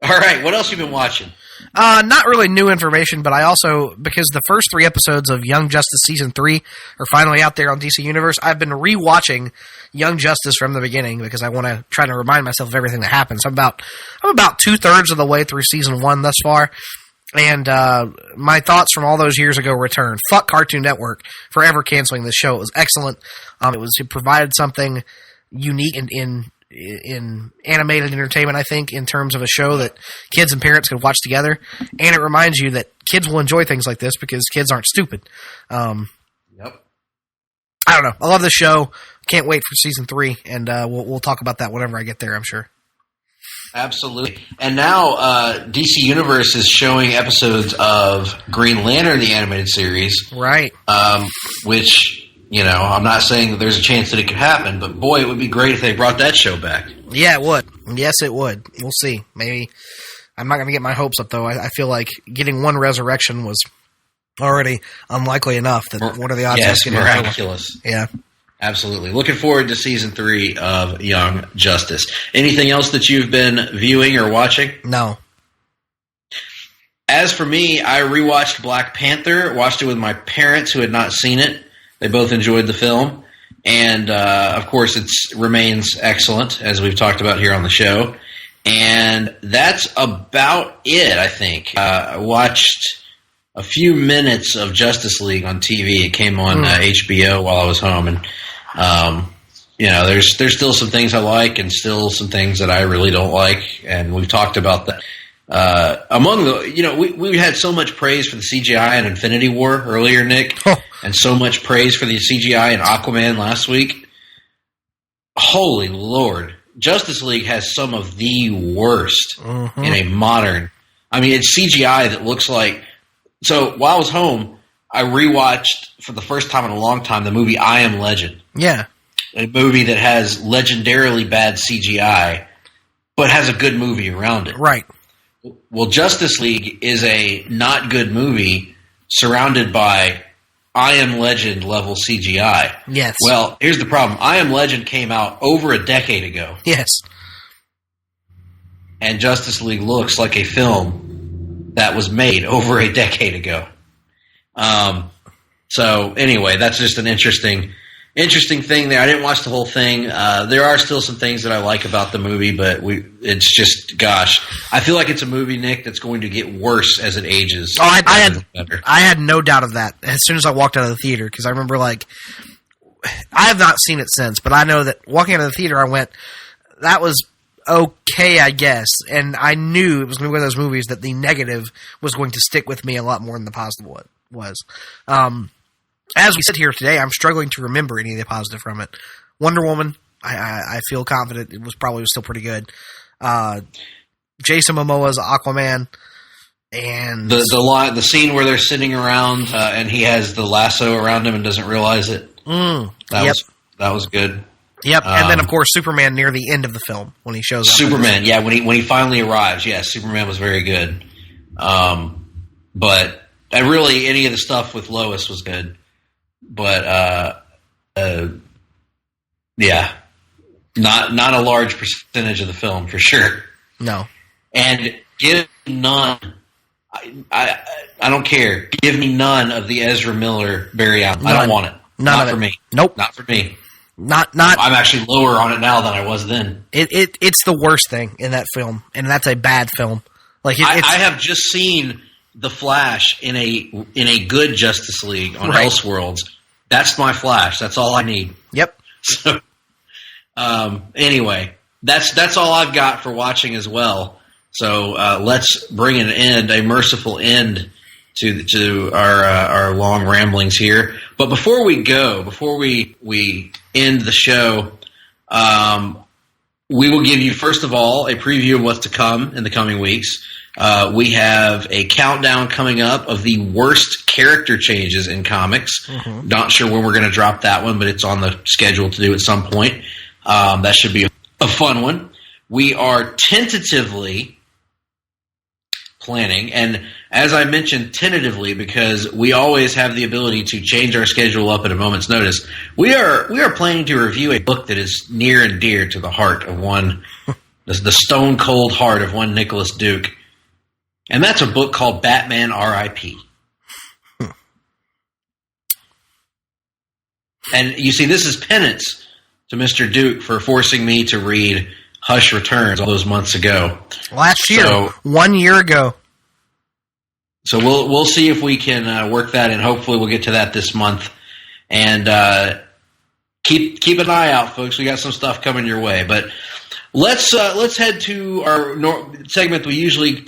right, what else you been watching? Not really new information, but I also, because the first 3 episodes of Young Justice Season 3 are finally out there on DC Universe, I've been rewatching Young Justice from the beginning because I want to try to remind myself of everything that happened. So I'm about 2/3 of the way through Season 1 thus far, and my thoughts from all those years ago return. Fuck Cartoon Network for ever canceling this show. It was excellent. It provided something unique in animated entertainment, I think, in terms of a show that kids and parents could watch together, and it reminds you that kids will enjoy things like this because kids aren't stupid. Yep. I don't know. I love this show. Can't wait for season 3, and we'll talk about that whenever I get there, I'm sure. Absolutely. And now DC Universe is showing episodes of Green Lantern, the animated series. Right. Which, I'm not saying that there's a chance that it could happen, but boy, it would be great if they brought that show back. Yeah, it would. Yes, it would. We'll see. Maybe. I'm not going to get my hopes up, though. I feel like getting one resurrection was already unlikely enough. That what are the odds? Yes, miraculous. Yeah. Absolutely. Looking forward to season 3 of Young Justice. Anything else that you've been viewing or watching? No. As for me, I rewatched Black Panther, watched it with my parents who had not seen it. They both enjoyed the film. And, of course, it remains excellent, as we've talked about here on the show. And that's about it, I think. I watched a few minutes of Justice League on TV. It came on HBO while I was home. And, there's still some things I like and still some things that I really don't like. And we've talked about that. We had so much praise for the CGI in Infinity War earlier, Nick, and so much praise for the CGI in Aquaman last week. Holy Lord. Justice League has some of the worst in a modern. I mean, it's CGI that looks like. So while I was home, I rewatched for the first time in a long time the movie I Am Legend. Yeah. A movie that has legendarily bad CGI, but has a good movie around it. Right. Well, Justice League is a not good movie surrounded by I Am Legend level CGI. Yes. Well, here's the problem. I Am Legend came out over a decade ago. Yes. And Justice League looks like a film that was made over a decade ago. So anyway, that's just an interesting thing there. I didn't watch the whole thing. There are still some things that I like about the movie, but it's just, gosh, I feel like it's a movie, Nick, that's going to get worse as it ages. Oh, I had no doubt of that as soon as I walked out of the theater, because I remember, like, I have not seen it since, but I know that walking out of the theater, I went, that was okay, I guess, and I knew it was going to be one of those movies that the negative was going to stick with me a lot more than the positive was. As we sit here today, I'm struggling to remember any of the positive from it. Wonder Woman, I feel confident it was still pretty good. Jason Momoa's Aquaman, and the scene where they're sitting around and he has the lasso around him and doesn't realize it. That was good. Yep, and then of course Superman near the end of the film when he shows up. Superman, yeah, when he finally arrives, yeah, Superman was very good. But really, any of the stuff with Lois was good. But yeah, not a large percentage of the film for sure. No, and give none. I don't care. Give me none of the Ezra Miller Barry Allen. I don't want it. Not for me. Nope. Not for me. Not. I'm actually lower on it now than I was then. It's the worst thing in that film, and that's a bad film. Like I have just seen the Flash in a good Justice League on Elseworlds. That's my Flash. That's all I need. Yep. So, anyway, that's all I've got for watching as well. So let's bring a merciful end to our long ramblings here. But before we end the show, we will give you, first of all, a preview of what's to come in the coming weeks. We have a countdown coming up of the worst character changes in comics. Mm-hmm. Not sure when we're going to drop that one, but it's on the schedule to do at some point. That should be a fun one. We are tentatively planning, and as I mentioned, tentatively, because we always have the ability to change our schedule up at a moment's notice. We are planning to review a book that is near and dear to the heart of one, the stone cold heart of one Nicholas Duke. And that's a book called Batman R.I.P. And you see, this is penance to Mr. Duke for forcing me to read Hush Returns all those months ago. Last year. 1 year ago. So we'll see if we can work that in. Hopefully we'll get to that this month. And keep an eye out, folks. We got some stuff coming your way. But let's head to our segment we usually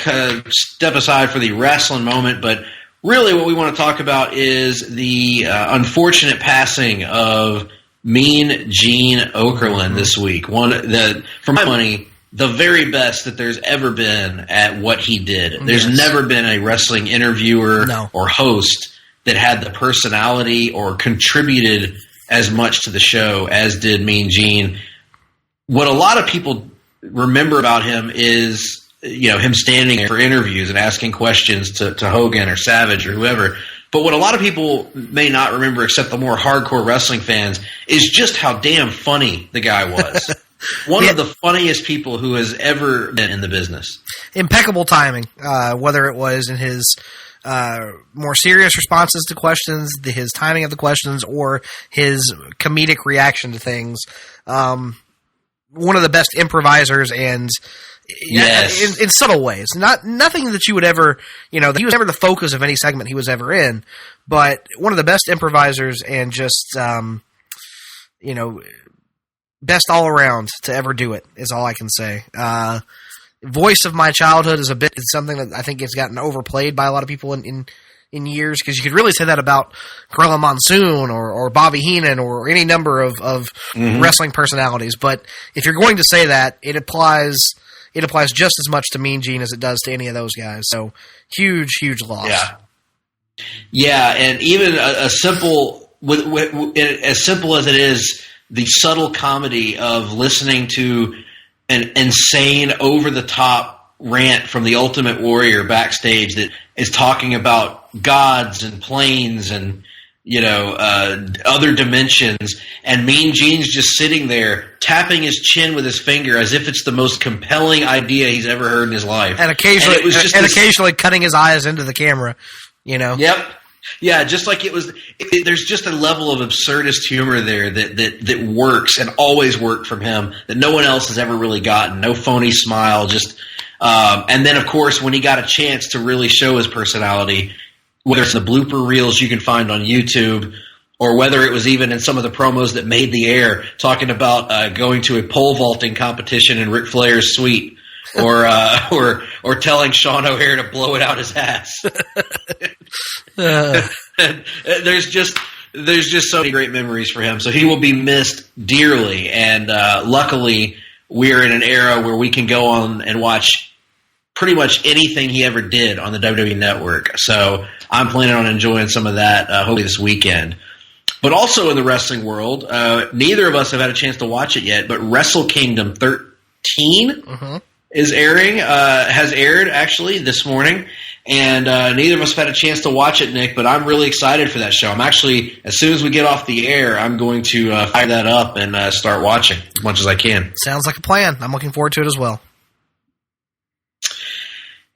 step aside for the wrestling moment. But really what we want to talk about is the unfortunate passing of Mean Gene Okerlund this week. For my money, the very best that there's ever been at what he did. There's never been a wrestling interviewer or host that had the personality or contributed as much to the show as did Mean Gene. What a lot of people remember about him is, him standing there for interviews and asking questions to Hogan or Savage or whoever. But what a lot of people may not remember, except the more hardcore wrestling fans, is just how damn funny the guy was. One of the funniest people who has ever been in the business. Impeccable timing, whether it was in his more serious responses to questions, his timing of the questions, or his comedic reaction to things. One of the best improvisers, and in subtle ways. Nothing that you would ever, he was never the focus of any segment he was ever in, but one of the best improvisers and just, best all around to ever do it is all I can say. Voice of my childhood is something that I think has gotten overplayed by a lot of people in years, because you could really say that about Gorilla Monsoon or Bobby Heenan or any number of wrestling personalities. But if you're going to say that, it applies just as much to Mean Gene as it does to any of those guys. So huge loss. Yeah, and even as simple as it is, the subtle comedy of listening to an insane, over-the-top rant from the Ultimate Warrior backstage that is talking about gods and planes and other dimensions, and Mean Gene's just sitting there tapping his chin with his finger as if it's the most compelling idea he's ever heard in his life, and occasionally cutting his eyes into the camera. Yep, Yeah, just like it was. There's just a level of absurdist humor there that works and always worked from him that no one else has ever really gotten. No phony smile, just and then of course when he got a chance to really show his personality, whether it's the blooper reels you can find on YouTube, or whether it was even in some of the promos that made the air, talking about going to a pole vaulting competition in Ric Flair's suite, or telling Sean O'Hare to blow it out his ass. There's just so many great memories for him. So he will be missed dearly. And luckily, we're in an era where we can go on and watch pretty much anything he ever did on the WWE Network. So I'm planning on enjoying some of that hopefully this weekend. But also in the wrestling world, neither of us have had a chance to watch it yet, but Wrestle Kingdom 13 is airing, has aired actually this morning. And neither of us have had a chance to watch it, Nick, but I'm really excited for that show. I'm actually, as soon as we get off the air, I'm going to fire that up and start watching as much as I can. Sounds like a plan. I'm looking forward to it as well.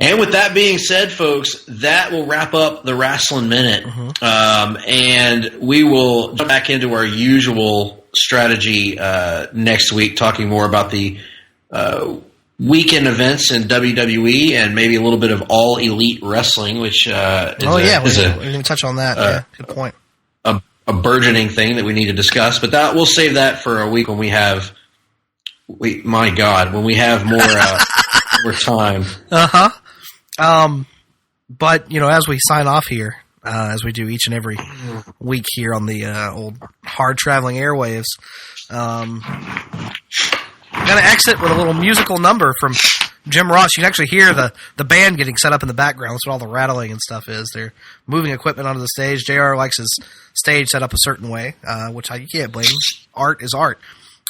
And with that being said, folks, that will wrap up the Wrestling Minute. And we will jump back into our usual strategy next week, talking more about the weekend events in WWE and maybe a little bit of All Elite Wrestling, which we're going to touch on that. Yeah, good point. A burgeoning thing that we need to discuss, but that we'll save that for a week when we have. My God, when we have more more time. But as we sign off here, as we do each and every week here on the old hard-traveling airwaves, I'm going to exit with a little musical number from Jim Ross. You can actually hear the band getting set up in the background. That's what all the rattling and stuff is. They're moving equipment onto the stage. JR likes his stage set up a certain way, which you can't blame him. Art is art.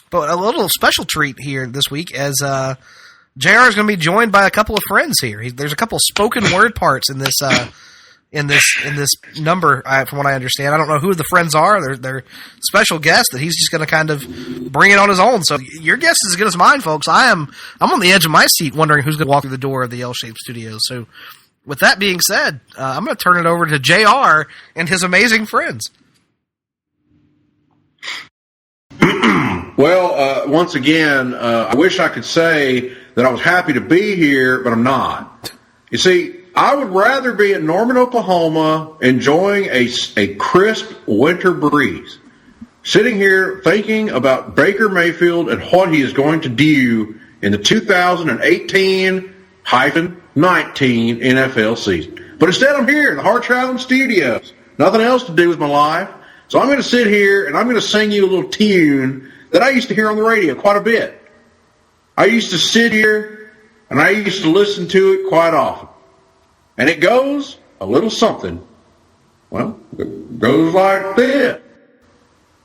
But a little special treat here this week as JR is going to be joined by a couple of friends here. There's a couple of spoken word parts in this number, from what I understand. I don't know who the friends are. They're special guests that he's just going to kind of bring it on his own. So your guess is as good as mine, folks. I'm on the edge of my seat wondering who's going to walk through the door of the L-Shaped Studios. So with that being said, I'm going to turn it over to JR and his amazing friends. Well, once again, I wish I could say that I was happy to be here, but I'm not. You see, I would rather be in Norman, Oklahoma, enjoying a crisp winter breeze, sitting here thinking about Baker Mayfield and what he is going to do in the 2018-19 NFL season. But instead, I'm here in the Hard-Traveling Studios. Nothing else to do with my life. So I'm going to sit here and I'm going to sing you a little tune that I used to hear on the radio quite a bit. I used to sit here and I used to listen to it quite often. And it goes a little something. Well, it goes like this.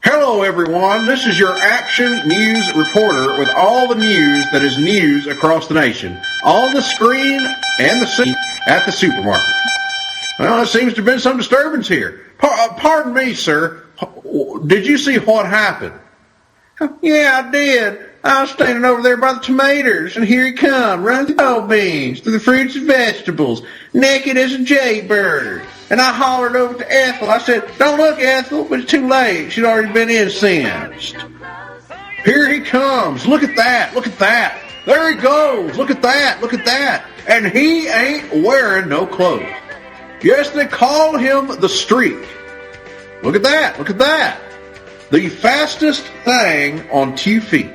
Hello, everyone. This is your action news reporter with all the news that is news across the nation. On the screen and the scene at the supermarket. Well, it seems to have been some disturbance here. Pardon me, sir. Did you see what happened? Yeah, I did. I was standing over there by the tomatoes, and here he come, running the cold beans, through the fruits and vegetables, naked as a jaybird. And I hollered over to Ethel. I said, "Don't look, Ethel," but it's too late. She'd already been incensed. Here he comes. Look at that. Look at that. There he goes. Look at that. Look at that. And he ain't wearing no clothes. Yes, they call him the Streak. Look at that. Look at that. The fastest thing on 2 feet.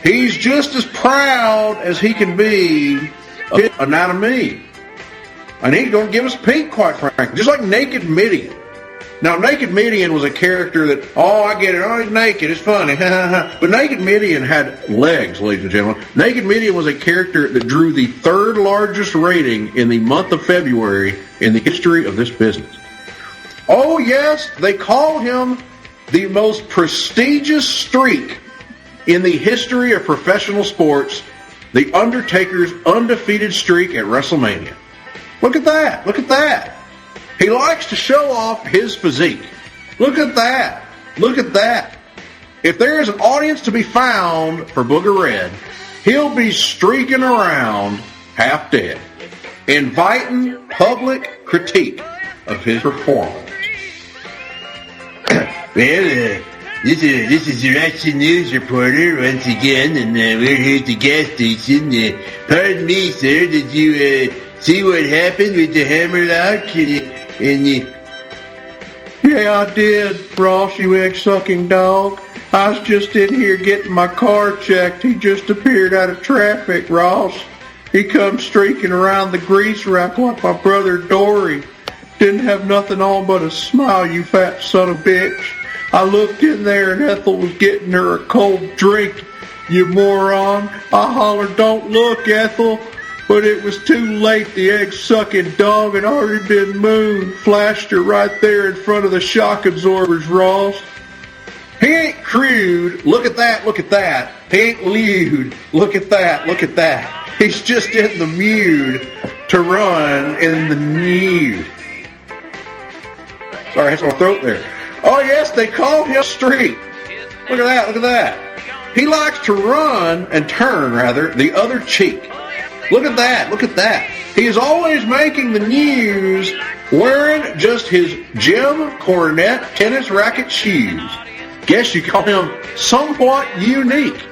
He's just as proud as he can be of anatomy. And he's going to give us pink, quite frankly. Just like Naked Midian. Now, Naked Midian was a character that, I get it. Oh, he's naked. It's funny. But Naked Midian had legs, ladies and gentlemen. Naked Midian was a character that drew the third largest rating in the month of February in the history of this business. Oh, yes, they call him the most prestigious streak in the history of professional sports, The Undertaker's undefeated streak at WrestleMania. Look at that. Look at that. He likes to show off his physique. Look at that. Look at that. If there is an audience to be found for Booger Red, he'll be streaking around half dead, inviting public critique. of his performance. Well, this is your Action News reporter once again, and we're here at the gas station. Pardon me, sir, did you see what happened with the hammerlock? Yeah, I did, Ross, you egg-sucking dog. I was just in here getting my car checked. He just appeared out of traffic, Ross. He come streaking around the grease rack like my brother Dory. Didn't have nothing on but a smile, you fat son of a bitch. I looked in there and Ethel was getting her a cold drink, you moron. I hollered, don't look, Ethel. But it was too late. The egg-sucking dog had already been mooned. Flashed her right there in front of the shock absorbers, Ross. He ain't crude. Look at that, look at that. He ain't lewd. Look at that, look at that. He's just in the mood to run in the nude. Sorry, that's my throat there. Oh, yes, they call him Streak. Look at that, look at that. He likes to run and turn, rather, the other cheek. Look at that, look at that. He is always making the news wearing just his Jim Cornette tennis racket shoes. Guess you call him somewhat unique.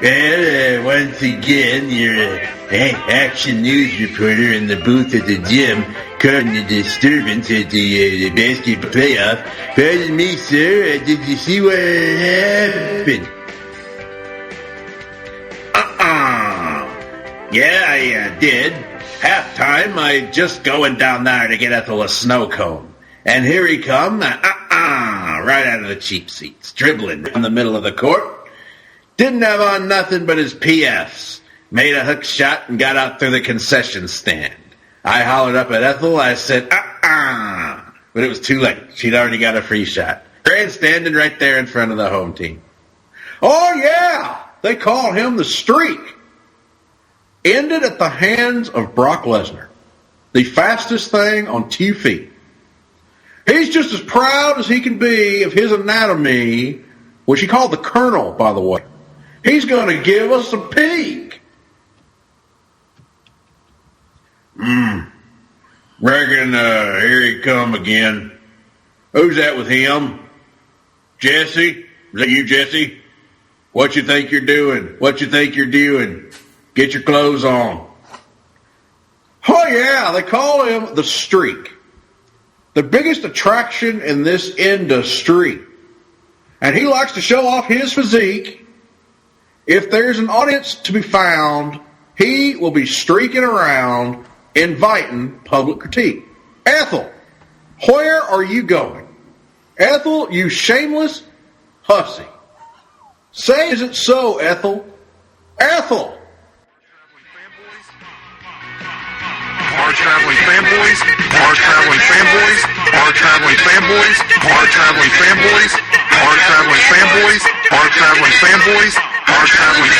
Well, once again, your Action News reporter in the booth at the gym caught the disturbance at the basketball playoff. Pardon me, sir, did you see what happened? Yeah, I did. Halftime, I just going down there to get Ethel a snow cone. And here he come, right out of the cheap seats, dribbling in the middle of the court. Didn't have on nothing but his PFs. Made a hook shot and got out through the concession stand. I hollered up at Ethel, I said, but it was too late. She'd already got a free shot. Grandstanding right there in front of the home team. Oh, yeah! They call him the Streak. Ended at the hands of Brock Lesnar. The fastest thing on 2 feet. He's just as proud as he can be of his anatomy, which he called the Colonel, by the way. He's going to give us a peek. Reckon here he come again. Who's that with him? Jesse? Is that you, Jesse? What you think you're doing? What you think you're doing? Get your clothes on. Oh, yeah, they call him the Streak. The biggest attraction in this industry. And he likes to show off his physique. If there's an audience to be found, he will be streaking around, inviting public critique. Ethel, where are you going? Ethel, you shameless hussy. Say, is it so, Ethel? Ethel! Hard-Traveling Fanboys, Hard-Traveling Fanboys, Hard-Traveling Fanboys, Hard-Traveling Fanboys, Hard-Traveling Fanboys, Hard-Traveling Fanboys, Hard-Traveling